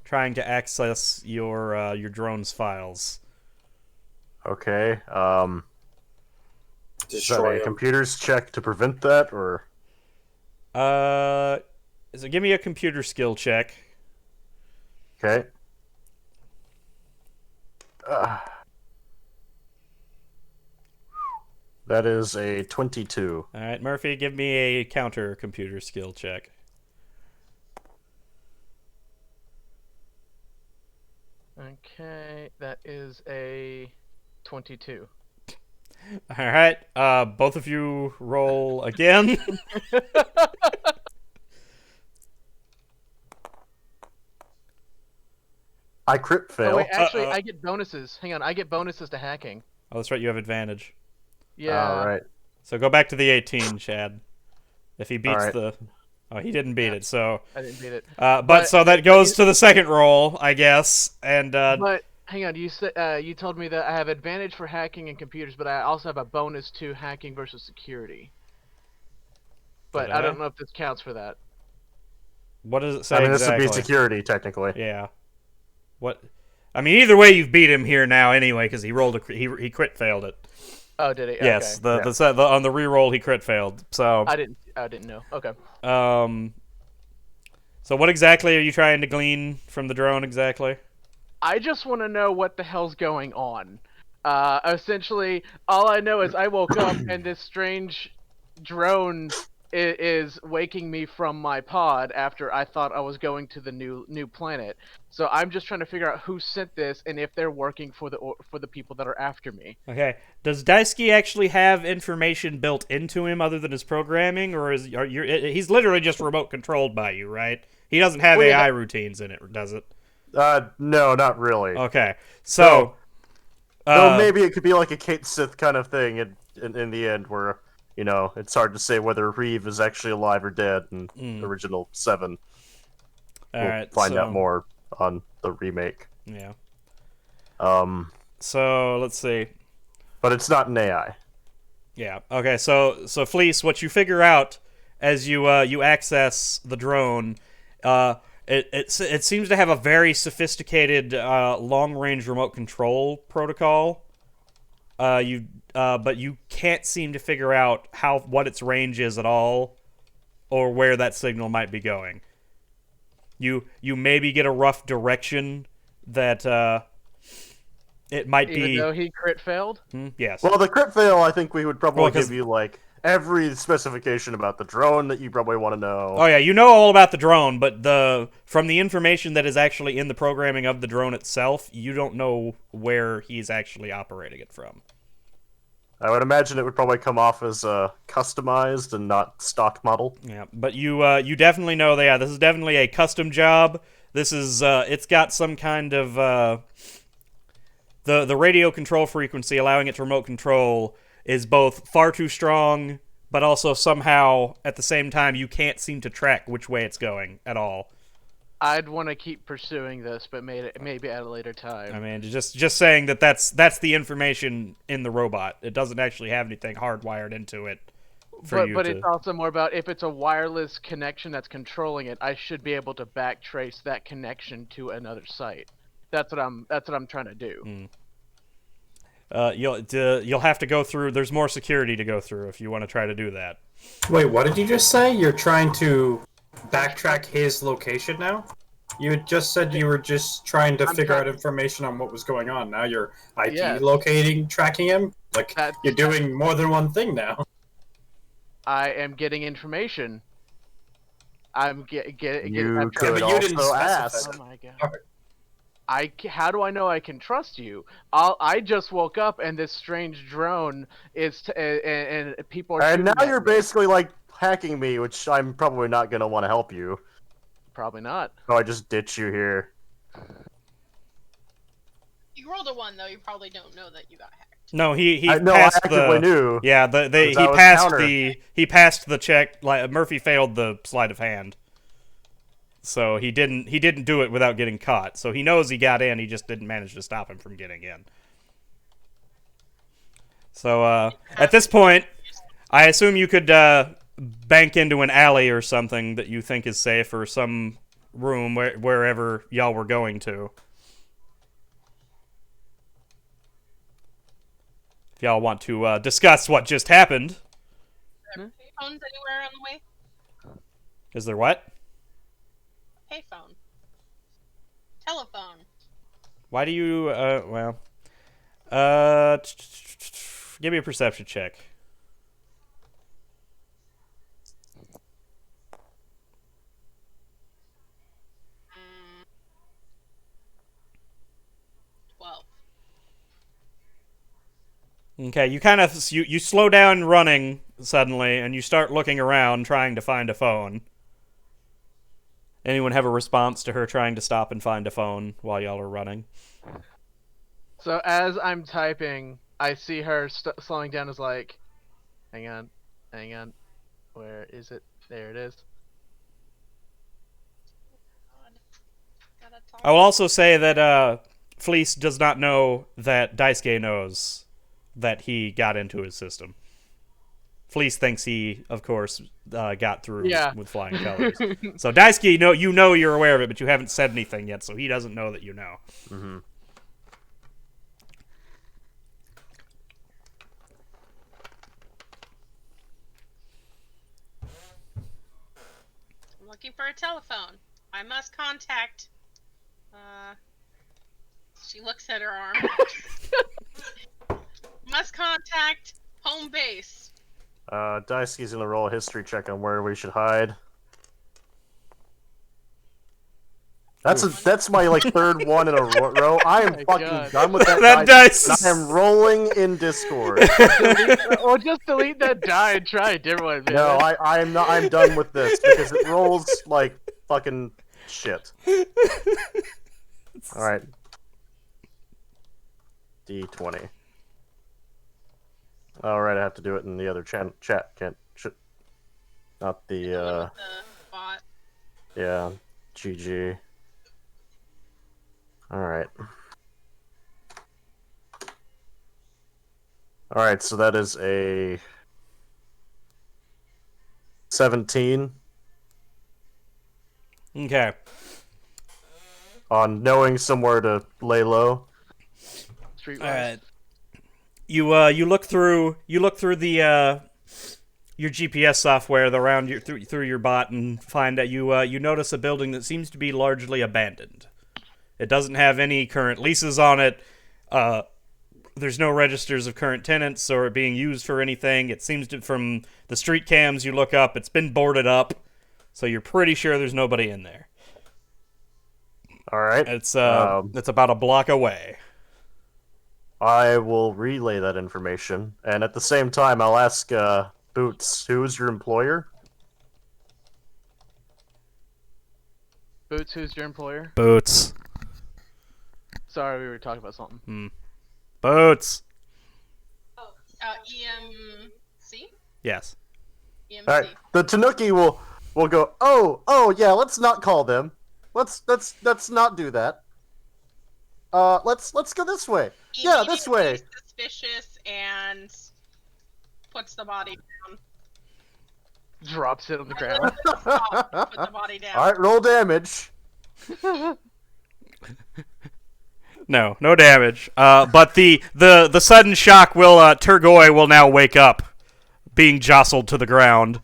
trying to access your drone's files. Okay. Is that Destroy a him. computer's check to prevent that, or? So give me a computer skill check. Okay. That is a 22. All right, Murphy, give me a counter computer skill check. Okay, that is a 22. All right, both of you roll again. I crit fail. Oh wait, actually, I get bonuses. Hang on, I get bonuses to hacking. Oh, that's right, you have advantage. Yeah. All right. So go back to the 18, Chad. If he beats right. the... Oh, he didn't beat it, so... I didn't beat it. But so that goes to the second roll, I guess, and... But hang on, you said you told me that I have advantage for hacking and computers, but I also have a bonus to hacking versus security. But Did I I? don't know if this counts for that. What does it say I mean, this exactly? would be security, technically. Yeah. What? I mean, either way, you've beat him here now anyway, because he rolled he crit failed it. Oh, did he? Yes, Okay. the on the reroll he crit failed. So I didn't know. Okay. So what exactly are you trying to glean from the drone exactly? I just want to know what the hell's going on. Essentially, all I know is I woke up and this strange drone is waking me from my pod after I thought I was going to the new planet. So I'm just trying to figure out who sent this and if they're working for the people that are after me. Okay. Does Daisuke actually have information built into him other than his programming, or he's literally just remote controlled by you, right? He doesn't have AI routines in it, does it? No, not really. Okay. So Though maybe it could be like a Kate Sith kind of thing in the end, where it's hard to say whether Reeve is actually alive or dead in original 7. All right, find out more on the remake. Yeah. So let's see. But it's not an AI. Yeah. Okay. So Fleece, what you figure out as you access the drone, it seems to have a very sophisticated long range remote control protocol. But you can't seem to figure out what its range is at all, or where that signal might be going. You maybe get a rough direction that it might be. Even though he crit failed? Yes. Well, the crit fail, I think we would probably give you like every specification about the drone that you probably want to know. Oh yeah, you know all about the drone, but from the information that is actually in the programming of the drone itself, you don't know where he's actually operating it from. I would imagine it would probably come off as customized and not stock model. Yeah, but you definitely know that this is definitely a custom job. This is it's got some kind of the radio control frequency allowing it to remote control is both far too strong, but also somehow at the same time you can't seem to track which way it's going at all. I'd want to keep pursuing this, but maybe at a later time. I mean, just saying that's the information in the robot. It doesn't actually have anything hardwired into it. But it's also more about if it's a wireless connection that's controlling it, I should be able to backtrace that connection to another site. That's what I'm trying to do. You'll have to go through. There's more security to go through if you want to try to do that. Wait, what did you just say? You're trying to backtrack his location now? You had just said you were just trying to figure out information on what was going on. Now you're IP locating, tracking him? Like, you're doing more than one thing now. I am getting information. I'm getting. You could also ask. Oh my god. How do I know I can trust you? I just woke up and this strange drone is and people are. And now you're basically like hacking me, which I'm probably not gonna want to help you. Probably not. So I just ditch you here. You rolled a 1 though. You probably don't know that you got hacked. No, he I passed actively knew. Yeah, he passed the check. Like Murphy failed the sleight of hand, so he didn't do it without getting caught. So he knows he got in. He just didn't manage to stop him from getting in. So at this point, I assume you could bank into an alley or something that you think is safe, or some room wherever y'all were going to. If y'all want to discuss what just happened. Are there payphones anywhere on the way? Is there what? Payphone. Telephone. Why do you, give me a perception check. Mm, 12. Okay, you kind of you slow down running suddenly, and you start looking around trying to find a phone. Anyone have a response to her trying to stop and find a phone while y'all are running? So as I'm typing, I see her slowing down. Is like, hang on, where is it? There it is. I will also say that Fleece does not know that Daisuke knows that he got into his system. Fleece thinks he, of course, got through with flying colors. So Daisuke, you know you're aware of it, but you haven't said anything yet, so he doesn't know that you know. Mm-hmm. I'm looking for a telephone. I must contact. She looks at her arm. Must contact home base. Daisuke's gonna roll a history check on where we should hide. That's my like third one in a row. I am fucking done with that dice. I am rolling in Discord. Or just delete that die and try a different one. Man. No, I am not. I'm done with this because it rolls like fucking shit. All right. D20. All right, I have to do it in the other chat. Not the the bot. Yeah, GG. All right. All right, so that is a 17 Okay. on knowing somewhere to lay low. Streetwise. All right. You look through the your GPS software around through your bot and find that you notice a building that seems to be largely abandoned. It doesn't have any current leases on it. There's no registers of current tenants or being used for anything. It seems to, from the street cams you look up, it's been boarded up, so you're pretty sure there's nobody in there. All right. It's about a block away. I will relay that information, and at the same time, I'll ask Boots, who is your employer? Boots, who's your employer? Boots. Sorry, we were talking about something. Boots. Oh, EMC? Yes. EMC. All right. The Tanuki will go. Oh yeah. Let's not call them. Let's not do that. Let's go this way. Yeah, this way. Suspicious and puts the body down. Drops it on the ground. Put the body down. All right, roll damage. No damage. But the sudden shock will Turgoy will now wake up, being jostled to the ground.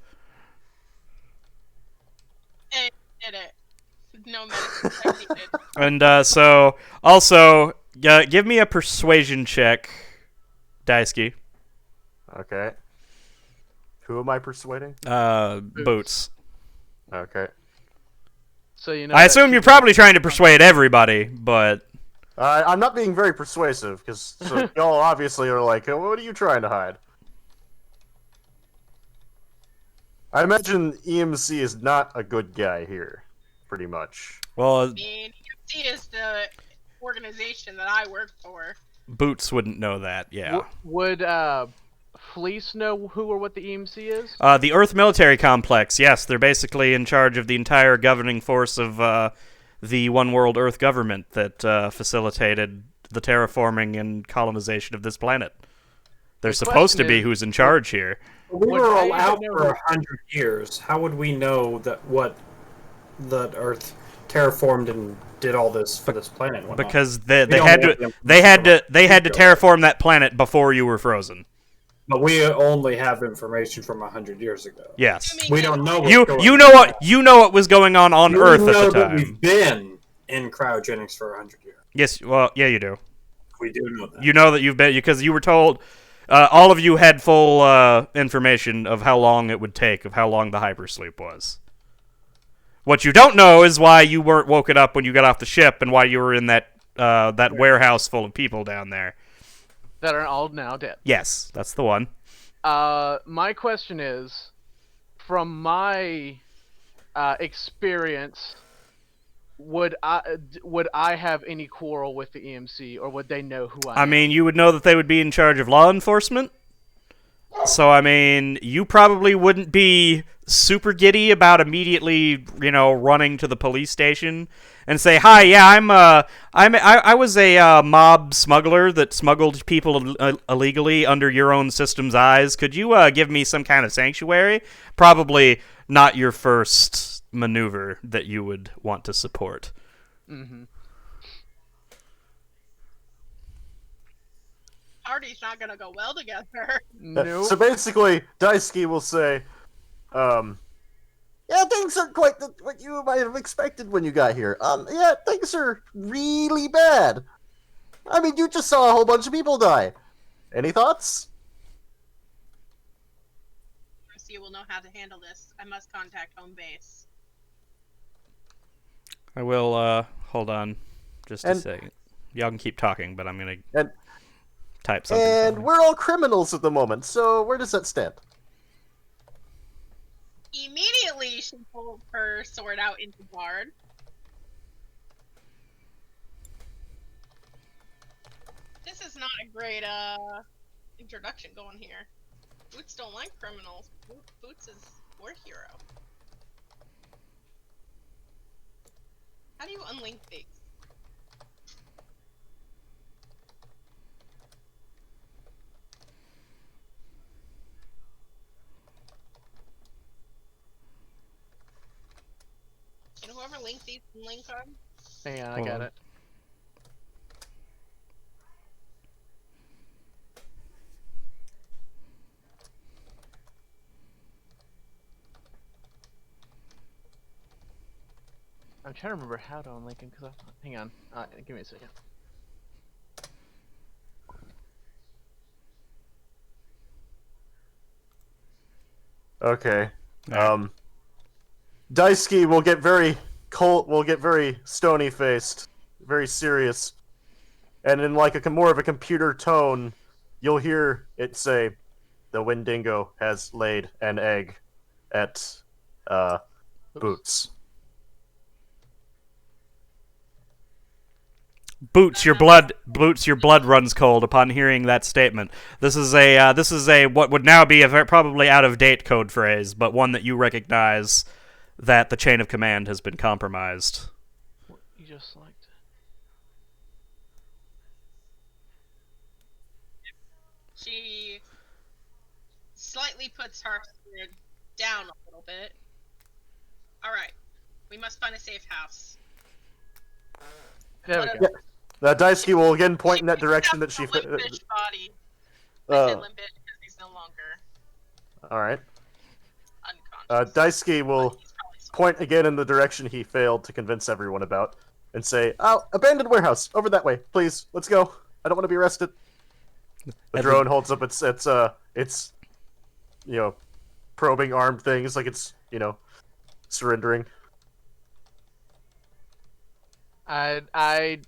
Hey, did it. No medicine check needed. And so also give me a persuasion check, Daisuke. Okay. Who am I persuading? Boots. Okay. So you know. I assume you're probably trying to persuade everybody, but I'm not being very persuasive, because y'all obviously are like, what are you trying to hide? I imagine EMC is not a good guy here, pretty much. well, I mean, EMC is the organization that I work for. Boots wouldn't know that. Yeah. Would Fleece know who or what the EMC is? The Earth Military Complex. Yes, they're basically in charge of the entire governing force of the One World Earth government that facilitated the terraforming and colonization of this planet. They're The supposed to question be is- who's in charge here. We Would were I all even out know for 100 years. How would we know that Earth terraformed and did all this for this planet? and whatnot? Because they don't had have to the they had to information they had to from terraform that planet before you were frozen. But we only have information from 100 years ago. Yes. Assuming We that- don't know. What's You going you know on what now. you know what was going on You Earth know at the that time. we've been in cryogenics for 100 years. Yes, well, yeah, you do. We do know that. You know that you've been because you were told. All of you had full information of how long it would take, of how long the hypersleep was. What you don't know is why you weren't woken up when you got off the ship, and why you were in that warehouse full of people down there. That are all now dead. Yes, that's the one. My question is, from my experience, would I have any quarrel with the EMC, or would they know who I am? I mean, you would know that they would be in charge of law enforcement. So, I mean, you probably wouldn't be super giddy about immediately, running to the police station and say, "Hi, yeah, I was a mob smuggler that smuggled people illegally under your own system's eyes. Could you give me some kind of sanctuary?" Probably not your first maneuver that you would want to support. Mm-hmm. Party's not gonna go well together. Nope. So basically, Daisuke will say, yeah, things aren't quite what you might have expected when you got here. Yeah, things are really bad. I mean, you just saw a whole bunch of people die. Any thoughts? EMC will know how to handle this. I must contact home base. I will, hold on just a And- second. Y'all can keep talking, but I'm going And to type something. and for me. we're all criminals at the moment, so where does that stand? Immediately, she pulled her sword out into guard. This is not a great introduction going here. Boots don't like criminals. Boots is war hero. How do you unlink these? Can whoever link these can link them? Hang on, I Hold got on. it. I'm trying to remember how to unlink him, because hang on. Give me a second. Okay. Alright. Daisuke will get very cold, will get very stony-faced, very serious, and in like more of a computer tone, you'll hear it say, "The Wendigo has laid an egg at Boots." Boots, your blood runs cold upon hearing that statement. This is a what would now be a probably out of date code phrase, but one that you recognize that the chain of command has been compromised. You just liked. She slightly puts her sword down a little bit. Alright. We must find a safe house. There Put we a- go. Daisuke will again point in that direction that Except she. the limp-ish body. I said limp-ish because he's no longer All right. unconscious. Daisuke will But he's probably still- point again in the direction he failed to convince everyone about, and say, "Oh, abandoned warehouse over that way, please. Let's go. I don't want to be arrested." The drone holds up its probing arm thing. It's like it's surrendering. I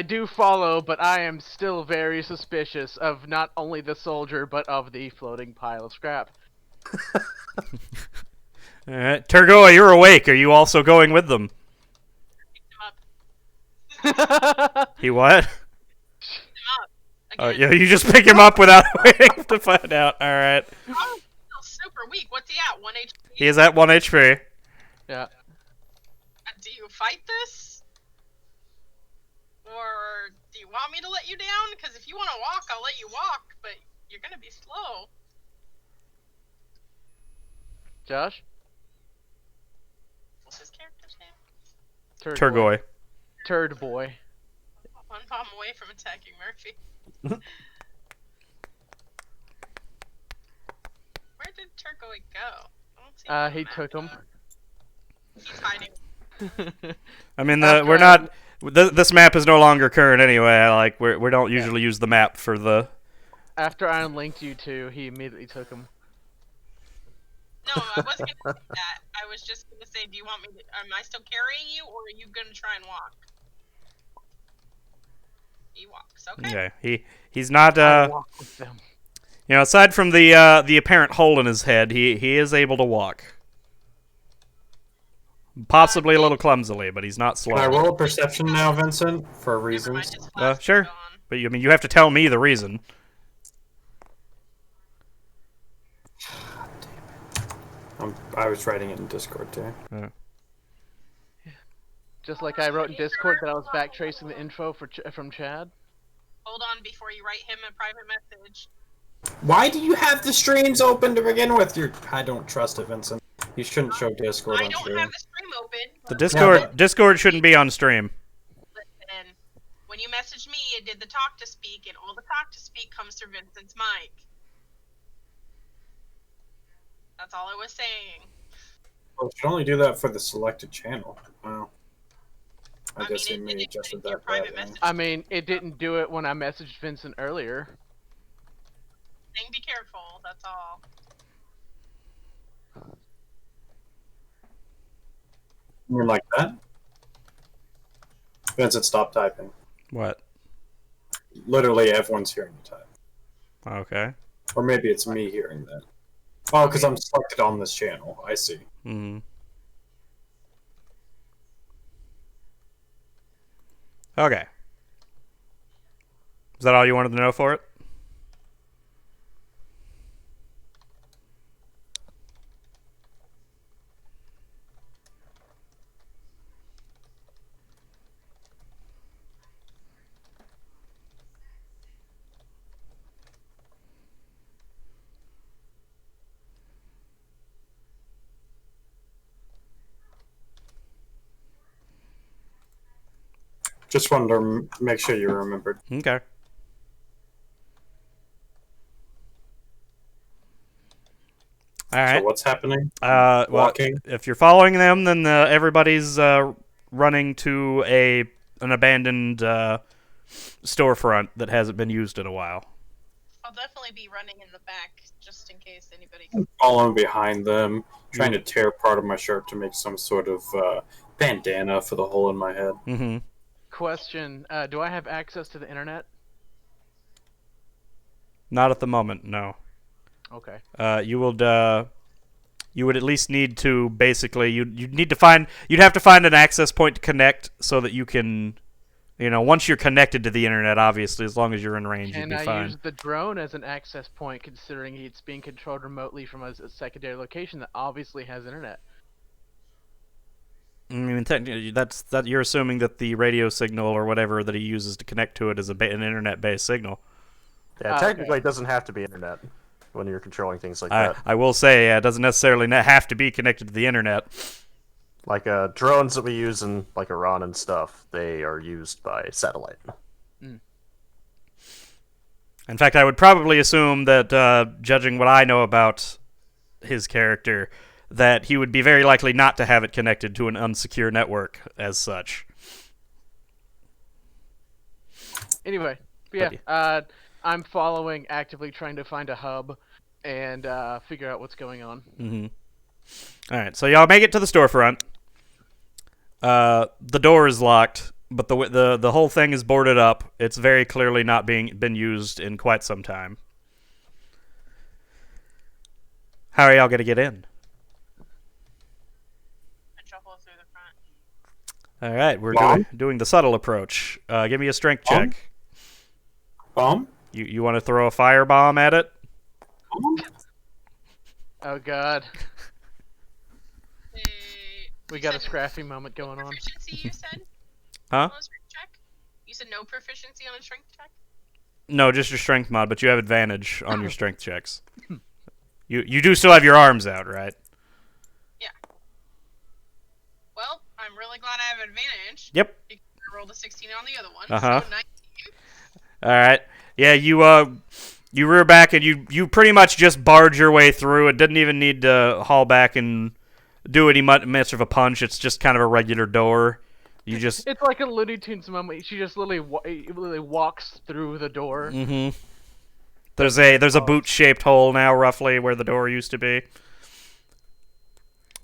do follow, but I am still very suspicious of not only the soldier, but of the floating pile of scrap. Alright. Turgoa, you're awake. Are you also going with them? Picked him up. He what? Picked him up. Oh, Again. yeah, you just pick him up without waiting to find out. Alright. Oh, he's still super weak. What's he at? 1 HP? He is at 1 HP. Yeah. Do you fight this? Or do you want me to let you down? Because if you want to walk, I'll let you walk, but you're gonna be slow. Josh? What's his character's name? Turgoy. Turd boy. One bomb away from attacking Murphy. Where did Turgoy go? I don't see him on the He map, took him. though. He's hiding. I mean, After we're I- not. This map is no longer current anyway. Like we don't usually use the map for the. After I unlinked you two, he immediately took him. No, I wasn't gonna say that. I was just gonna say, do you want me to? Am I still carrying you, or are you gonna try and walk? He walks. Okay. Okay. He's not. I walk with them. Aside from the apparent hole in his head, he is able to walk. Possibly a little clumsily, but he's not slow. Can I roll a perception now, Vincent, for Never mind, reasons? his flask is Sure. gone. But I mean, you have to tell me the reason. I was writing it in Discord too. Just like I wrote in Discord that I was backtracing the info from Chad. Hold on before you write him a private message. Why do you have the streams open to begin with? I don't trust it, Vincent. You shouldn't show Discord I on don't stream. have the stream open. The Discord shouldn't be on stream. Listen, when you messaged me, it did the talk to speak, and all the talk to speak comes through Vincent's mic. That's all I was saying. Well, you should only do that for the selected channel. Wow. I I guess mean, you it may did adjusted your that private badly. message. I mean, it didn't do it when I messaged Vincent earlier. Saying be careful, that's all. You're like that? Vincent, stop typing. What? Literally, everyone's hearing you type. Okay. Or maybe it's me hearing that. Oh, because I'm selected on this channel. I see. Hmm. Okay. Is that all you wanted to know for it? Just wanted to make sure you remembered. Okay. All right. So what's happening? Well, Walking? if you're following them, then everybody's running to an abandoned storefront that hasn't been used in a while. I'll definitely be running in the back, just in case anybody... Following behind them, trying to tear part of my shirt to make some sort of bandana for the hole in my head. Mm-hmm. Question: do I have access to the internet? Not at the moment, no. Okay. You would at least need to basically you'd have to find an access point to connect so that you can, once you're connected to the internet, obviously, as long as you're in range, Can you'd be I fine. use the drone as an access point, considering it's being controlled remotely from a secondary location that obviously has internet? I mean, technically, you're assuming that the radio signal or whatever that he uses to connect to it is an internet-based signal. Yeah, technically it doesn't have to be internet when you're controlling things like that. I will say, it doesn't necessarily have to be connected to the internet. drones that we use in like Iran and stuff, they are used by satellite. In fact, I would probably assume that, judging what I know about his character, that he would be very likely not to have it connected to an unsecure network as such. Anyway, I'm following, actively trying to find a hub and figure out what's going on. Mm-hmm. All right, so y'all make it to the storefront. The door is locked, but the whole thing is boarded up. It's very clearly not been used in quite some time. How are y'all gonna get in? I shuffle through the front. All right, we're doing the subtle approach. Give me a strength check. Bomb? You want to throw a firebomb at it? Oh god, Hey, we you got a said scrappy moment no going on. proficiency, you said? Huh? On a strength check? You said no proficiency on a strength check? No, just your strength mod, but you have advantage on your strength checks. You do still have your arms out, right? Yeah. Well, I'm really glad I have advantage. Yep. Because I rolled a 16 on the other one. Uh-huh. So 19. All right. Yeah, you rear back and you pretty much just barge your way through. It didn't even need to haul back and do any much of a punch. It's just kind of a regular door. You just It's like a Looney Tunes moment. She just literally walks through the door. mm-hmm. There's a boot-shaped hole now, roughly where the door used to be.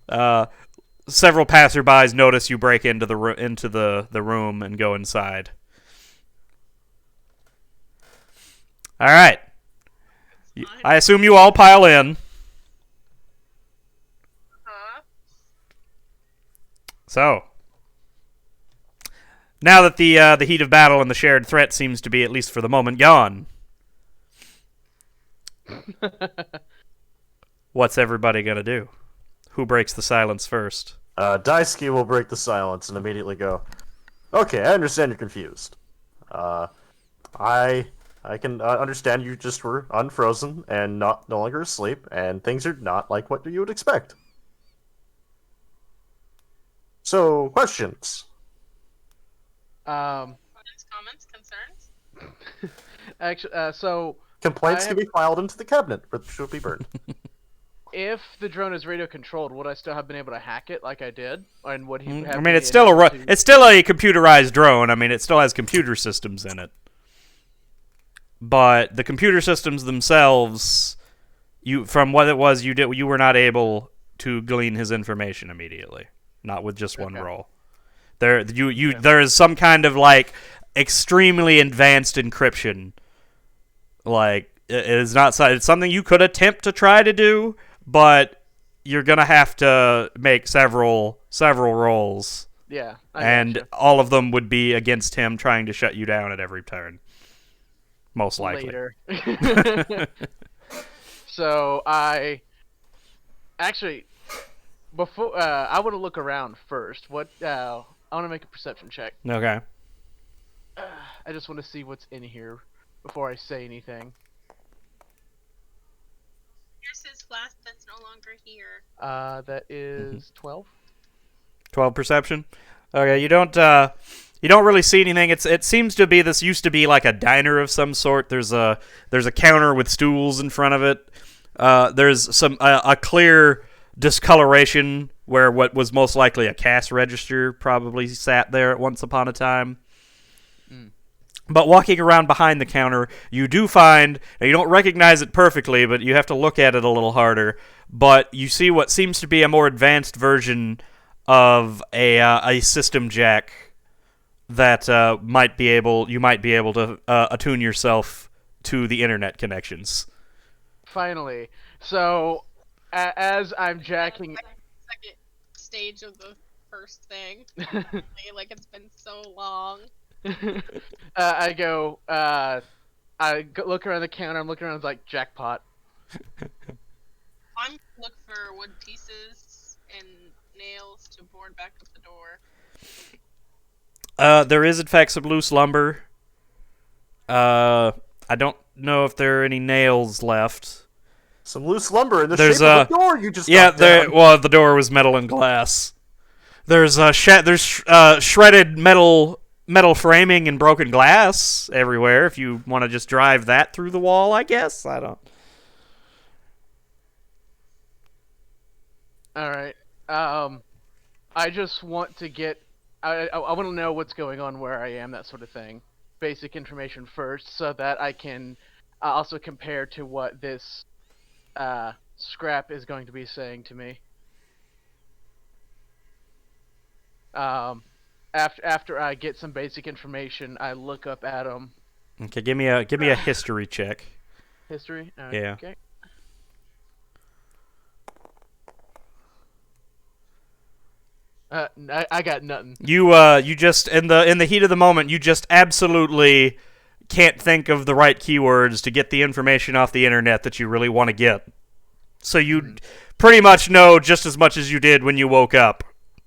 Several passerbys notice you break into the room and go inside. All right. I assume you all pile in. So, now that the heat of battle and the shared threat seems to be, at least for the moment, gone, what's everybody gonna do? Who breaks the silence first? Daisuke will break the silence and immediately go, "Okay, I understand you're confused. I can understand you just were unfrozen and no longer asleep, and things are not like what you would expect. So, questions? Comments, concerns? Actually, so Complaints can be filed into the cabinet, which will be burned. if the drone is radio controlled, would I still have been able to hack it like I did? And would he have I mean, it's still a computerized drone. I mean, it still has computer systems in it. But the computer systems themselves, from what it was you were not able to glean his information immediately, not with just one roll. There is some kind of like extremely advanced encryption. Like it is not. It's something you could attempt to try to do, but you're gonna have to make several rolls. Yeah, and gotcha. all of them would be against him trying to shut you down at every turn. Most likely. Later. So I actually before I want to look around first. I want to make a perception check. Okay. I just want to see what's in here before I say anything. Here's his flask that's no longer here. That is 12. 12 perception. Okay, you don't really see anything. It seems to be this used to be like a diner of some sort. There's a counter with stools in front of it. There's a clear discoloration where what was most likely a cash register probably sat there at once upon a time. But walking around behind the counter, you do find, now you don't recognize it perfectly, but you have to look at it a little harder, but you see what seems to be a more advanced version of a system jack that you might be able to attune yourself to the internet connections. Finally. So, as I'm jacking... Second stage of the first thing. Like, it's been so long. I look around the counter, I'm looking around, it's like, jackpot. I'm look for wood pieces and nails to board back up the door. There is, in fact, some loose lumber. I don't know if there are any nails left. Some loose lumber in the shape of the door you just knocked down. Well, the door was metal and glass. There's shredded metal framing and broken glass everywhere. If you want to just drive that through the wall, I guess. I don't. All right. I just want to get. I want to know what's going on, where I am, that sort of thing. Basic information first, so that I can also compare to what this scrap is going to be saying to me. After I get some basic information, I look up at him. Okay, give me a history check. History? Yeah. Okay. I got nothing. You just in the heat of the moment, you just absolutely can't think of the right keywords to get the information off the internet that you really want to get. So you pretty much know just as much as you did when you woke up.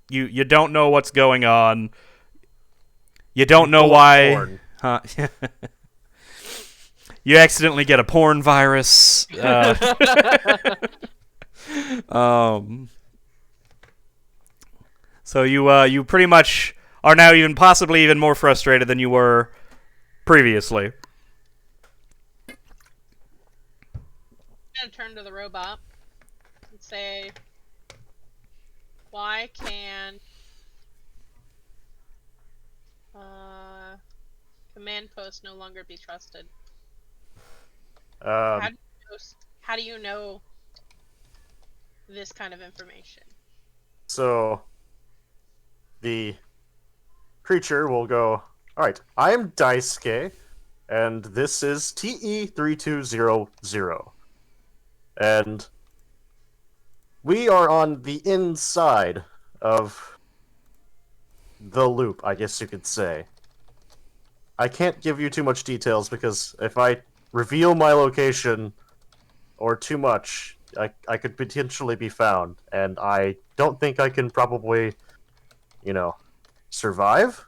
You don't know what's going on. You don't know why. Huh? You accidentally get a porn virus. So you pretty much are now possibly even more frustrated than you were previously. I'm gonna turn to the robot and say, why can command post no longer be trusted? How do you know this kind of information? So the creature will go, alright, I'm Daisuke, and this is TE3200. And we are on the inside of the loop, I guess you could say. I can't give you too much details because if I reveal my location or too much, I could potentially be found, and I don't think I can probably, survive?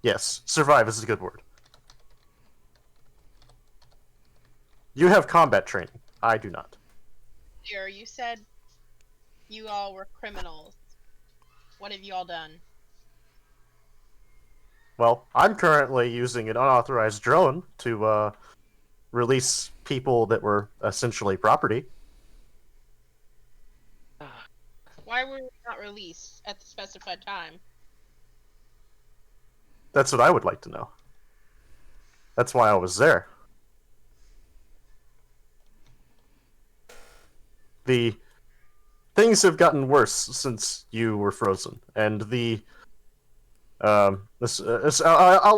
Yes, survive is a good word. You have combat training. I do not. Here, you said you all were criminals. What have you all done? Well, I'm currently using an unauthorized drone to release people that were essentially property. Why were you not released at the specified time? That's what I would like to know. That's why I was there. The things have gotten worse since you were frozen, and I'll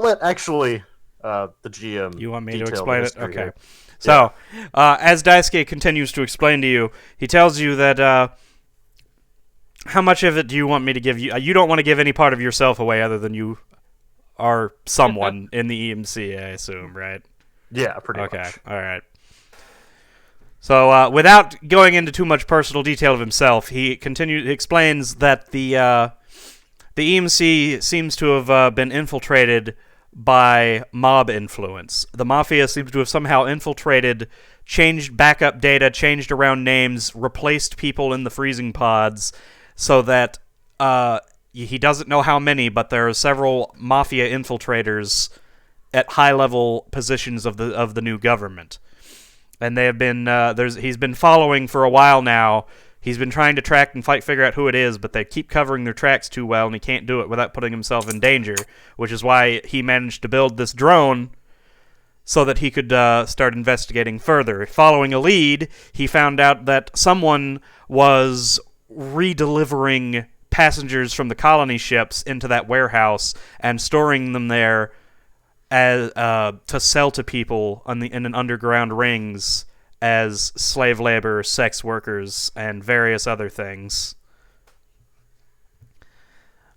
let actually the GM. You want me to detail the explain it? history Okay. here. So, as Daisuke continues to explain to you, he tells you that how much of it do you want me to give you? You don't want to give any part of yourself away other than you are someone in the EMC, I assume, right? Yeah, pretty much. Okay, all right. So, without going into too much personal detail of himself, he explains that the EMC seems to have been infiltrated by mob influence. The Mafia seems to have somehow infiltrated, changed backup data, changed around names, replaced people in the freezing pods, so that he doesn't know how many, but there are several Mafia infiltrators at high-level positions of the new government. And they have been he's been following for a while now. He's been trying to track and figure out who it is, but they keep covering their tracks too well, and he can't do it without putting himself in danger, which is why he managed to build this drone so that he could start investigating further. Following a lead, he found out that someone was redelivering passengers from the colony ships into that warehouse and storing them there as to sell to people in an underground rings as slave labor, sex workers, and various other things.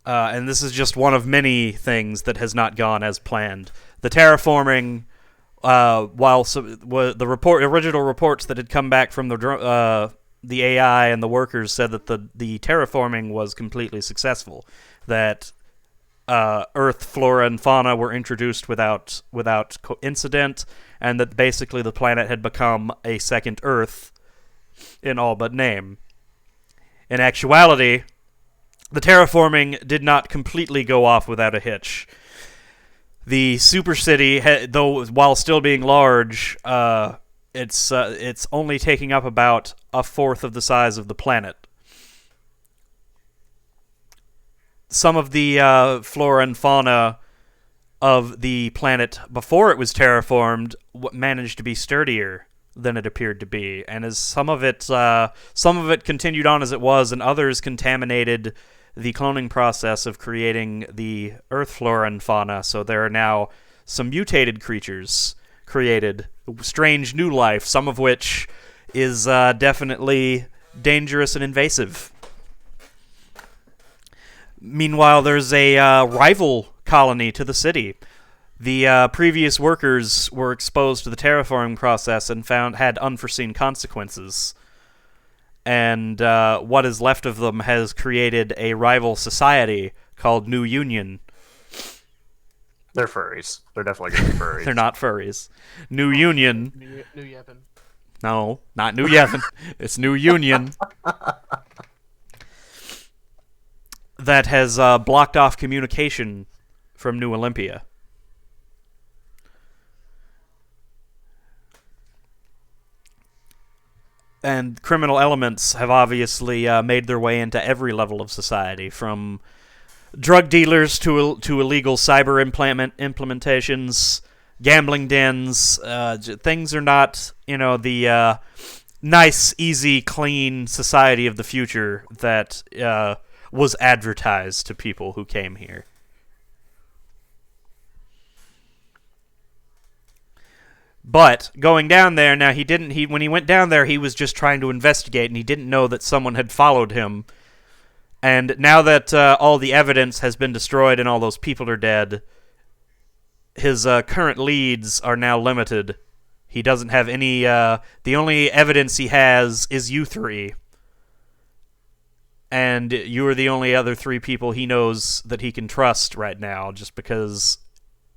And this is just one of many things that has not gone as planned. The terraforming, the original reports that had come back from the AI and the workers said that the terraforming was completely successful. That Earth flora and fauna were introduced without incident, and that basically the planet had become a second Earth in all but name. In actuality, the terraforming did not completely go off without a hitch. The super city, though, while still being large, it's only taking up about a fourth of the size of the planet. Some of the flora and fauna of the planet before it was terraformed managed to be sturdier than it appeared to be, and as some of it continued on as it was, and others contaminated the cloning process of creating the Earth flora and fauna. So there are now some mutated creatures created, strange new life, some of which is definitely dangerous and invasive. Meanwhile, there's a rival colony to the city. The previous workers were exposed to the terraforming process and had unforeseen consequences. And what is left of them has created a rival society called New Union. They're furries. They're definitely going to be furries. They're not furries. New Union. New Yevon. No, not New Yevon. It's New Union. That has blocked off communication from New Olympia. And criminal elements have obviously made their way into every level of society, from drug dealers to illegal cyber implementations, gambling dens. Things are not, the nice, easy, clean society of the future that was advertised to people who came here. But going down there, now when he went down there, he was just trying to investigate, and he didn't know that someone had followed him. And now that all the evidence has been destroyed and all those people are dead, his current leads are now limited. He doesn't have any, the only evidence he has is you three. And you are the only other three people he knows that he can trust right now, just because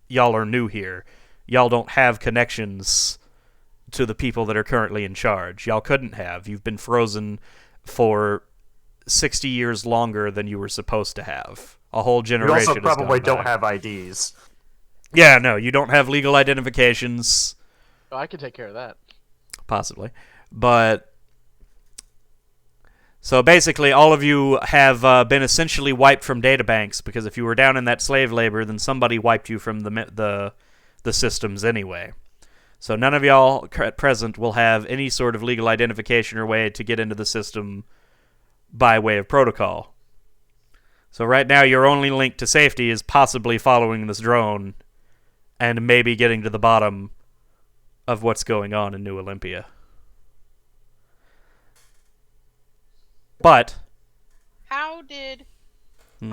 y'all are new here. Y'all don't have connections to the people that are currently in charge. Y'all couldn't have. You've been frozen for 60 years longer than you were supposed to have. A whole generation. You also probably don't have IDs. Yeah, no, you don't have legal identifications. Oh, I can take care of that. Possibly. But so basically, all of you have been essentially wiped from databanks, because if you were down in that slave labor, then somebody wiped you from the systems anyway. So none of y'all at present will have any sort of legal identification or way to get into the system by way of protocol. So right now, your only link to safety is possibly following this drone and maybe getting to the bottom of what's going on in New Olympia. But How did you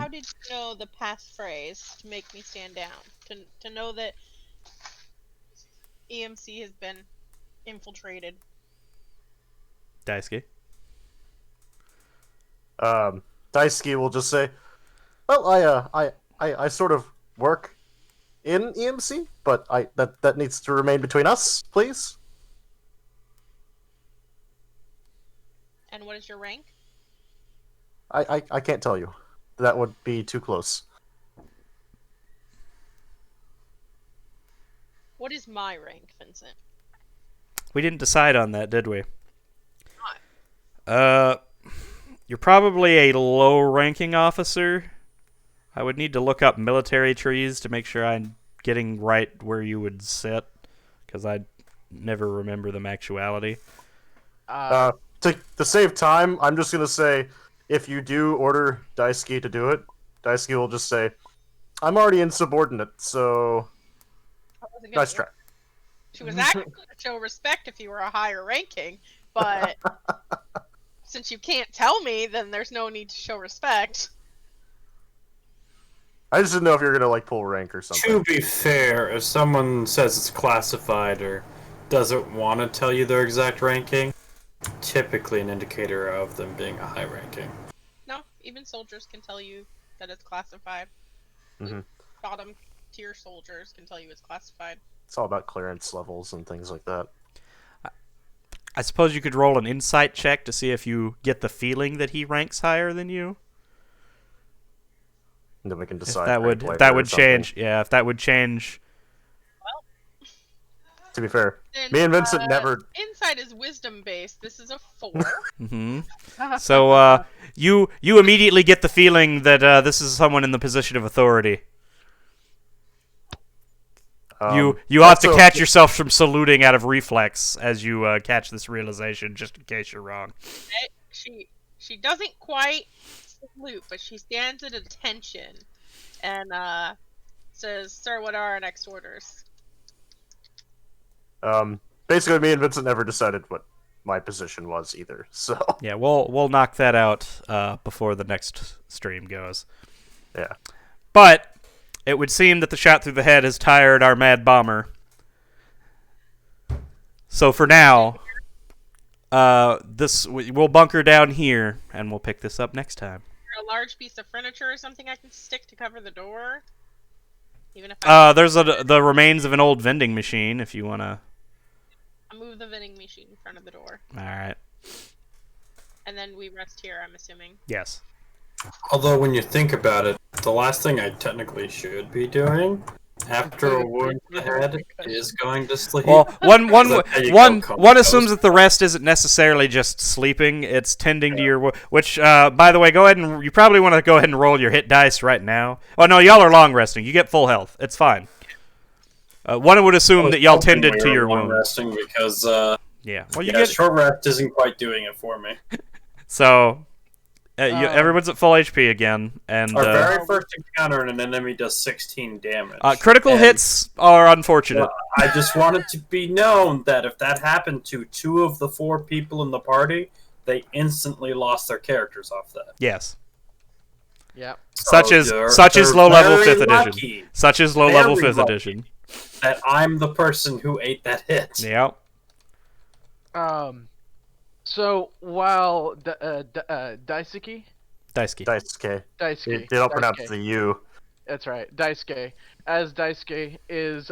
know the passphrase to make me stand down? To know that EMC has been infiltrated. Daisuke? Daisuke will just say, "Well, I sort of work in EMC, but that needs to remain between us, please." And what is your rank? I can't tell you. That would be too close. What is my rank, Vincent? We didn't decide on that, did we? You're probably a low-ranking officer. I would need to look up military trees to make sure I'm getting right where you would sit, because I never remember them actuality. To save time, I'm just gonna say, if you do order Daisuke to do it, Daisuke will just say, "I'm already insubordinate, so nice try." She was actually going to show respect if you were a higher ranking, but since you can't tell me, then there's no need to show respect. I just didn't know if you were gonna pull rank or something. To be fair, if someone says it's classified or doesn't want to tell you their exact ranking, typically an indicator of them being a high ranking. No, even soldiers can tell you that it's classified. Mm-hmm. Bottom tier soldiers can tell you it's classified. It's all about clearance levels and things like that. I suppose you could roll an insight check to see if you get the feeling that he ranks higher than you. And then we can If decide. that how to would play if that her or would something. change, yeah, if that would change. To be fair, Then, me and Vincent never. Insight is wisdom based. This is a 4. Hmm. So you immediately get the feeling that this is someone in the position of authority. You ought to also- catch yourself from saluting out of reflex as you catch this realization, just in case you're wrong. She doesn't quite salute, but she stands at attention and says, "Sir, what are our next orders?" Basically, me and Vincent never decided what my position was either. So Yeah, we'll knock that out before the next stream goes. yeah. But it would seem that the shot through the head has tired our mad bomber. So for now, we'll bunker down here, and we'll pick this up next time. A large piece of furniture or something I can stick to cover the door. Even if There's the remains of an old vending machine if you wanna. I move the vending machine in front of the door, All right. and then we rest here. I'm assuming. Yes. Although when you think about it, the last thing I technically should be doing after a wound to the head is going to sleep. Well, one Comatose. assumes that the rest isn't necessarily just sleeping; it's tending to your. Which, by the way, go ahead and you probably want to go ahead and roll your hit dice right now. Oh no, y'all are long resting. You get full health. It's fine. One would assume that y'all tended to your wound. Resting because Yeah. Well, you yeah, get short rest isn't quite doing it for me. so. Everyone's at full HP again, and Our very first encounter, an enemy does 16 damage. critical And, hits are unfortunate. I just want it to be known that if that happened to 2 of the 4 people in the party, they instantly lost their characters off that. Yes. Yep. Such as they're low level very 5th lucky edition. Such as low level Very 5th lucky. edition. that I'm the person who ate that hit. Yeah. So while Daisuke, Daisuke. Daisuke, They don't pronounce Daisuke. the U. That's right, Daisuke. As Daisuke is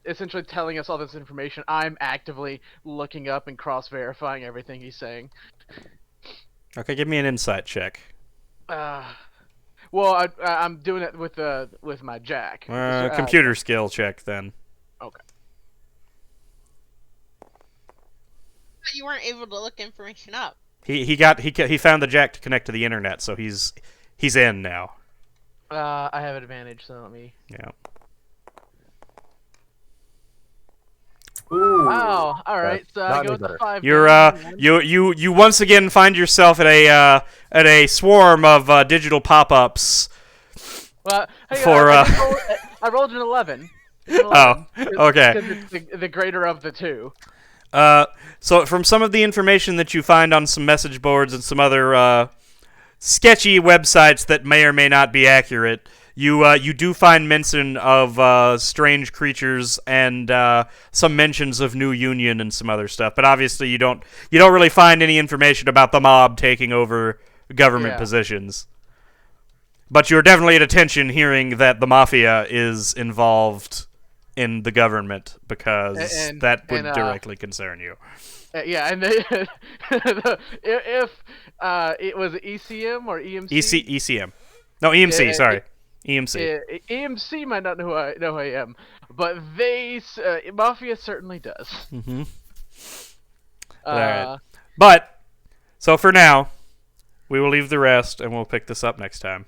essentially telling us all this information, I'm actively looking up and cross-verifying everything he's saying. Okay, give me an insight check. Well, I'm doing it with my jack. Computer skill check then. Okay. But you weren't able to look information up. He found the jack to connect to the internet, so he's in now. I have an advantage, so let me. Yeah. Ooh. Wow. All right. So I not go any with the better. 5. You're you once again find yourself at a swarm of digital pop-ups. Well, hey, For, I rolled an 11. Oh, okay. It's the greater of the two. So from some of the information that you find on some message boards and some other sketchy websites that may or may not be accurate, you do find mention of strange creatures and some mentions of New Union and some other stuff. But obviously you don't really find any information about the mob taking over government positions. But you're definitely at attention hearing that the mafia is involved in the government because that would directly concern you. Yeah, and they, if it was ECM or EMC. ECM. No, EMC, Yeah, sorry. EMC. EMC might not know who I am, but Mafia certainly does. Mm-hmm. Alright. But, so for now, we will leave the rest and we'll pick this up next time.